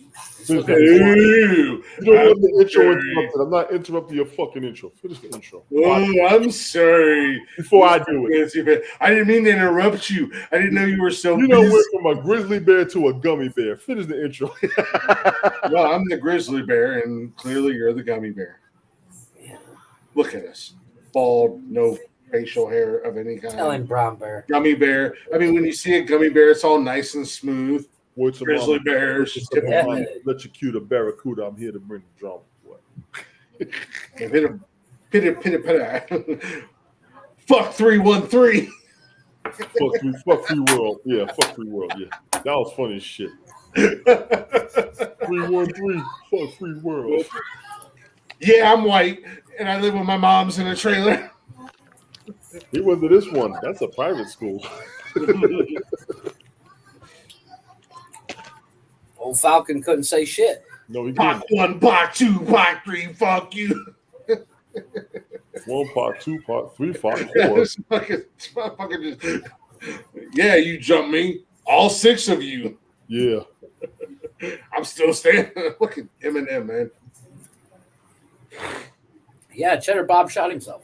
You don't want the intro interrupted. I'm not interrupting your fucking intro. Finish the intro. Oh, I'm sorry. Before I do it. I didn't mean to interrupt you. I didn't know you were so You know, busy. went from a grizzly bear to a gummy bear. Finish the intro. Well, I'm the grizzly bear, and clearly you're the gummy bear. Yeah. Look at us. Bald, no facial hair of any kind. Tell him brown bear. Gummy bear. I mean, when you see a gummy bear, it's all nice and smooth. What's the Grizzly mama? bears. What's the Yeah. mama? Let you cue the barracuda. I'm here to bring the drama. What? Pitter. Fuck 313. Fuck free world. Yeah, fuck free world. Yeah, that was funny as shit. 313. Fuck free world. Yeah, I'm white, and I live with my mom's in a trailer. He went to this one. That's a private school. Old Falcon couldn't say shit. No, he Part didn't. 1, part 2, part 3. Fuck you. 1 part, 2 part, 3 part, 4. It's fucking just, yeah, you jumped me. All 6 of you. Yeah. I'm still standing. Look at Eminem, man. Yeah, Cheddar Bob shot himself.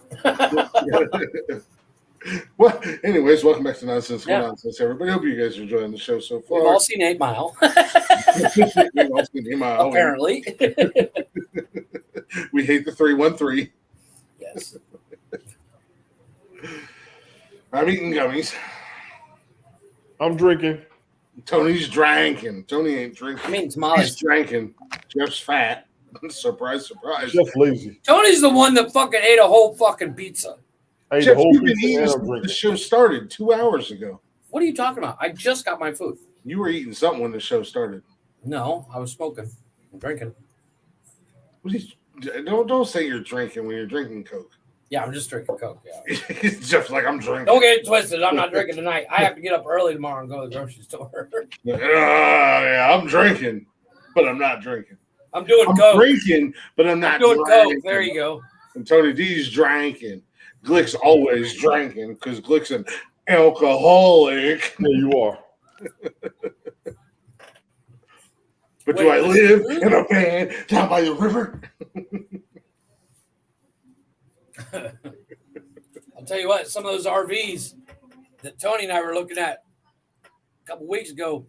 Well, anyways, welcome back to Nonsensical Yeah. Nonsense, everybody. Hope you guys are enjoying the show so far. We've all seen 8 Mile. We've all seen him out. Apparently. We hate the 313. Yes. I'm eating gummies. I'm drinking. Tony's drinking. Tony ain't drinking. I mean, He's Tamales. drinking. Jeff's fat. Surprise, surprise. Jeff lazy. Tony's the one that fucking ate a whole fucking pizza. I ate the Jeff, whole you've been pizza eating and I'm since the drinking. show started 2 hours ago. What are you talking about? I just got my food. You were eating something when the show started. No, I was smoking and drinking. What is, don't say you're drinking when you're drinking Coke. Yeah, I'm just drinking Coke. Yeah. Jeff's like, I'm drinking. Don't get it twisted. I'm not drinking tonight. I have to get up early tomorrow and go to the grocery store. Yeah, I'm drinking, but I'm not drinking. I'm doing I'm Coke. drinking, but I'm not I'm doing drinking. Coke. There you go. And Tony D's drinking. Glick's always drinking because Glick's an alcoholic. Yeah, you are. But do I live in a van down by the river? I'll tell you what, some of those RVs that Tony and I were looking at a couple weeks ago,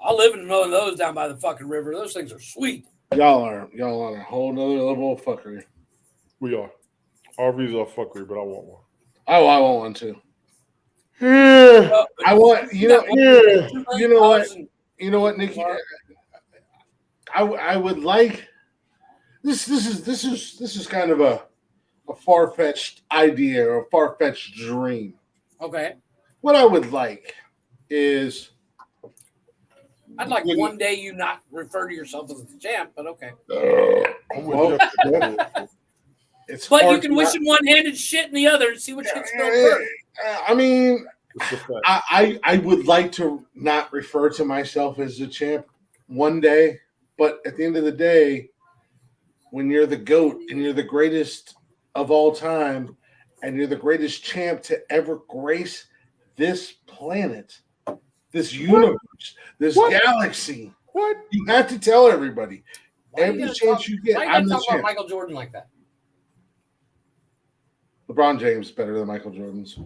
I'll live in one of those down by the fucking river. Those things are sweet. Y'all on a whole nother level of fuckery. We are. RVs are fuckery, but I want one. Oh, I want one too. Yeah. I want you know what you know what Nikki. I would like this is kind of a far-fetched idea or a far-fetched dream. Okay. What I would like is I'd like one day you not refer to yourself as the champ, but okay. Well, it's But hard you can to wish not- him one-handed shit in the other and see which gets spilled first. I mean, It's a fact. I would like to not refer to myself as the champ one day, but at the end of the day, when you're the GOAT and you're the greatest of all time and you're the greatest champ to ever grace this planet, this universe, this galaxy, you have to tell everybody. Why Every chance you get, why you I'm gotta the talk about champ. Michael Jordan like that? LeBron James is better than Michael Jordan's.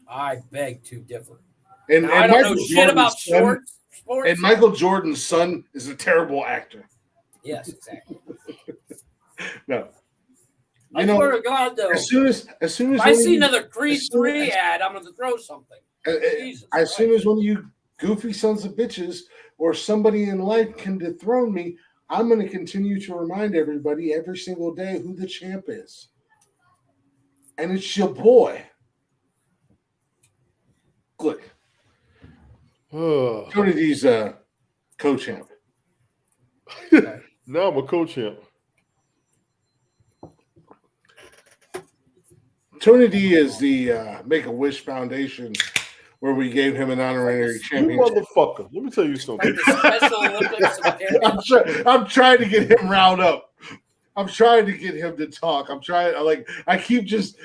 I beg to differ. And, Now, I don't know Michael shit Jordan's about son- sports. And Michael Jordan's son is a terrible actor. Yes, exactly. No. I swear to God, though, As soon as if one I of see you- another Creed as soon 3 as- ad, I'm going to throw something. Jesus as soon Christ. as one of you goofy sons of bitches or somebody in life can dethrone me, I'm going to continue to remind everybody every single day who the champ is. And it's your boy. Look, Tony D's co-champ. Now I'm a co-champ. Tony D is the Make-A-Wish Foundation, where we gave him an honorary You championship. motherfucker. Let me tell you something. Like the Special Olympics of champions. I'm trying to get him riled up. I'm trying to get him to talk. I keep just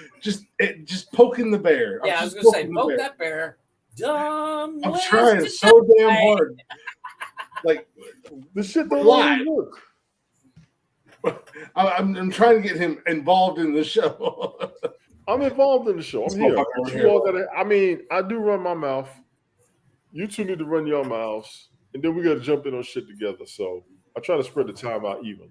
poking the bear. Yeah, I was going to say, poke that bear. Dumb. I'm ways trying to so damn die. hard. Like This shit don't Why? always work. I'm trying to get him involved in the show. I'm involved in the show. I'm This here. motherfucker You here. all gotta, I mean, I do run my mouth. You two need to run your mouths, and then we got to jump in on shit together. So I try to spread the time out evenly.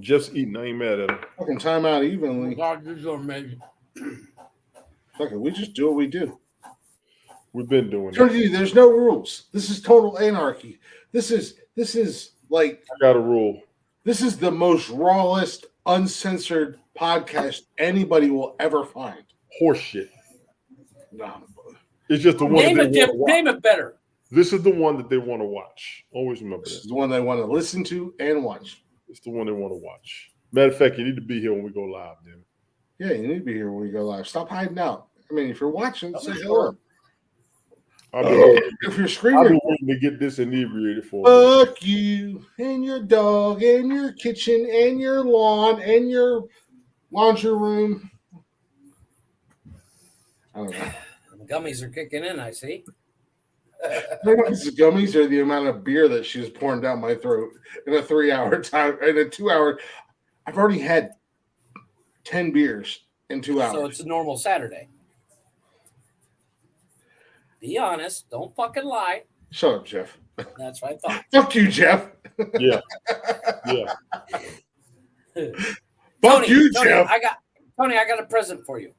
Jeff's eating. I ain't mad at him. Fucking time out evenly. God, this is amazing. Fuck it, we just do what we do. We've been doing it. Tony D, there's no rules. This is total anarchy. This is like I got a rule. this is the most rawest, uncensored podcast anybody will ever find. Horse shit. Nah, It's just the one Name that it, they want to watch. name it better. This is the one that they want to watch. Always remember this is that. the one they want to listen to and watch. It's the one they want to watch. Matter of fact, you need to be here when we go live, damn it. Yeah, you need to be here when we go live. Stop hiding out. I mean, if you're watching, say be hello. I've been waiting- If you're I've screaming, been waiting to get this inebriated for a minute. fuck you and your dog and your kitchen and your lawn and your laundry room. I don't know. The gummies are kicking in, I see. I don't know if it's the gummies or the amount of beer that she's pouring down my throat in a 3-hour time. In a 2-hour, I've already had 10 beers in 2 hours. So it's a normal Saturday. Be honest. Don't fucking lie. Shut up, Jeff. That's what I thought. Fuck you, Jeff. Yeah. Yeah. Fuck you, Tony, Jeff. I got a present for you.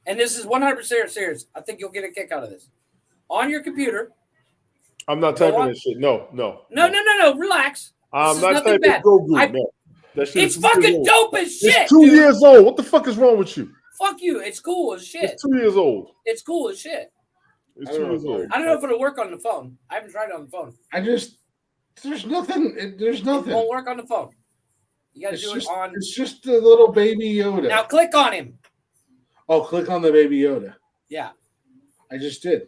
And this is 100% serious. I think you'll get a kick out of this. On your computer. I'm not Go typing on. that shit. No. No. Relax. I'm This is not nothing typing bad. Go Group. I- No. That shit It's is 2 years fucking old. dope as shit. It's 2 dude. years old. What the fuck is wrong with you? Fuck you. It's cool as shit. It's 2 years old. It's cool as shit. It's I 2 don't years know. old. I don't know if it'll work on the phone. I haven't tried it on the phone. There's nothing. There's It nothing. won't work on the phone. You got to It's do just, it on. it's just a little baby Yoda. Now click on him. Oh, click on the baby Yoda. Yeah. I just did.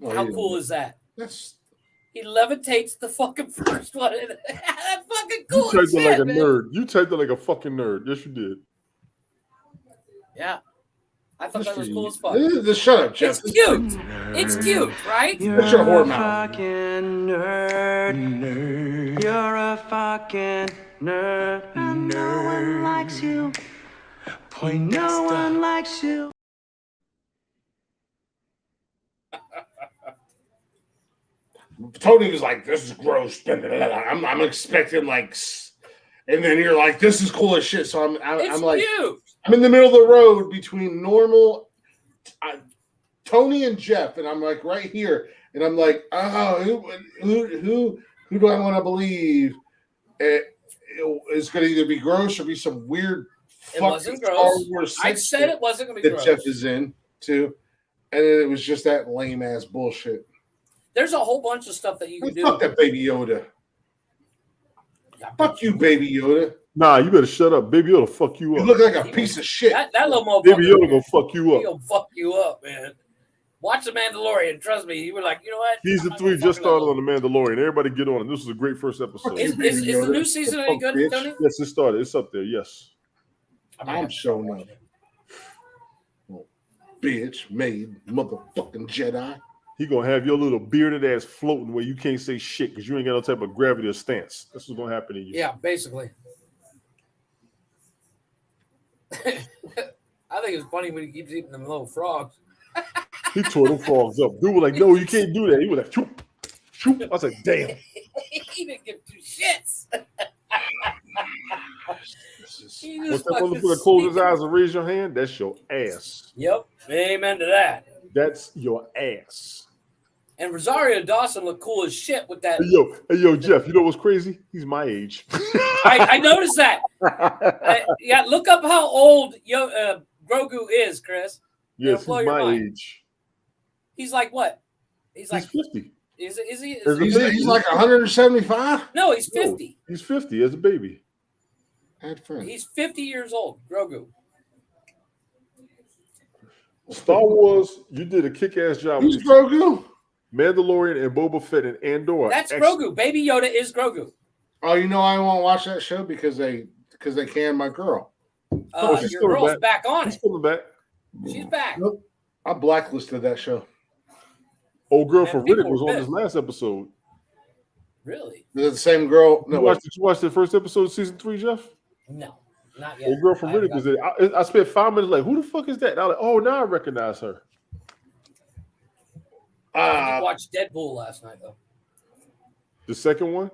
Oh, How you- cool is that? That's He levitates the fucking first one. That's fucking You cool as typed it shit, like a man. nerd. You typed it like a fucking nerd. Yes, you did. Yeah. I thought that was cool as fuck. Shut up, Jeff. It's cute. It's cute, right? What's your whore mouth? Fucking nerd. You're a fucking nerd. And no one likes you. No one likes you. Tony was like, "This is gross." I'm expecting like, and then you're like, "This is cool as shit." So It's I'm like, cute. I'm in the middle of the road between normal, Tony and Jeff, and I'm like right here, and I'm like, oh, who do I want to believe is going to either be gross or be some weird It fucking wasn't Star gross. Wars I 6 said it wasn't going to be that gross. Jeff is in too, and then it was just that lame ass bullshit. There's a whole bunch of stuff that you can do. Fuck that Baby Yoda. Fuck you, Baby Yoda. Nah, you better shut up. Baby Yoda fuck you You up. look like a piece of shit. That little motherfucker. Baby Yoda gonna fuck you He'll up. fuck you up, man. Watch The Mandalorian. Trust me. You were like, you know what? Season 3 just started on The Mandalorian. Everybody get on it. This was a great first episode. Is the new season any good, bitch. Tony? Yes, it started. It's up there. Yes. I'm showing up. Bitch made motherfucking Jedi. He gonna have your little bearded ass floating where you can't say shit because you ain't got no type of gravity or stance. That's what's gonna happen to you. Yeah, basically. I think it's funny when he keeps eating them little frogs. He tore them frogs up. Dude was like, no, you can't do that. He was like, shoop, shoop. I was like, damn. He didn't give two shits. He Once just that fucking motherfucker close his sneaked- eyes and raise your hand, that's your ass. Yep. Amen to that. That's your ass. And Rosario Dawson looked cool as shit with that. Hey, yo, Jeff, you know what's crazy? He's my age. I noticed that. Yeah, look up how old Grogu is, Chris. Yes, It'll blow he's your my mind. age. He's like what? He's like 50. Is he? As a baby. He's like 175. No, he's No, 50. he's 50 as a baby. He's 50 years old, Grogu. Star Wars, you did a kick-ass job. Who's with Grogu? Mandalorian and Boba Fett and Andor. That's Grogu. Baby Yoda is Grogu. Oh, you know I won't watch that show because they canned my girl. she's Your coming girl's back on He's it. coming back. She's back. Nope. I blacklisted that show. Old girl Man, from people Riddick was were on pissed. this last episode. Really? Is it the same girl? No, Did you watch the first episode of season 3, Jeff? No, not yet. Old girl from I Riddick was there. I spent 5 minutes like, who the fuck is that? And I was like, oh, now I recognize her. I watched Deadpool last night though. The second one?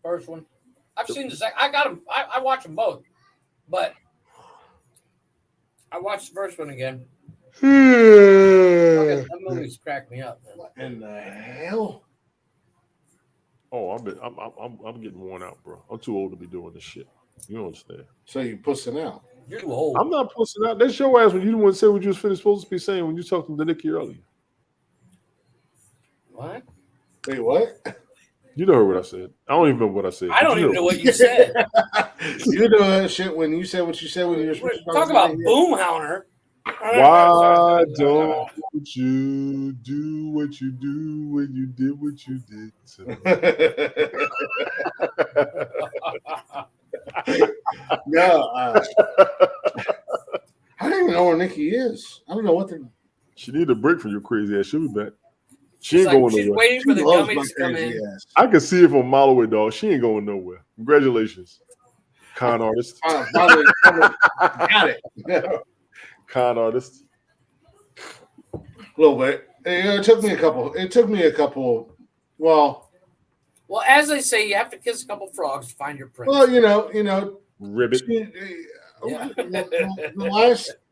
First one. I've seen the second. I got them. I watch them both, but I watched the first one again. That movie's cracked me up. Man. What in the hell? Oh, I'm getting worn out, bro. I'm too old to be doing this shit. You don't understand. So you pussing out. You're too old. I'm not pussing out. That's your ass when you didn't want to say what you was supposed to be saying when you talked to Nikki earlier. What? Wait, what? You know what I said. I don't even know what I said. I don't even know what you said. You know that shit when you said what you said when you were Talk about Boomhounder. Why don't you do what you do when you did what you did? No, I don't even know where Nikki is. I don't know what the. She need a break from your crazy ass. She'll be back. She She's ain't going she's nowhere. waiting for the She loves my gummies to come crazy in. ass. I can see it from a mile away, dog. She ain't going nowhere. Congratulations, con artist. Finally, got it. Con artist. A little bit. It took me a couple. Well, as they say, you have to kiss a couple frogs to find your prince. well, you know. Ribbit. Yeah.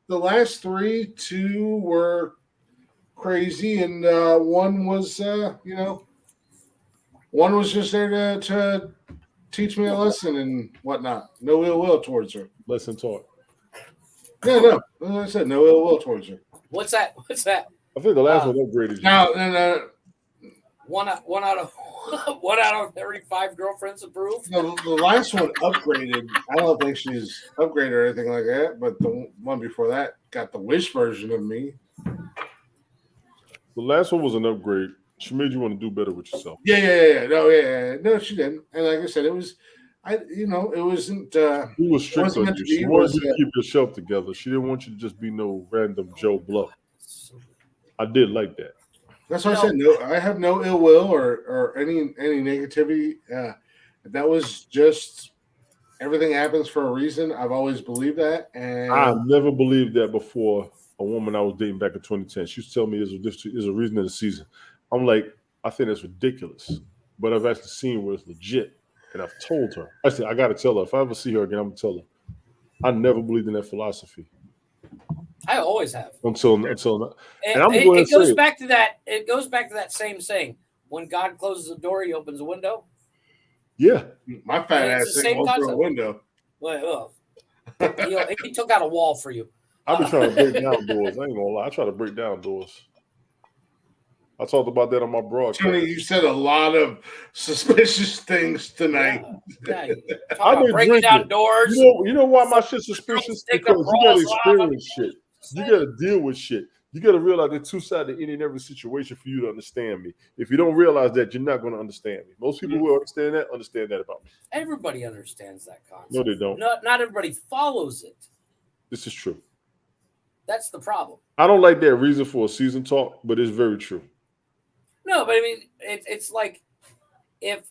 The last 3, 2 were crazy, and one was one was just there to teach me a lesson and whatnot. No ill will towards her. Lesson taught. No. Like I said, no ill will towards her. What's that? I think the last one upgraded you. No. One out of every 5 girlfriends approve. The last one upgraded. I don't think she's upgraded or anything like that, but the one before that got the Wish version of me. The last one was an upgrade. She made you want to do better with yourself. Yeah. No, she didn't. And like I said, it was, it wasn't. She was strict wasn't on meant you. to be, She wanted was you to it? keep yourself together. She didn't want you to just be no random Joe Blow. I did like that. That's why I said no. I have no ill will or any negativity. That was just everything happens for a reason. I've always believed that, and I never believed that before. A woman I was dating back in 2010. She used to tell me there's a reason in the season. I'm like, I think that's ridiculous. But I've actually seen where it's legit. And I've told her. I said, I got to tell her. If I ever see her again, I'm going to tell her. I never believed in that philosophy. I always have. Until and I'm it, going it to goes say back to that. It goes back to that same saying. When God closes the door, He opens the window. yeah. my fat It's ass the didn't same go through a concept. window. Well, He took out a wall for you. I've been trying to break down doors. I ain't gonna lie. I try to break down doors. I talked about that on my broadcast. Tony, you said a lot of suspicious things tonight. Yeah, I've been breaking drinking. down doors. You know why my shit's suspicious? Because you gotta experience shit. You gotta deal with shit. You gotta realize there's two sides to any and every situation for you to understand me. If you don't realize that, you're not gonna understand me. Most people who understand that about me. Everybody understands that concept. No, they don't. Not everybody follows it. This is true. That's the problem. I don't like that reason for a season talk, but it's very true. No, but I mean, it's like if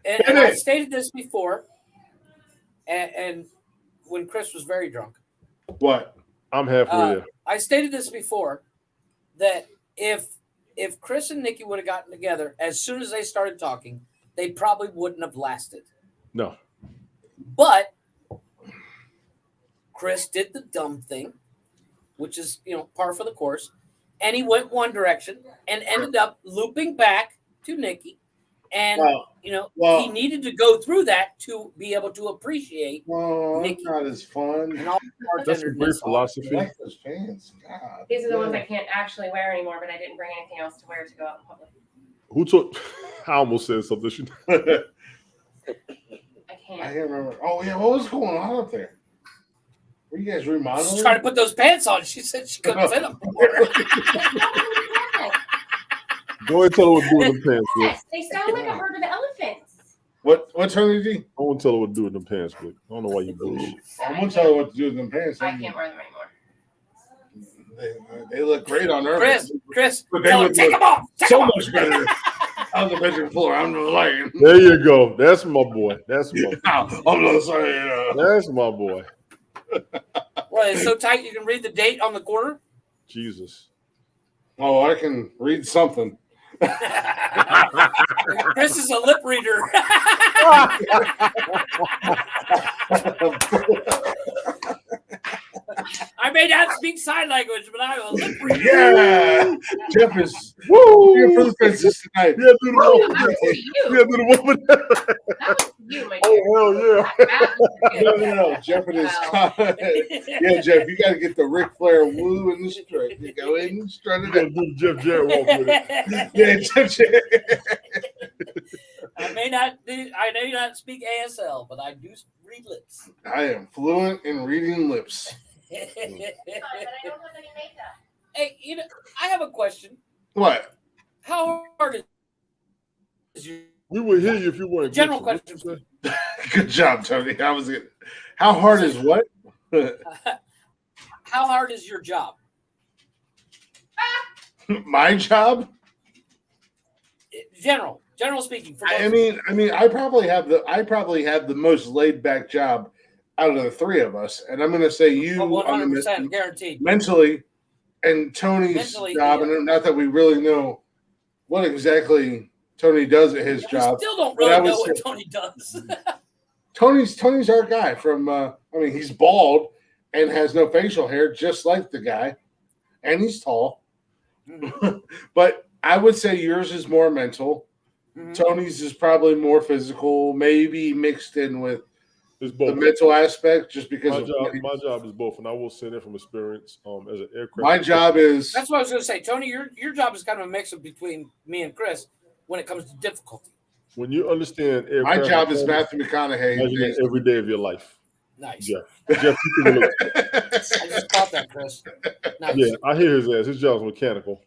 and I stated this before, and when Chris was very drunk. What? I'm halfway there. I stated this before that if Chris and Nikki would have gotten together as soon as they started talking, they probably wouldn't have lasted. No. But Chris did the dumb thing, which is, par for the course, and he went one direction and ended up looping back to Nikki. And, he needed to go through that to be able to appreciate Nikki. Not as fun. And all That's a great philosophy. I like those pants. God. These are the ones I can't actually wear anymore, but I didn't bring anything else to wear to go out in public. Who took? I almost said something. I I can't. can't remember. Oh, yeah. What was going on up there? Were you guys remodeling? She's trying to put those pants on. She said she couldn't fit them. Go ahead and tell her what to do with them pants, Blake. Yes, they sound like a herd of elephants. What Tony did? I won't tell her what to do with them pants, Blake. I don't know why you bullshit. I'm gonna tell her what to do with them pants. I can't wear them anymore. They look great on her. Chris, But they tell her, would take look them off. Take so them off. much better on the bedroom floor. I'm not lying. There you go. That's my boy. That's my boy. I'm not saying. That's my boy. Well, it's so tight you can read the date on the corner. Jesus. Oh, I can read something. Chris is a lip reader. I may not speak sign language, but I'm a lip reader. Yeah, Jeff is Woo! for the fences tonight. Yeah, do the That woman. was you. Yeah, do the woman. That was you, my dear. Oh, hell yeah. That was you. No. Jeff and his yeah, Jeff, you got to get the Ric Flair woo in the strut. You go in and strut You it gotta out. do the Jeff Jarrett walk with it. Yeah, Jeff. I may not speak ASL, but I do read lips. I am fluent in reading lips. But I don't have any makeup. Hey, I have a question. What? How hard is your We would hear you if you weren't. general glitching. question? Good job, Tony. That was it. How hard is what? How hard is your job? My job? General speaking. For I mean, I probably have the most laid back job out of the three of us, and I'm going to say you 100% guaranteed. mentally, and Tony's Mentally, job, yeah. and not that we really know what exactly Tony does at his We job. still don't But I really know would what say- Tony does. Tony's our guy from. He's bald and has no facial hair, just like the guy, and he's tall. But I would say yours is more mental. Mhm. Tony's is probably more physical, maybe mixed in with It's the both. mental aspect, just because My of my job is both, and I will say that from experience. As an aircraft. my job is. That's what I was going to say. Tony, your job is kind of a mix of between me and Chris when it comes to difficulty. When you understand My aircraft, job is mechanics, Matthew McConaughey. imagine that every day of your life. Nice. Jeff, you can look. I just caught that, Chris. Nice. Yeah, I hear his ass. His job's mechanical.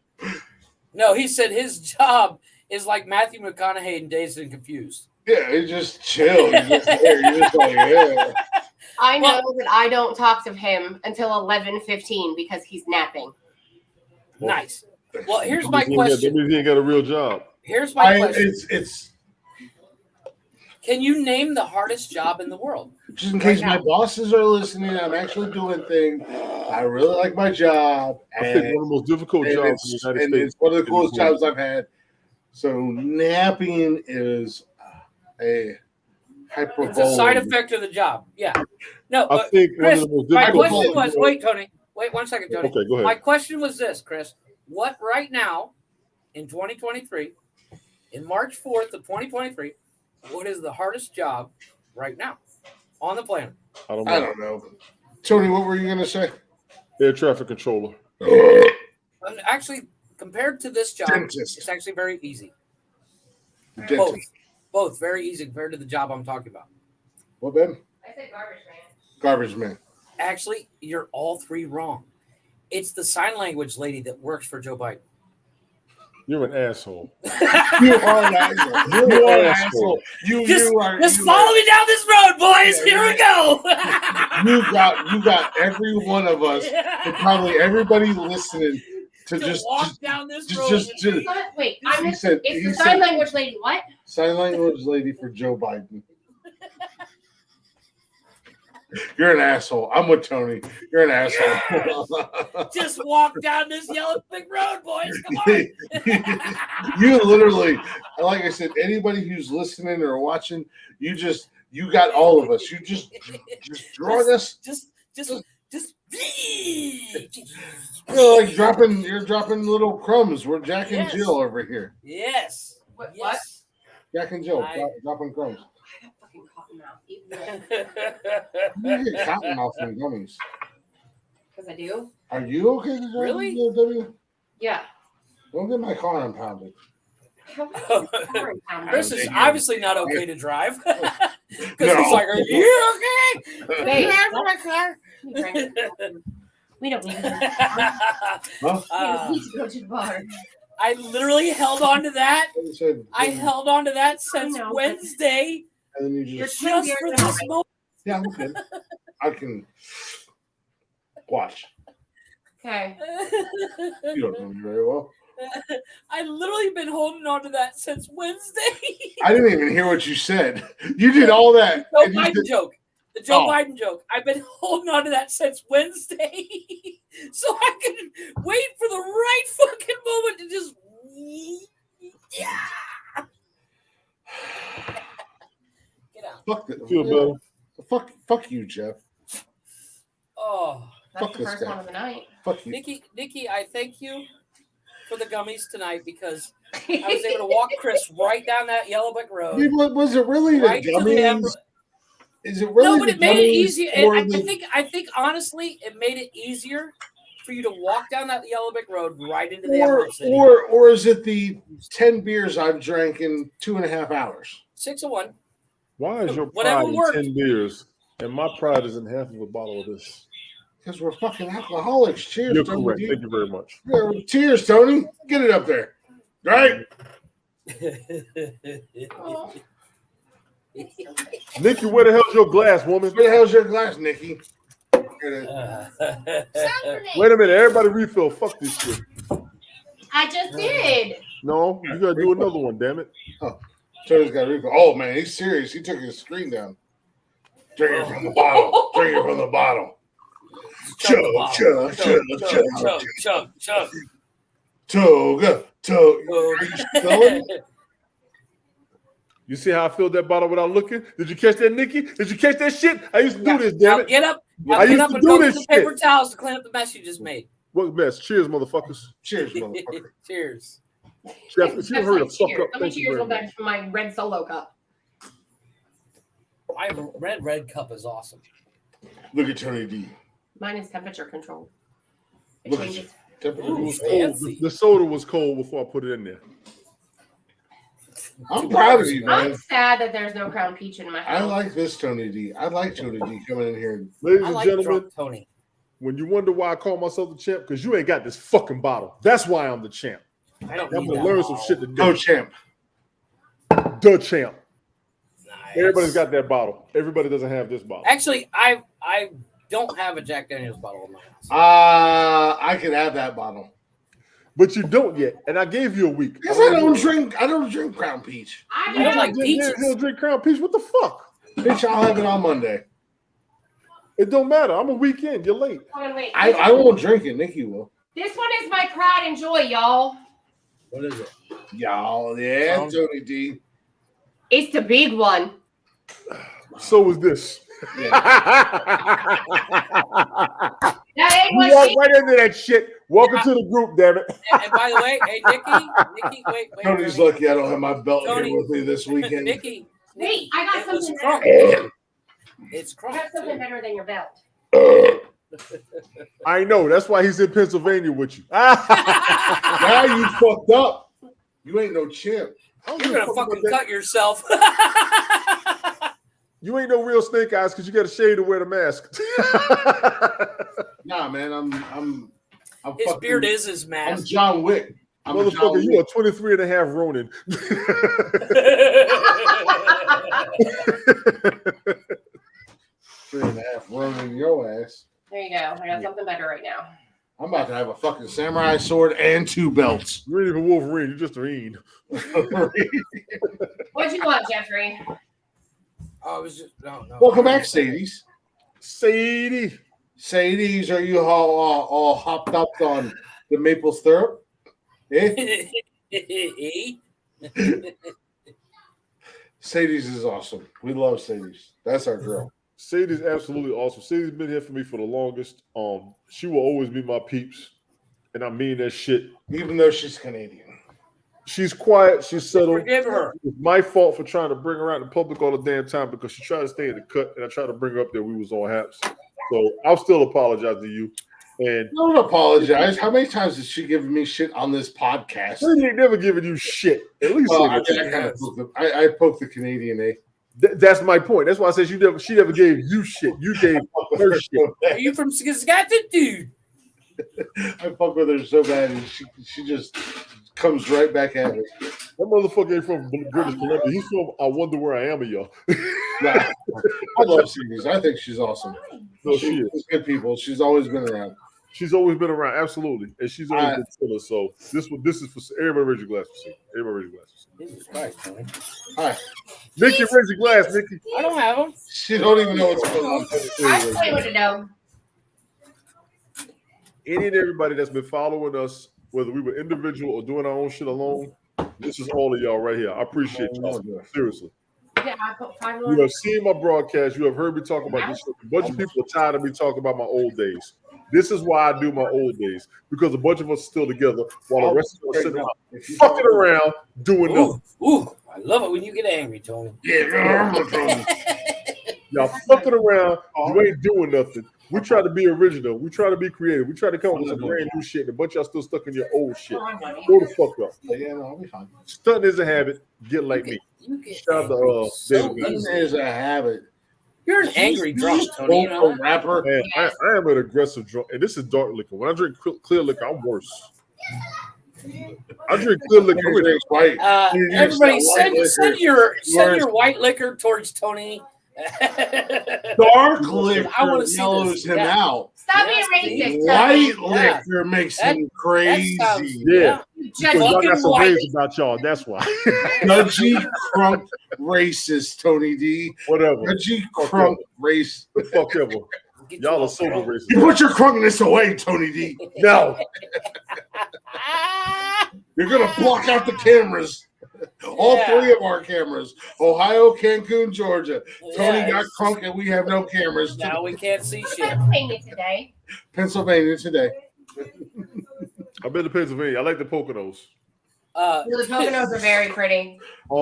No, he said his job is like Matthew McConaughey in Dazed and Confused. Yeah, he just chill. He's just there. You're just like, yeah. I know that I don't talk to him until 11:15 because he's napping. Nice. Well, here's my That means question. he ain't got a real job. Here's my question. It's Can you name the hardest job in the world? just in case my bosses are listening. I'm actually doing things. I really like my job, I think and, one of the most difficult and jobs in it's, the United and States. it's one of the is coolest work. jobs I've had. So napping is a hyperbole. It's a side effect of the job. Yeah. No, I but think Chris, one of the most my difficult. question jobs- was, wait, Tony. Wait 1 second, Tony. Okay, go ahead. My question was this, Chris. What right now in 2023, in March 4th of 2023, what is the hardest job right now on the planet? I don't I know. don't know. Tony, what were you gonna say? Air traffic controller. And actually, compared to this job, Dentist. it's actually very easy. Dentist. Both very easy compared to the job I'm talking about. What, Ben? I said garbage man. Garbage man. Actually, you're all three wrong. It's the sign language lady that works for Joe Biden. You're an asshole. You are an asshole. You are an asshole. Just follow me down this road, boys. Here we go. You got every one of us, and probably everybody listening to just walk down this road. Wait, He said it's the sign language lady. What? sign language lady for Joe Biden. You're an asshole. I'm with Tony. You're an asshole. Just walk down this yellow brick road, boys. Come on. You literally, like I said, anybody who's listening or watching, you got all of us. You just draw us. Just. You're like dropping little crumbs. We're Jack and Yes. Jill over here. Yes. What? Yes. Jack and Jill dropping crumbs. You get cotton mouth from gummies. Because I do. Are you okay to drive? Really? BMW? Yeah. Don't get my car impounded. Chris is obviously not okay to drive. Because No. he's like, are you okay? Wait, my car. We don't need to. Huh? We need to go to the bar. I literally held on to that. You said- I held on to that since I know, but- Wednesday, And then you You're just just for this moment. yeah, I'm good. I can watch. Okay. You don't know me very well. I literally been holding on to that since Wednesday. I didn't even hear what you said. You did all that. Joe and you Biden did- joke. The Joe Oh. Biden joke. I've been holding on to that since Wednesday. So I can wait for the right fucking moment to just get out. Fuck it. Feel better. Fuck you, Jeff. Oh, That's Fuck the this first guy. one of the night. Fuck you. Nikki, I thank you for the gummies tonight because I was able to walk Chris right down that yellow brick I road. mean, was it really the Right to the gummies? Is it really No, but the it made it gummies easier. or I think honestly, it made it easier for you to walk down that yellow brick road right into the or, Emerald City. or is it the 10 beers I've drank in 2.5 hours? 6 of 1. Why is your Whatever pride in works. 10 beers and my pride is in half of a bottle of this? Because we're fucking alcoholics. Cheers, You're Tony. correct. Thank you very much. Yeah, cheers, Tony. Get it up there. Right? Oh. Nikki, where the hell's your glass, woman? Where the hell's your glass, Nikki? Wait a minute. Everybody refill. Fuck this shit. I just did. No, you gotta do another one, damn it. Tony's got a refill. Oh, man, he's serious. He took his screen down. Drink it from the bottle. Drink it from the bottle. Chug, chug, chug, chug, chug. Toga, toga. Are you spilling? You see how I filled that bottle without looking? Did you catch that, Nikki? Did you catch that shit? I used to do this, damn Now it. get up. Now I get used up to and do go get this the paper shit. towels to clean up the mess you just made. What mess? Cheers, motherfuckers. Cheers, motherfucker. Cheers. Jeff, if you hurry the fuck up, Let me thank you cheers very one much. back to my red solo cup. My red cup is awesome. Look at Tony D. Mine is temperature controlled. It Look at changes. you. It Ooh, was cold. fancy. The soda was cold before I put it in there. I'm proud of you, man. I'm sad that there's no Crown Peach in my I house. like this Tony D. I like Tony D coming in here. Ladies I and like gentlemen, drunk Tony. when you wonder why I call myself the champ, because you ain't got this fucking bottle. That's why I'm the champ. I don't I'm need gonna that learn some bottle. shit today. Oh, champ. The champ. Nice. Everybody's got that bottle. Everybody doesn't have this bottle. Actually, I don't have a Jack Daniels bottle in my house. I could have that bottle. But you don't yet. And I gave you a week. Because I don't drink Crown Peach. I I don't do. like peaches. He'll drink Crown Peach. What the fuck? Bitch, I'll have it on Monday. It don't matter. I'm a weekend. You're late. Hold on, wait. I won't drink it. Nikki will. This one is my pride and joy, y'all. What is it? Y'all, yeah, Tony D. It's the big one. So was this. Yeah. That ain't You what walk she. right into that shit. Welcome to the group, damn it. And by the way, hey Nikki, wait. Tony's Tony. lucky I don't have my belt Tony. here with me this weekend. Nikki, Wait, I got it was something from else. It's You crunk. have something too. better than your belt. I know. That's why he's in Pennsylvania with you. Now you fucked up. You ain't no chimp. You're gonna fucking cut yourself. You ain't no real snake eyes because you got to shave to wear the mask. Nah, man, I'm His fucking, beard is his I'm mask. John Wick. I'm John Motherfucker, you Wick. are 23 and a half Ronin. 3.5 running your ass. There you go. I got something better right now. I'm about to have a fucking samurai sword and 2 belts. You ain't even Wolverine. You're just a Reen. What'd you want, Jeffrey? I was just no. Welcome back, Sadies. Sadie. Sadies, are you all hopped up on the maple syrup? Eh? Sadie's is awesome. We love Sadie's. That's our girl. Sadie's absolutely awesome. Sadie's been here for me for the longest. She will always be my peeps, and I mean that shit. Even though she's Canadian. She's quiet. She's settled. Forgive her. It's my fault for trying to bring her out in public all the damn time because she tried to stay in the cut, and I tried to bring her up there. We was on haps. So I'll still apologize to you. And Don't apologize. How many times has she given me shit on this podcast? she ain't never given you shit. At least Well, say that. I kind of I poked the Canadian, eh? That's my point. That's why I said she never gave you shit. You gave her shit. Are you from Saskatchewan, dude? I fuck with her so bad, and she just comes right back at me. That motherfucker ain't from British Columbia. He's from I Wonder Where I Am, y'all. Nah, I love Sadie's. I think she's awesome. No, she is. She's good people. She's always been around. She's always been around, absolutely, and she's always been killer. So this is for everybody. Raise your glass for Sadie. Everybody raise your glass for Sadie. Jesus Christ, Tony. Hi. Nikki, raise your glass, Nikki. I don't have them. She don't even know what's going on. I just want to know. Any and everybody that's been following us, whether we were individual or doing our own shit alone, this is all of y'all right here. I appreciate y'all. Seriously. Yeah, I put 5 You have seen my broadcast. You have heard me talk about this shit. A bunch of people are tired of me talking about my old days. This is why I do my old days, because a bunch of us are still together while the rest of us sitting around fucking around doing nothing. Ooh, I love it when you get angry, Tony. Yeah, Y'all fucking around, you ain't doing nothing. We try to be original. We try to be creative. We try to come up with some brand new shit. And a bunch of y'all still stuck in your old shit. Go the fuck up. Yeah, no, I'll be fine. Stunting is a habit. Get like me. You get Shout out to angry so David. easy. Is a habit. You're an angry drunk, Tony. You know? Rapper. Man, I am an aggressive drunk, and this is dark liquor. When I drink clear liquor, I'm worse. I drink clear liquor. Everything's white. Everybody, White send your white liquor towards Tony. Dark liquor I wanna see mellows this. him Yeah. out. Stop Yes, being racist. White Tony. liquor makes him crazy. Yeah. Just Because y'all got fucking some white. ways about y'all. That's why. Dudgy, crunk, racist, Tony D. Whatever. Dudgy, crunk, race. Fuck ever. Get Y'all you are sober off. You racist. put your crunkness away, Tony D. No. You're gonna block out the cameras. All Yeah. 3 of our cameras. Ohio, Cancun, Georgia. Tony Yeah. got crunk and we have no cameras. Now we can't see shit. Pennsylvania today. Pennsylvania today. I've been to Pennsylvania. I like the Poconos. The Poconos are very pretty. I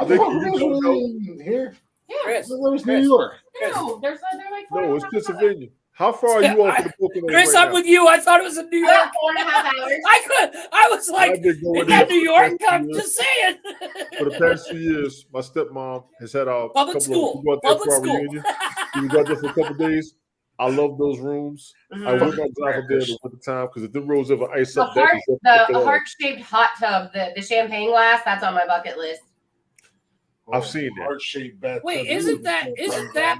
Nikki, thought you it was don't know. really here. Yeah. Chris, It was New Chris. York. No, they're like 4 No, it's and a half Pennsylvania. How far are you off of the Poconos? Chris, right I'm now? with you. I thought it was in New hours. York. About 4.5 hours. I was like, I've been going isn't that there New York? for I'm the just saying. For the past 2 years, my stepmom has had a Public school. Public school. reunion. We was out there for a couple days. I love those rooms. I will not drive up there in the winter time because if the roads ever ice The up, that is the heart-shaped hot tub, the champagne glass, that's on my bucket list. I've seen that. Heart-shaped bathtub. Wait, isn't that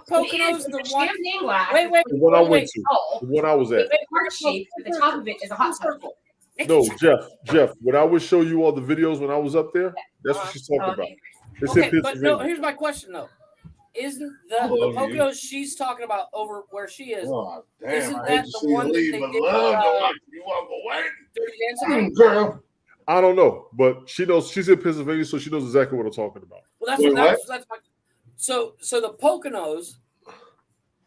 Poconos the one? Champagne glass. Wait. The one I wait. went to, Oh, the one I was at. it's heart-shaped, but the top of it is a hot tub. No, Jeff, when I would show you all the videos when I was up there, that's what she's talking about. Okay. It's in Okay, but no. Pennsylvania. Here's my question though: isn't the Hello, Poconos she's talking about over where she is? Oh, damn, Isn't I that hate to the see you one that leave, they but did, love don't like you walk away. Dirty Dancing? Girl. I don't know, but she knows she's in Pennsylvania, so she knows exactly what I'm talking about. Well, Wait, that's my. So the Poconos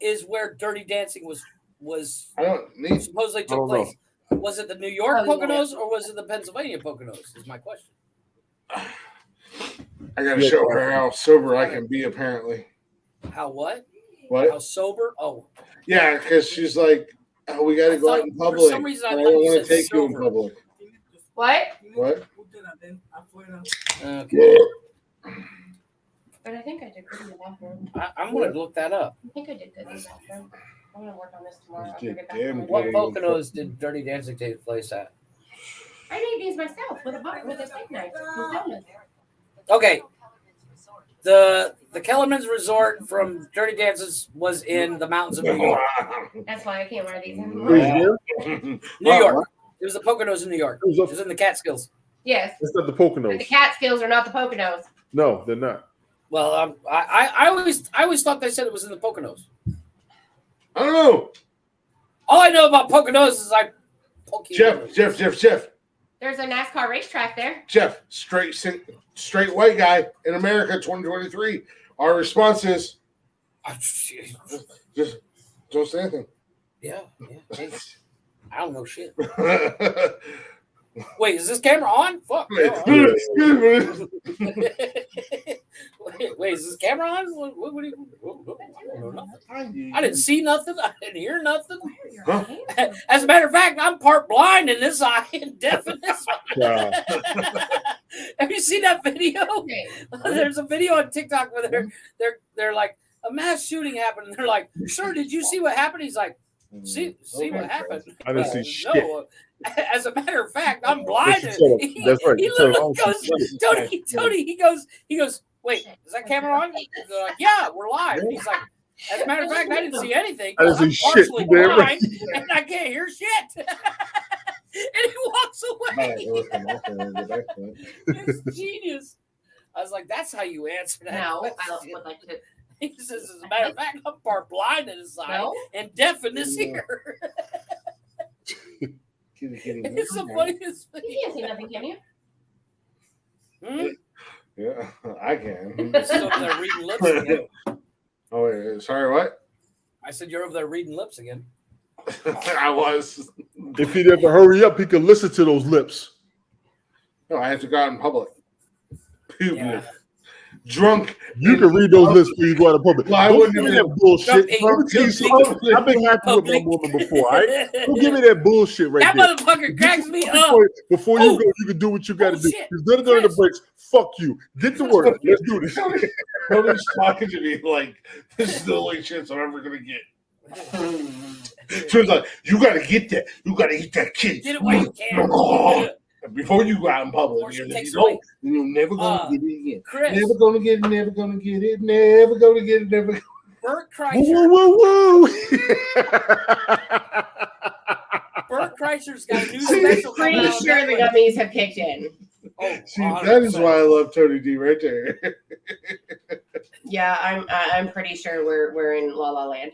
is where Dirty Dancing was I don't need. supposedly I took don't know. place. Was it the New York Oh, yeah. Poconos or was it the Pennsylvania Poconos? Is my question. I gotta show her how sober I can be. Apparently, How what? What? How sober? Oh, Yeah, because she's like, oh, we got to I go thought- out in for public. some reason, I and I thought don't you want to said take you in sober. public. What? What? okay. But I think I did good in the bathroom. I'm going to look that up. I think I did good in the bathroom. I'm gonna work on this tomorrow. You After I did get back damn from good. What work. Poconos did Dirty Dancing take place at? I made these myself with a steak knife. Okay. The Kellerman's Resort from Dirty Dances was in the mountains of New York. That's why I can't wear these It anymore. was there? New York. It was the Poconos in New York. It It was was in the Catskills. Yes, It's not the but Poconos. the Catskills are not the Poconos. No, they're not. Well, I always thought they said it was in the Poconos. I don't know. All I know about Poconos is I poke you. Jeff. There's a NASCAR racetrack there. Jeff, straight white guy in America, 2023. Our response is just don't say anything. Yeah. Hey, I don't know shit. Wait, is this camera on? Fuck. No, wait, is this camera on? What do you, I don't know nothing. I didn't see nothing. I didn't hear nothing. Huh? As a matter of fact, I'm part blind in this eye and deaf in this one. Wow. Have you seen that video? Okay. There's a video on TikTok where they're like, a mass shooting happened, and they're like, "Sir, did you see what happened?" He's like, "See what happened?" I didn't see shit. No. As a matter of fact, I'm blind. That's right. He literally goes, Tony. He goes. Wait, is that camera on? They're like, yeah, we're live. And he's like, as a matter of fact, I didn't see anything. I didn't I'm see shit, partially you damn blind, and I can't hear shit. And he walks away. It's genius. I was like, that's how you answer that. No, question. I would like to. He says, as a matter of fact, I'm part blind in this eye No. and deaf in this ear. It's the funniest You thing. can't see nothing, can you? Hmm? Yeah, I can. This is over there reading lips again. Oh, wait, sorry, what? I said, you're over there reading lips again. I was. If he'd ever hurry up, he could listen to those lips. No, I had to go out in public. Yeah. Drunk. You can read those lips before you go out in public. Well, I Don't wouldn't give me have that bullshit. Don't- Let me tell you something. I've been happy with my woman before. All right? Don't give me that bullshit right That there. motherfucker cracks me up. Before you go, you can do what you got to do. shit. He's done during the breaks. Fuck you. Get to work. Let's do this. Nobody's talking to me like this is the only chance I'm ever gonna get. Turns out you gotta get that. You gotta eat that kid. Get it while you can. Before you go out in public. Or she If takes you don't, away. then you're never gonna get it again. Chris, Never gonna get it, never gonna get it, never gonna get it, never. Bert Woo, Kreischer. woo, woo. Bert Kreischer's got a new I'm special coming pretty out on sure the Netflix. gummies have kicked in. Oh, See, that is 100%. why I love Tony D right there. Yeah, I'm pretty sure we're in La La Land.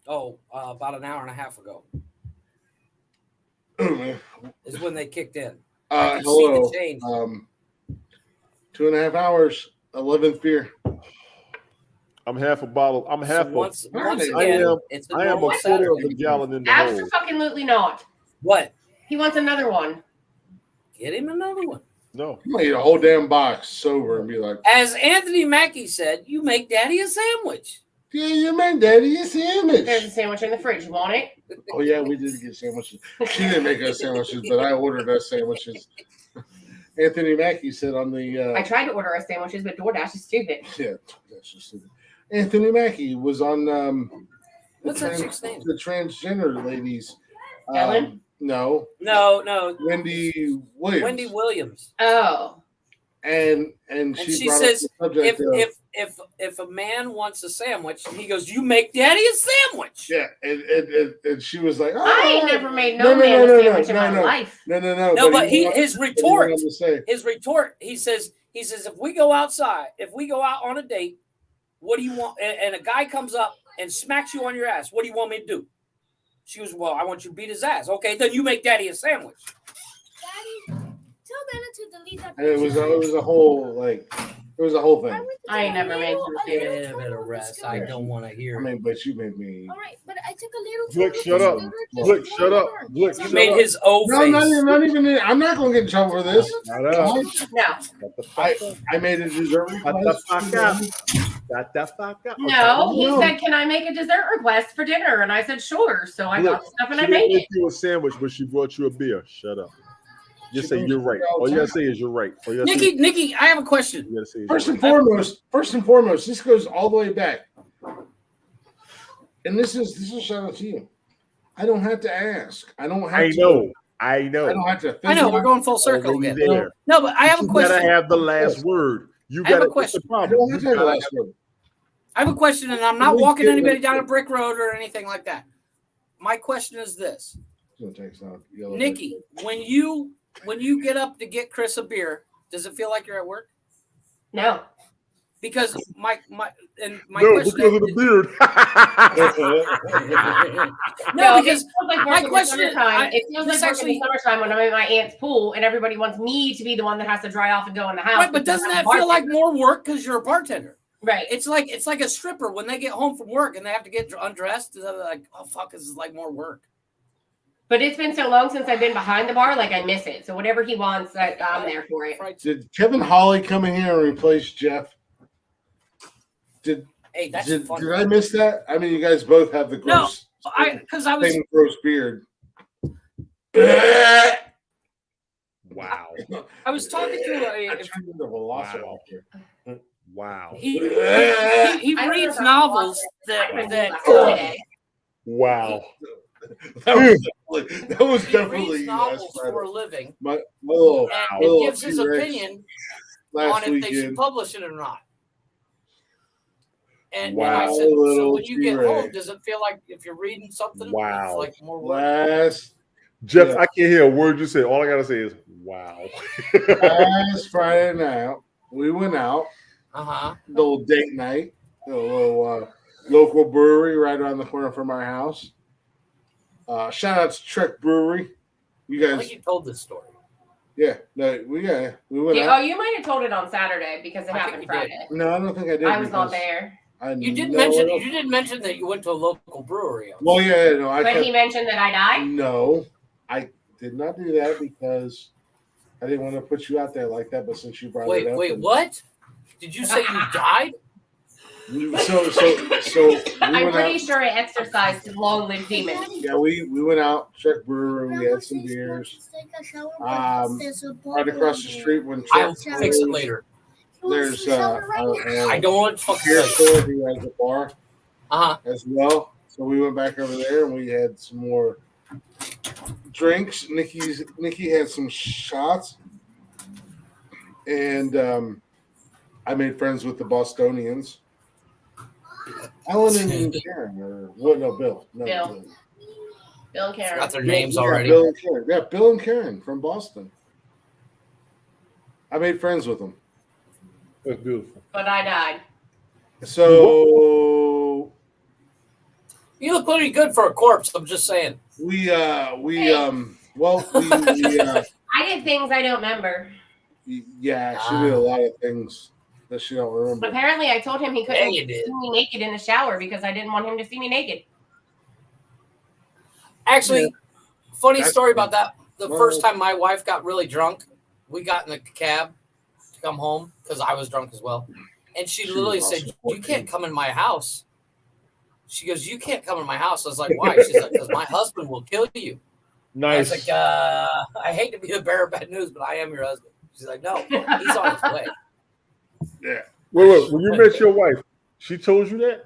Oh, about an hour and a half ago Man. is when they kicked in. I can see Hello. the change. 2.5 hours, 11th beer. I'm half a bottle. I'm half So a. once I again, am- it's a I am normal a quarter of Saturday. a gallon in the hole. Absolutely not. What? He wants another one. Get him another one. No. I'm gonna eat a whole damn box sober and be like, As Anthony Mackie said, you make daddy a sandwich. yeah, you made daddy a There's a sandwich. sandwich in the fridge. You want it? Oh yeah, we did get sandwiches. She didn't make us sandwiches, but I ordered us sandwiches. Anthony Mackie said on the I tried to order us sandwiches, but DoorDash is stupid. yeah, that's just stupid. Anthony Mackie was on What's that chick's name? the transgender ladies. Ellen? No, No, Wendy Williams. Wendy Williams. Oh. and And she she brought says, up the subject if a man wants a sandwich, he goes, "You make daddy a sandwich." yeah, and she was like, oh, I ain't never made no man a sandwich in my life. No. No, but his retort, To say, he says, if we go outside, if we go out on a date, what do you want? And a guy comes up and smacks you on your ass. What do you want me to do? She goes, well, I want you to beat his ass. Okay, then you make daddy a sandwich. Daddy, tell Dana to delete that and it was a whole thing. I ain't never made some Give sandwich. it a bit of rest. I don't want to hear I it. mean, but you made me. All right, but I took a little. Blick, shut up. Blick, shut up. Blick, You shut made up. his O No, face. not even. I'm not gonna get in trouble for this. Shut up. No. Shut the fuck up. I made a dessert. Shut the fuck up. Shut Got that fuck up. No, he No. said, "Can I make a dessert request for dinner?" And I said, "Sure." So I Look, got the stuff and she I didn't made make it. you a sandwich, but she brought you a beer. Shut up. Just She say brings you're you right. beer all All the you gotta time. say is you're right. All you gotta say Nikki, I have a question. you gotta say is First you're and right. foremost, this goes all the way back, and this is a shout out to you. I don't have to ask. I don't have I to. know. I don't have to. Think I know we're about going full circle Already again. there. No, but I have a You gotta question. have the last word. You I have gotta. a question. What's the I problem? don't have to have the You last word. I have a question, and I'm not We walking get anybody it. down a brick road or anything like that. My question is this: It's gonna take some yellow Nikki, when you get up to get Chris a beer, does it feel like you're at work? No. Because my no, question because of the beard. no, It because feels like my work in the question- summertime. It feels like this work actually- in the summertime when I'm at my aunt's pool and everybody wants me to be the one that has to dry off and go in the house. right, but because doesn't I'm that a feel like bartender. more work because you're a bartender? Right? It's like a stripper when they get home from work and they have to get undressed. They're like, oh fuck, this is like more work. But it's been so long since I've been behind the bar, like I miss it. So whatever he wants, I'm there for it. Right. Did Kevin Hawley come in here and replace Jeff? Did Hey, that's did fun. I miss that? I mean, you guys both have the No, gross, because I was same gross beard. Wow. I was talking to I turned into a velociraptor. Wow. he I don't know reads about novels I that today. Wow. That was he definitely reads you novels last for a Friday. living My little, and little gives his T-Rex opinion last on if they should weekend. publish it or not. And Wow, I said, so little when you get home, T-Rex. does it feel like if you're reading something, Wow. it's like more work? Last Jeff, Yeah. I can't hear a word you say. All I gotta say is wow. last Friday night, we went out, Uh-huh. little date night, a little local brewery right around the corner from our house. Shout out to Trek Brewery. You I think guys, you told this story. yeah, no, we went Yeah, out. oh, you might have told it on Saturday because it I think happened you did. Friday. No, I don't think I did. I was not because there. I You did know mention it. you did mention that you went to a local brewery. Well, yeah, no, I But kept, he mentioned that I died. no, I did not do that because I didn't want to put you out there like that. But since you brought it up, Wait, and- what? Did you say you died? So we I'm went pretty out. sure I exercised to long live demons. Yeah, we went out, Trek Brewery, we had some beers. Right across the street when I'll Trek fix it closed, later. there's I don't want to fuck beer this. store who has a bar Uh-huh. as well. So we went back over there and we had some more drinks. Nikki had some shots, and I made friends with the Bostonians. Alan and Karen, or what? No, Bill. No, Bill. Bill and Karen. Got their names Yeah, already. Bill and Karen. Yeah, Bill and Karen from Boston. I made friends with them. That's beautiful. But I died. So You look pretty good for a corpse. I'm just saying. we I did things I don't remember. yeah, she did a lot of things that she don't remember. Apparently, I told him he Yeah, couldn't you did. see me naked in the shower because I didn't want him to see me naked. Actually, funny That's story funny. about that. The Well- first time my wife got really drunk, we got in the cab to come home because I was drunk as well. And she She literally was said, also "You 14. can't come in my house." She goes, "You can't come in my house." I was like, "Why?" She's like, "Because my husband will kill you." I was Nice. like, "I hate to be the bearer of bad news, but I am your husband." She's like, "No, he's on his way." Yeah. Wait. When you met your wife, she told you that?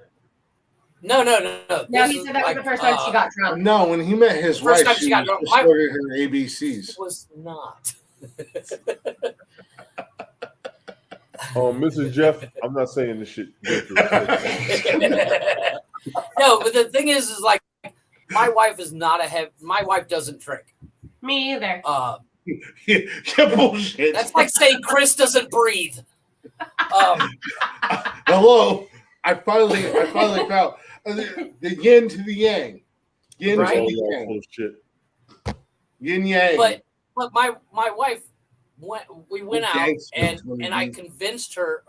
No. No, This he is said that was like, the first time she got drunk. No, when he met his First wife, time she she got drunk. just started her ABCs. It was not. Mrs. Jeff, I'm not saying this shit. No, but the thing is like my wife is not my wife doesn't drink. Me either. Yeah, bullshit. That's like saying Chris doesn't breathe. Hello. I finally found the yin to the yang. Yin Right? to the yang. Bullshit. Yin yang. But my wife we went out Gangsters and when I you- convinced her.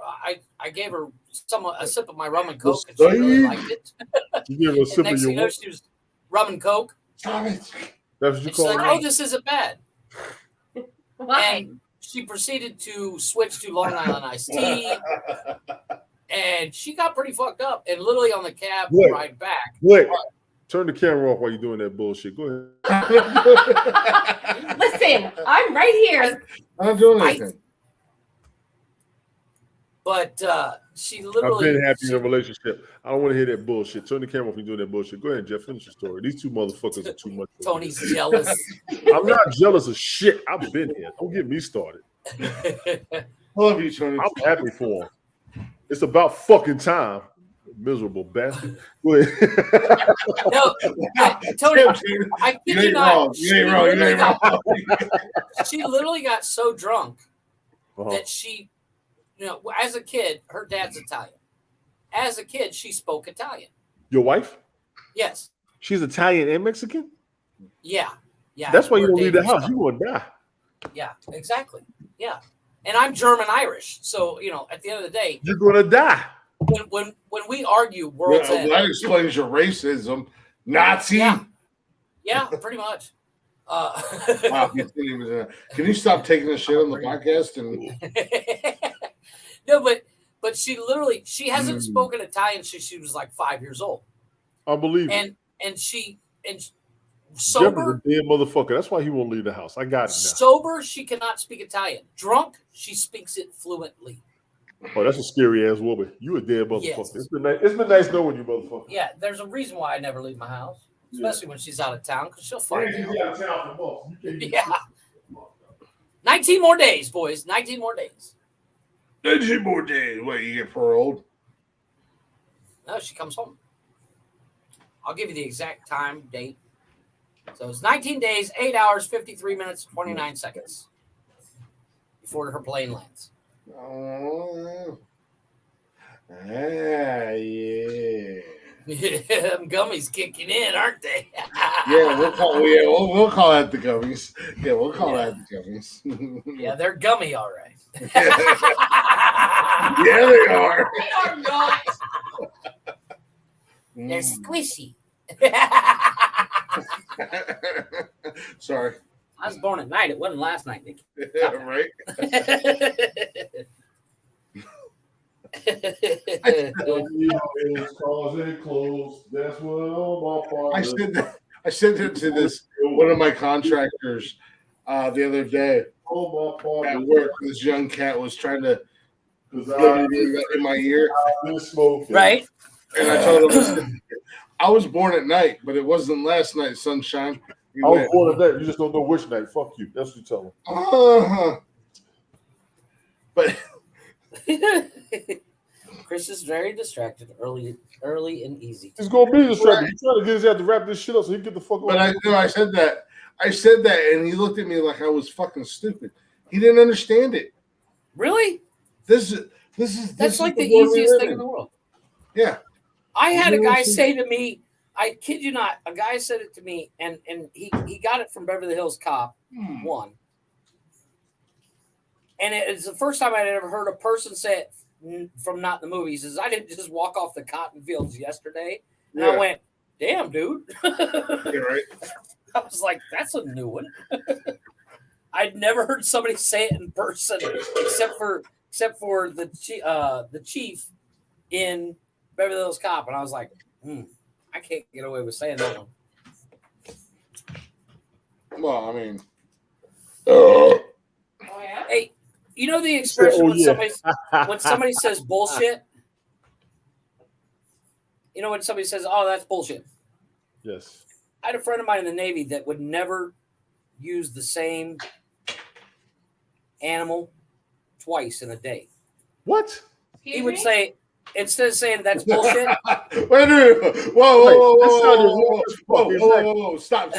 I gave her a sip of my rum and coke and Steve. she really liked it. You give her a And sip of next your thing you know, what? she was rum and coke. Stop it. That's what you And she's call like, it? "Oh, this isn't bad." Why? And she proceeded to switch to Long Island iced tea. and she got pretty fucked up. And literally on the cab What? ride back, Blake, turn the camera off while you're doing that bullshit. Go ahead. Listen, I'm right here. I'm not doing anything. but she I've literally. been happy in a relationship. I don't want to hear that bullshit. Turn the camera off when you're doing that bullshit. Go ahead, Jeff. Finish your story. These two motherfuckers are too much. Tony's jealous. I'm not jealous of shit. I've been here. Don't get me started. I love you, Tony. I'm happy for him. It's about fucking time. Miserable bastard. Go ahead. No, Tony, I kid You you ain't not. wrong. You ain't wrong. You ain't wrong. She literally got so drunk Uh-huh. that she, as a kid, her dad's Italian. As a kid, she spoke Italian. Your wife? Yes. She's Italian and Mexican? Yeah. That's why you we're don't leave the dating house. stuff. You gonna die. Yeah, exactly. Yeah. And I'm German Irish. So, at the end of the day, You're gonna die. when we argue world's Well, end. that explains your racism. Nazi. Yeah, pretty much. Wow, can you stop taking the shit on the podcast? And No, but she hasn't spoken Italian since she was like 5 years old. I believe it. And Jeff sober, is a dead motherfucker. That's why he won't leave the house. I got it now. sober, she cannot speak Italian. Drunk, she speaks it fluently. Oh, that's a scary ass woman. You a dead motherfucker. Yes. It's been nice knowing you, motherfucker. Yeah, there's a reason why I never leave my house, especially when she's out of town, because she'll find Yeah, out. she's out of town for months. You can't even- Yeah. 19 more days, boys. 19 more days. 19 more days. Wait, you get paroled? No, she comes home. I'll give you the exact time, date. So it's 19 days, 8 hours, 53 minutes, 29 seconds before her plane lands. Oh, yeah. Them gummies kicking in, aren't they? Yeah, we'll call that the gummies. Yeah, we'll call that the gummies. Yeah, they're gummy, all right. Yeah, they are. They are not. They're squishy. Sorry. I was born at night. It wasn't last night, Nick. Right? That's what I said that to this one of my contractors the other day at work. This young cat was trying to in my ear, Right? and I told him, listen, I was born at night, but it wasn't last night, sunshine. He I was went, born at that. You just don't know which night. Fuck you. That's what you tell him. But Chris is very distracted early and easy. He's gonna be distracted. He's trying to get his head to wrap this shit up so he can get the fuck But over. I said that, and he looked at me like I was fucking stupid. He didn't understand it. Really? This is That's like the world we easiest live thing in the world. Yeah. I had a You guy know, say to me, I kid you not, a guy said it to me, and he got it from Beverly Hills Cop 1. And it's the first time I'd ever heard a person say it from not the movie. He says, I didn't just walk off the cotton fields yesterday. And I went, damn, dude. You're right. I was like, that's a new one. I'd never heard somebody say it in person except for the chief in Beverly Hills Cop. And I was like, I can't get away with saying that one. Well, I mean, Oh, yeah? Hey, you know the expression Oh, when somebody says bullshit? You know when somebody says, oh, that's bullshit. Yes. I had a friend of mine in the Navy that would never use the same animal twice in a day. What? He would say, instead of saying that's bullshit, wait a minute. Whoa. Stop.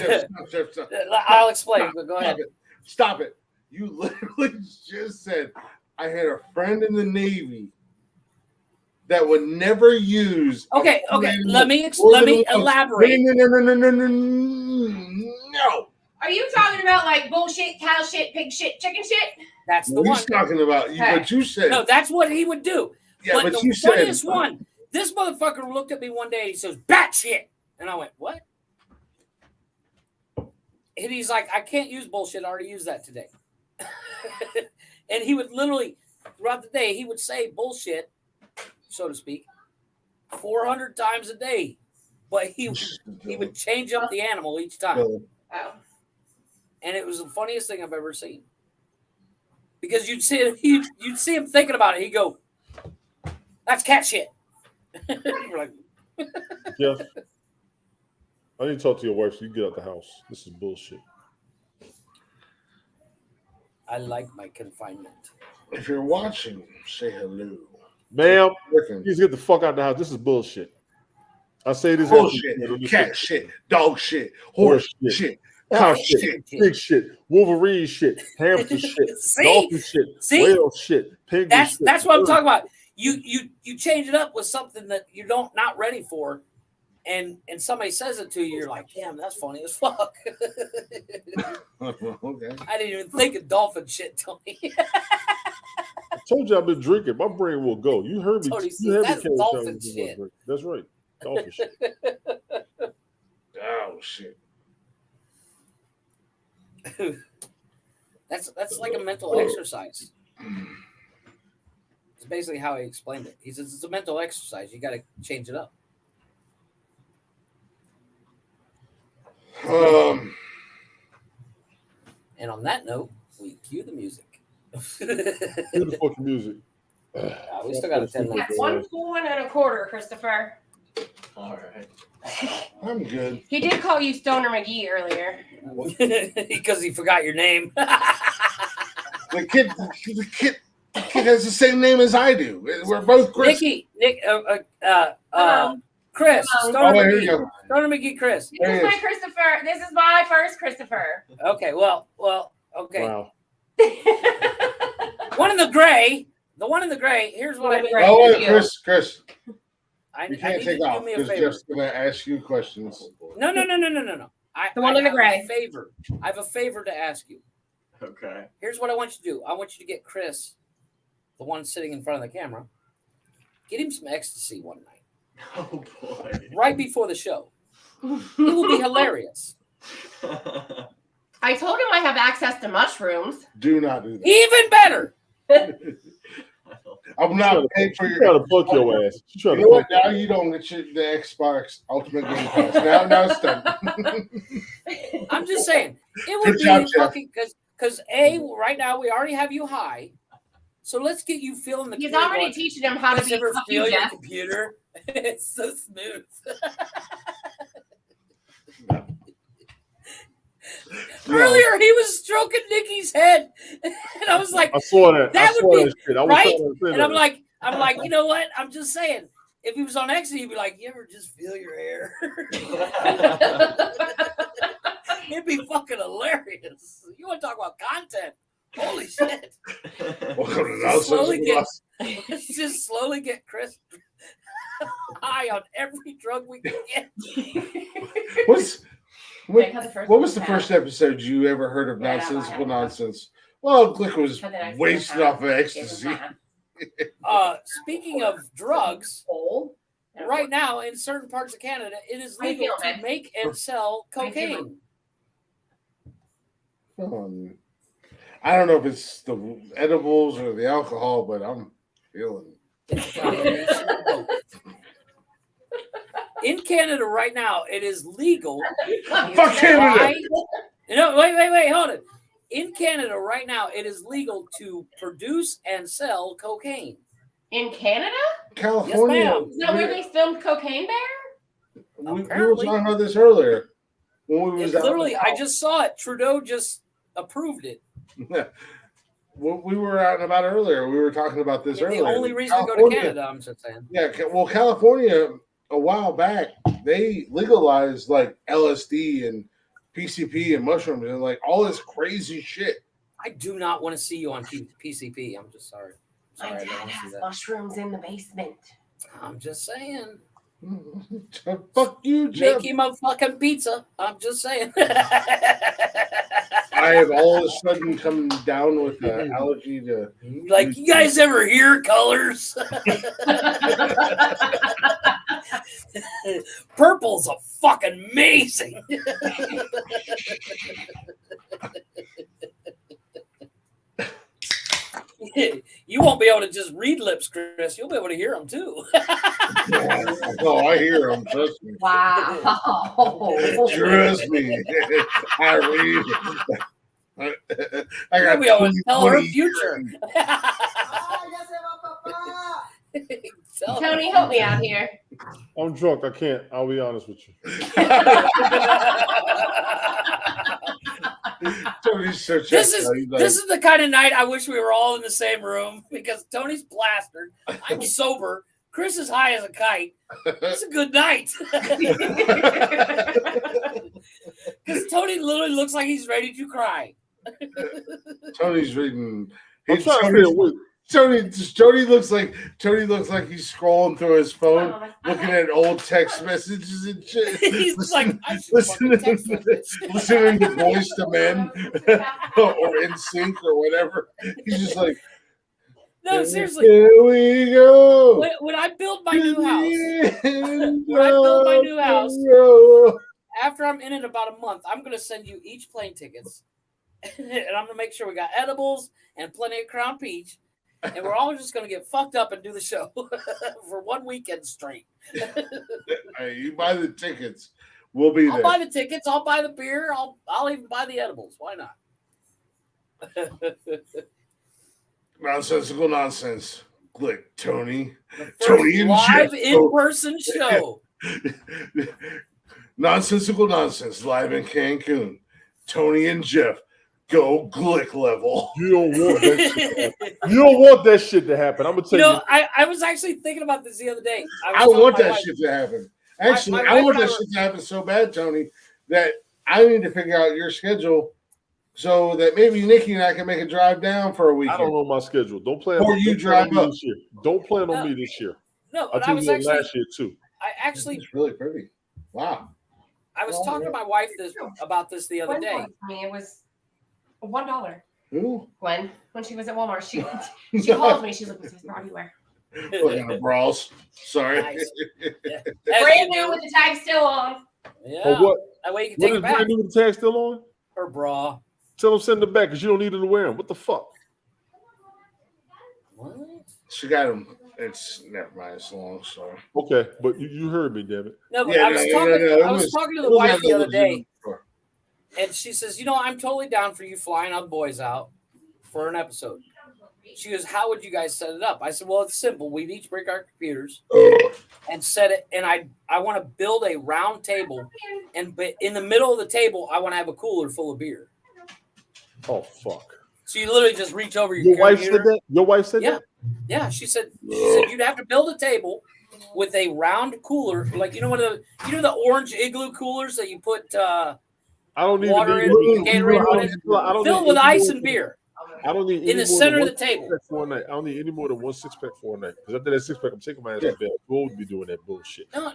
I'll explain, but go ahead. Stop it. You literally just said I had a friend in the Navy that would never use. Okay. Let me elaborate. No. Are you talking about like bullshit, cow shit, pig shit, chicken shit? That's the What one. he's talking about. But you said. No, that's what he would do. Yeah, but but the you said. funniest one, this motherfucker looked at me one day and he says, bat shit. And I went, what? And he's like, I can't use bullshit. I already used that today. And he would literally, throughout the day, he would say bullshit so to speak, 400 times a day, but he would change up the animal each time, Oh. and it was the funniest thing I've ever seen. Because you'd see him thinking about it. He'd go, "That's cat shit." You're like, Yeah. I need to talk to your wife so you get out the house. This is bullshit. I like my confinement. If you're watching, say hello. Ma'am, Listen, please get the fuck out of the house. This is bullshit. I say this bullshit, cat shit, dog shit, horse shit, cow shit. big shit, Wolverine shit, hamster shit, See? dolphin shit, whale shit, penguin shit. That's what I'm talking about. You change it up with something that you're not ready for, and somebody says it to you, you're like, damn, that's funny as fuck. Okay. I didn't even think of dolphin shit, Tony. I told you I've been drinking. My brain will go. You heard me. Tony, You heard that's me dolphin shit. That's right. Dolphin shit. Oh shit. That's like a mental exercise. It's basically how he explained it. He says it's a mental exercise. You got to change it up. And on that note, we cue the music. Cue the fucking music. We still got a 10 minutes. That's 1 1.25, Christopher. All right. I'm good. He did call you Stoner McGee earlier. Because he forgot your name. The kid has the same name as I do. We're both Chris. Chris. Oh, Stoner here you McGee. go. Stoner McGee, Chris. This is my Christopher. This is my first Christopher. Okay, well, okay. Wow. One in the gray. The one in the gray. Here's what I mean. Oh, wait, Chris. I You need can't you take to off do me a because favor. Jeff's going to ask you questions. No. The one in the have gray. a favor. I have a favor to ask you. Okay. Here's what I want you to do. I want you to get Chris, the one sitting in front of the camera, get him some ecstasy one night. Oh boy. Right before the show. It will be hilarious. I told him I have access to mushrooms. Do not do that. Even better. I'm not paying for She's your. trying to fuck your ass. She's trying You to know fuck what? Now you don't get the Xbox Ultimate Game Pass. Now it's done. I'm just saying. It would Good be job, Jeff. fucking because right now we already have you high. So let's get you feeling the He's computer already going, teaching him how to "Does be ever fuck feel you, your Jeff. computer?" It's so smooth. Earlier, he was stroking Nikki's head, and I was like, I saw that. That I saw would be that shit. I was right. trying to say And that. I'm like, you know what? I'm just saying. If he was on ecstasy, he'd be like, "You ever just feel your hair?" It'd be fucking hilarious. You want to talk about content? Holy shit! Welcome to Nonsensical Nonsense. Let's just slowly get Chris high on every drug we can get. What was the first episode you ever heard of Nonsensical Nonsense? Well, Glick was wasted off of ecstasy. Speaking of drugs, right now in certain parts of Canada, it is legal to make and sell cocaine. I don't know if it's the edibles or the alcohol, but I'm feeling it. In Canada right now, it is legal. Fuck Canada! No, wait, hold it. In Canada right now, it is legal to produce and sell cocaine. In Canada? California. Yes, ma'am. Is that where they filmed Cocaine Bear? We were talking about this earlier. When we was Literally, I just saw it. Trudeau just approved it. When we were out and about earlier, we were talking about this earlier. The only reason to go to Canada, I'm just saying. Yeah, well, California, a while back, they legalized like LSD and PCP and mushrooms and like all this crazy shit. I do not want to see you on PCP. I'm just sorry. My dad has mushrooms in the basement. I'm just saying. Fuck you, Jeff. Make him a fucking pizza. I'm just saying. I have all of a sudden come down with an allergy to. Like, you guys ever hear colors? Purple's a fucking amazing. You You won't be able to just read lips, Chris. You'll be able to hear them too. No, I hear him. Trust me. Wow. Trust me. I read. I You'll got be able to tell her 20 future. Tony, help me out here. I'm drunk. I can't. I'll be honest with you. Tony's so This checked is out. He's like, this is the kind of night I wish we were all in the same room because Tony's plastered. I'm sober. Chris is high as a kite. It's a good night. Because Tony literally looks like he's ready to cry. Tony's reading. I'm trying to stay awake. Tony looks like he's scrolling through his phone, looking at old text messages and shit. He's like, I should fucking text this bitch. Listening to Voice to Men or In Sync or whatever. He's just like, No, seriously. here we go. When I build my new house, after I'm in it about a month, I'm going to send you each plane tickets. And I'm going to make sure we got edibles and plenty of Crown Peach. And we're all just going to get fucked up and do the show for 1 weekend straight. Hey, you buy the tickets. We'll be I'll there. buy the tickets. I'll buy the beer. I'll even buy the edibles. Why not? Nonsensical Nonsense. Click Tony. First Tony and live Jeff. in-person show. Nonsensical Nonsense live in Cancun. Tony and Jeff go Glick level. You don't want that shit to happen. You don't want that shit to happen. I'm gonna tell you. I was actually thinking about this the other day. I want that shit to happen. Actually, I want that shit to happen so bad, Tony, that I need to figure out your schedule so that maybe Nikki and I can make a drive down for a weekend. I don't know my schedule. Don't plan. Or you drive up. this year. Don't plan on me this year. No, I but I told was you that actually last year too. I actually It's really pretty. Wow. I was talking to my wife about this the other Gwen day. bought it for me. It was $1. Who? Gwen, when she was at Walmart, she called me. She's like, "This is brought anywhere." Looking at bras. Sorry. Nice. Yeah. Brand new with the tag still on. Yeah. Oh, what? That way you can What take is it back. brand new with the tag still on? Her bra. Tell them send it back because you don't need her to wear them. What the fuck? What? She got him. It's never mind. It's long story. Okay, but you heard me, damn it. No, but Yeah, I was talking to the wife the other day, and she says, I'm totally down for you flying our boys out for an episode. She goes, how would you guys set it up? I said, well, it's simple. We'd each bring our computers and set it. And I want to build a round table. And in the middle of the table, I want to have a cooler full of beer. Oh, fuck. So you literally just reach over Your wife said that? Your wife said Yeah. that? Yeah. She said you'd have to build a table with a round cooler. Like, the orange igloo coolers that you put I don't need water in, Gatorade in it, filled with ice and beer. I don't need in the center of the table for a night. I don't need any more than 1 6-pack for a night. Because after that 6-pack, I'm taking my ass to bed. We'll be doing that bullshit. The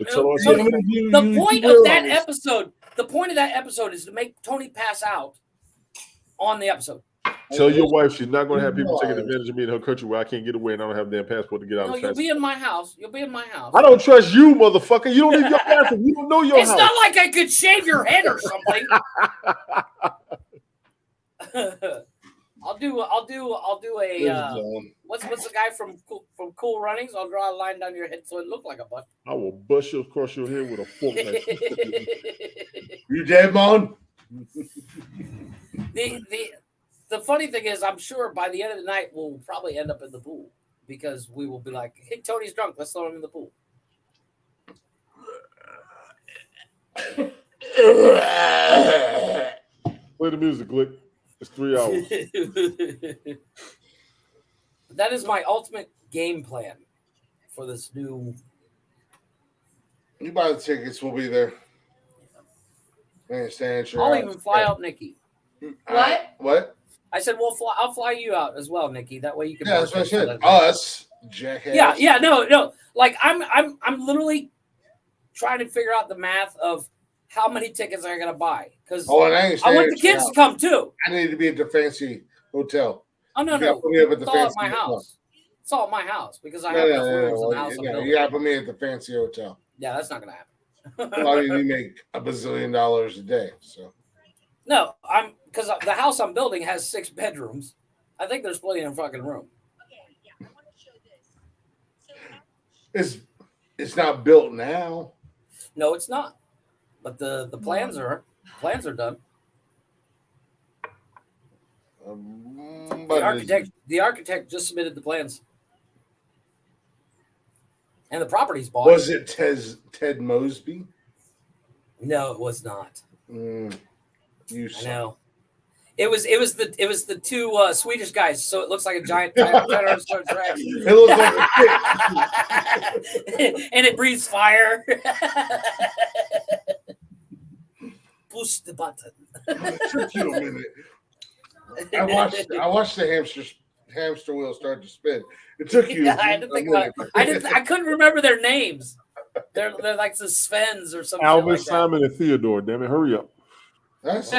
point of that episode is to make Tony pass out on the episode. Tell your wife she's not going to have people taking advantage of me in her country where I can't get away and I don't have a damn passport to get out. No, you'll be in my house. You'll be in my house. I don't trust you, motherfucker. You don't need your passport. You don't know your It's house. not like I could shave your head or something. I'll do a what's the guy from Cool Runnings? I'll draw a line down your head so it look like a butt. I will bust you across your head with a fork. You dead, Mon? The funny thing is, I'm sure by the end of the night we'll probably end up in the pool because we will be like, "Hey, Tony's drunk. Let's throw him in the pool." Play the music, Glick. It's 3 hours. That is my ultimate game plan for this new. You buy the tickets, we'll be there. I understand. I'll even fly out Nikki. What? I said, well, I'll fly you out as well, Nikki. That way you can. Yeah, that's what I said. Us, jackass. Yeah, no. Like I'm literally trying to figure out the math of how many tickets I gotta buy because I want the kids to come too. I need to be at the fancy hotel. Oh no, it's all at my house. It's all at my house because I have enough rooms in the house. You gotta put me at the fancy hotel. Yeah, that's not gonna happen. Well, I mean, you make $1 bazillion a day, so. No, because the house I'm building has 6 bedrooms. I think there's plenty of fucking room. It's not built now. No, it's not. But the plans are done. The architect just submitted the plans, and the property's bought. Was it Ted Mosby? No, it was not. I know. It was the two Swedish guys, so it looks like a giant Tyrannosaurus Rex. It looks like a kid. And it breathes fire. Push the button. It took you a minute. I watched the hamster wheel start to spin. It took you. Yeah, I had to think about it. I couldn't remember their names. They're like the Svens or something. Alvin, like Simon, and Theodore. Damn it, hurry up. That's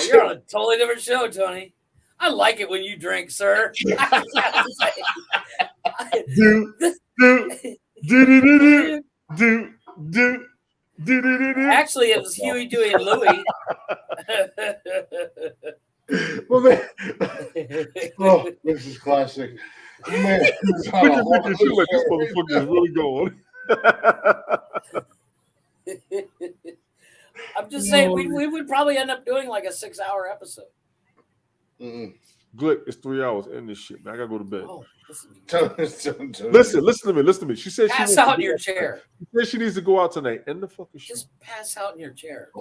You're on a totally different show, Tony. I like it when you drink, sir. Actually, it was Huey, Dewey, and Louie. Well, man. Oh, this is classic. Man, this motherfucker is really going. I'm just saying, we would probably end up doing like a 6-hour episode. Glick, it's 3 hours. End this shit, man. I gotta go to bed. Oh, listen to me. She said pass out in your chair. She said she needs to go out tonight. End the fucking shit. Just pass out in your chair.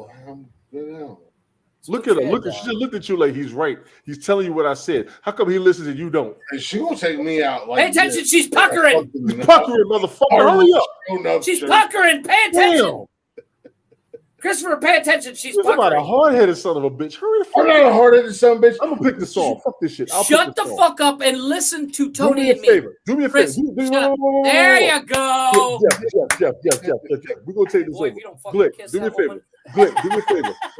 Look at her. She just looked at you like he's right. He's telling you what I said. How come he listens and you don't? She gonna take me out. Pay attention. She's puckering. She's puckering, motherfucker. Hurry up. She's puckering. Pay attention. Christopher, pay attention. She's puckering. About a hard-headed son of a bitch. Hurry the fuck up. I'm not a hard-headed son of a bitch. I'm gonna pick the song. Fuck this shit. Shut the fuck up and listen to Tony and me. Do me a favor. There you go. Jeff. We're gonna take this over. Glick, do me a favor. Glick,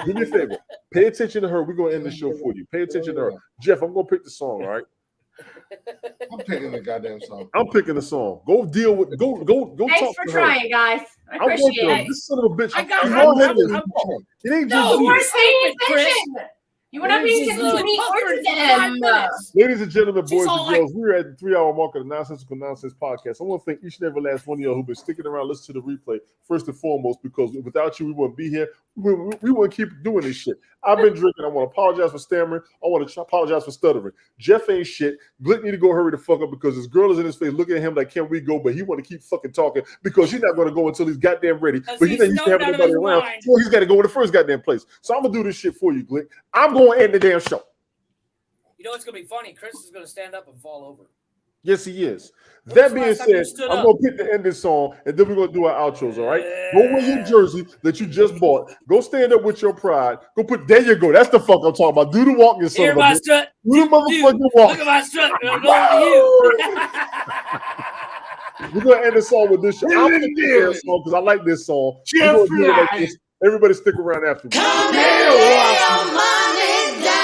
do me a favor. Pay attention to her. We're gonna end the show for you. Pay attention to her. Jeff, I'm gonna pick the song, all right? I'm picking the goddamn song. I'm picking the song. Go deal with. Go. Thanks talk for to trying, guys. I appreciate it. This son of a bitch. I got. It ain't No, just you you. weren't paying attention. You were not paying attention to me or to them. Ladies and gentlemen, She's boys all and girls, we're at the 3-hour mark of the Nonsensical Nonsense podcast. I want to thank each and every last one of y'all who've been sticking around, listening to the replay, first and foremost, because without you, we wouldn't be here. We wouldn't keep doing this shit. I've been drinking. I want to apologize for stammering. I want to apologize for stuttering. Jeff ain't shit. Glick need to go hurry the fuck up because his girl is in his face looking at him like, can we go? But he want to keep fucking talking because he's not going to go until he's goddamn ready. But he thinks he can have everybody around. So he's got to go in the first goddamn place. So I'm going to do this shit for you, Glick. I'm going to end the damn show. You know what's going to be funny? Chris is going to stand up and fall over. Yes, he is. That being said, I'm going to pick the end of this song, and then we're going to do our outros, all right? Go wear your jersey that you just bought. Go stand up with your pride. There you go. That's the fuck I'm talking about. Do the walk, you son of a bitch. Strut. Do the motherfucking walk. Look at my strut. I'm going to you. We're going to end this song with this show. I'm going to do this song because I like this song. Everybody stick around after me. Come here, walk money down.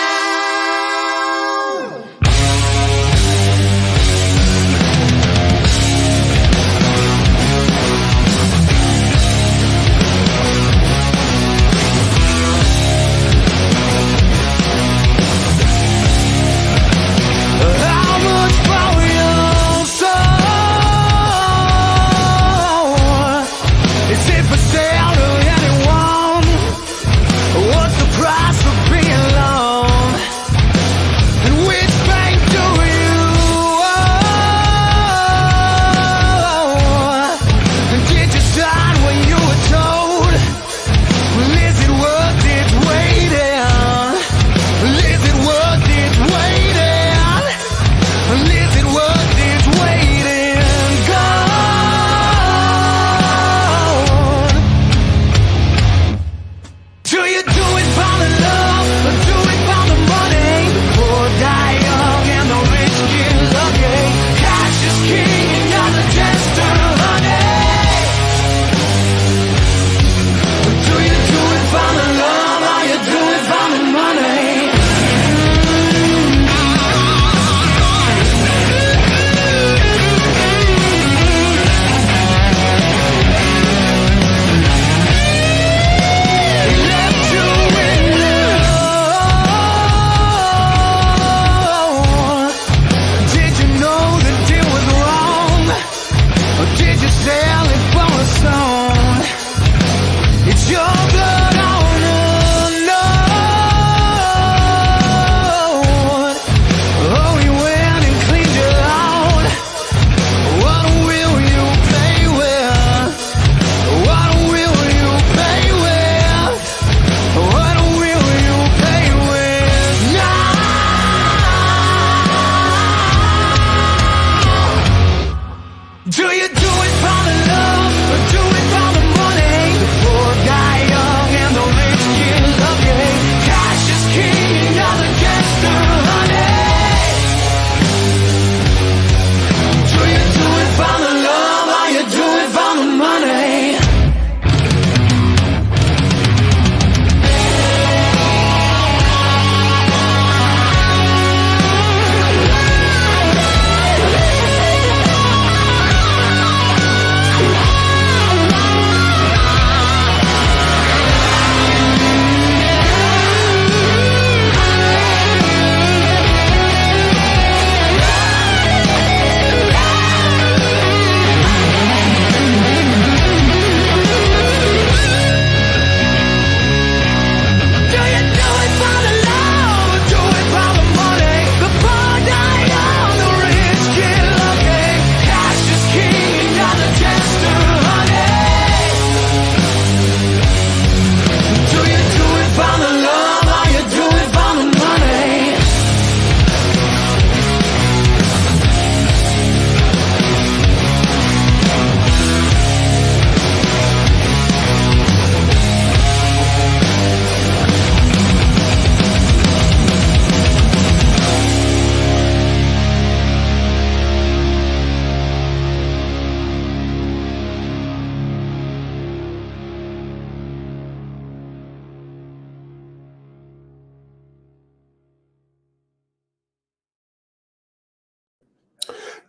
What's the price for being Do you do it for the love or do it for the money? The poor die young and the rich get lucky. Cash is king and you're the jester, honey. Do you do it for the love or you do it for the money?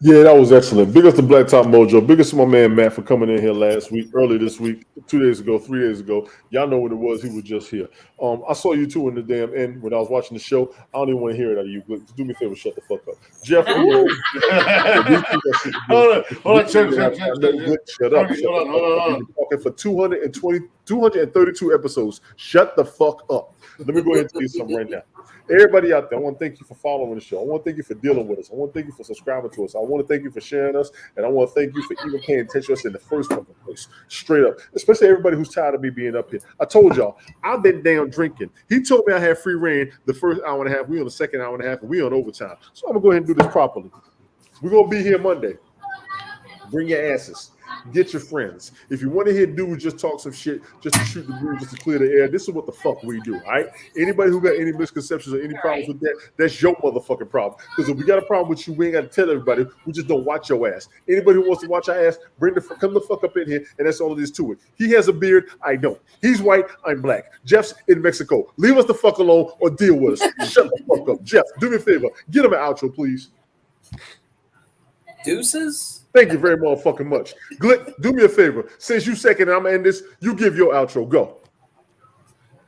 Yeah, that was excellent. Big up to Black Top Mojo. Big up to my man Matt for coming in here last week, early this week, 2 days ago, 3 days ago. Y'all know what it was. He was just here. I saw you two in the damn end when I was watching the show. I don't even want to hear it out of you. Do me a favor, shut the fuck up. Jeff, hold on, shut up. Shut up. You've been talking for 232 episodes. Shut the fuck up. Let me go ahead and tell you something right now. Everybody out there, I want to thank you for following the show. I want to thank you for dealing with us. I want to thank you for subscribing to us. I want to thank you for sharing us. And I want to thank you for even paying attention to us in the first fucking place. Straight up. Especially everybody who's tired of me being up here. I told y'all, I've been down drinking. He told me I had free reign the first hour and a half. We on the second hour and a half, and we on overtime. So I'm going to go ahead and do this properly. We're going to be here Monday. Bring your asses. Get your friends. If you want to hear dudes just talk some shit, just to shoot the breeze, just to clear the air, this is what the fuck we do, all right? Anybody who got any misconceptions or any problems with that, that's your motherfucking problem. Because if we got a problem with you, we ain't got to tell everybody. We just don't watch your ass. Anybody who wants to watch our ass, come the fuck up in here, and that's all it is to it. He has a beard, I don't. He's white, I'm black. Jeff's in Mexico. Leave us the fuck alone or deal with us. Shut the fuck up. Jeff, do me a favor. Get him an outro, please. Deuces. Thank you very motherfucking much. Glick, do me a favor. Since you second, I'm going to end this. You give your outro. Go.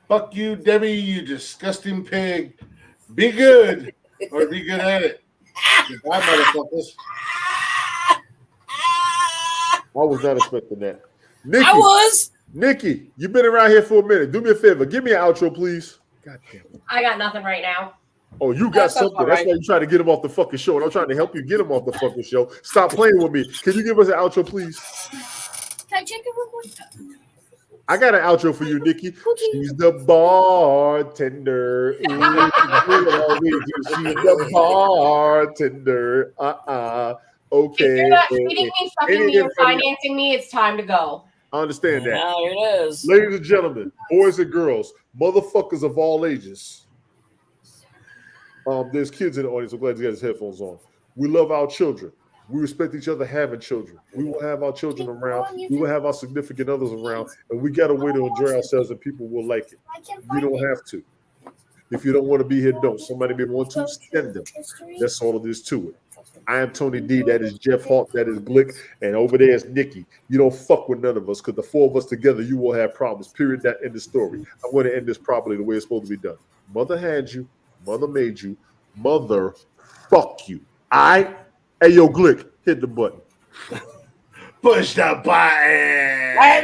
Fuck you, Debbie, you disgusting pig. Be good or be good at it. Goodbye, motherfuckers. I was not expecting that. Nikki, I was. Nikki, you've been around here for a minute. Do me a favor. Give me an outro, please. God damn it. I got nothing right now. Oh, you got something. Right. That's why you try to get him off the fucking show. And I'm trying to help you get him off the fucking show. Stop playing with me. Can you give us an outro, please? Can I check it real quick? I got an outro for you, Nikki. She's the bartender. She's the bartender. Okay. If you're not feeding me, fucking me, or financing me, it's time to go. I understand that. Now here it is. Ladies and gentlemen, boys and girls, motherfuckers of all ages. There's kids in the audience. I'm glad he got his headphones on. We love our children. We respect each other having children. We will have our children around. We will have our significant others around. And we got a way to enjoy ourselves and people will like it. You don't have to. If you don't want to be here, don't. Somebody may want to send them. That's all it is to it. I am Tony D. That is Jeff Hawk. That is Glick. And over there is Nikki. You don't fuck with none of us because the four of us together, you will have problems. Period. That end the story. I'm going to end this properly the way it's supposed to be done. Mother had you. Mother made you. Mother fuck you. Hey, yo, Glick, hit the button. Push the button. Hey,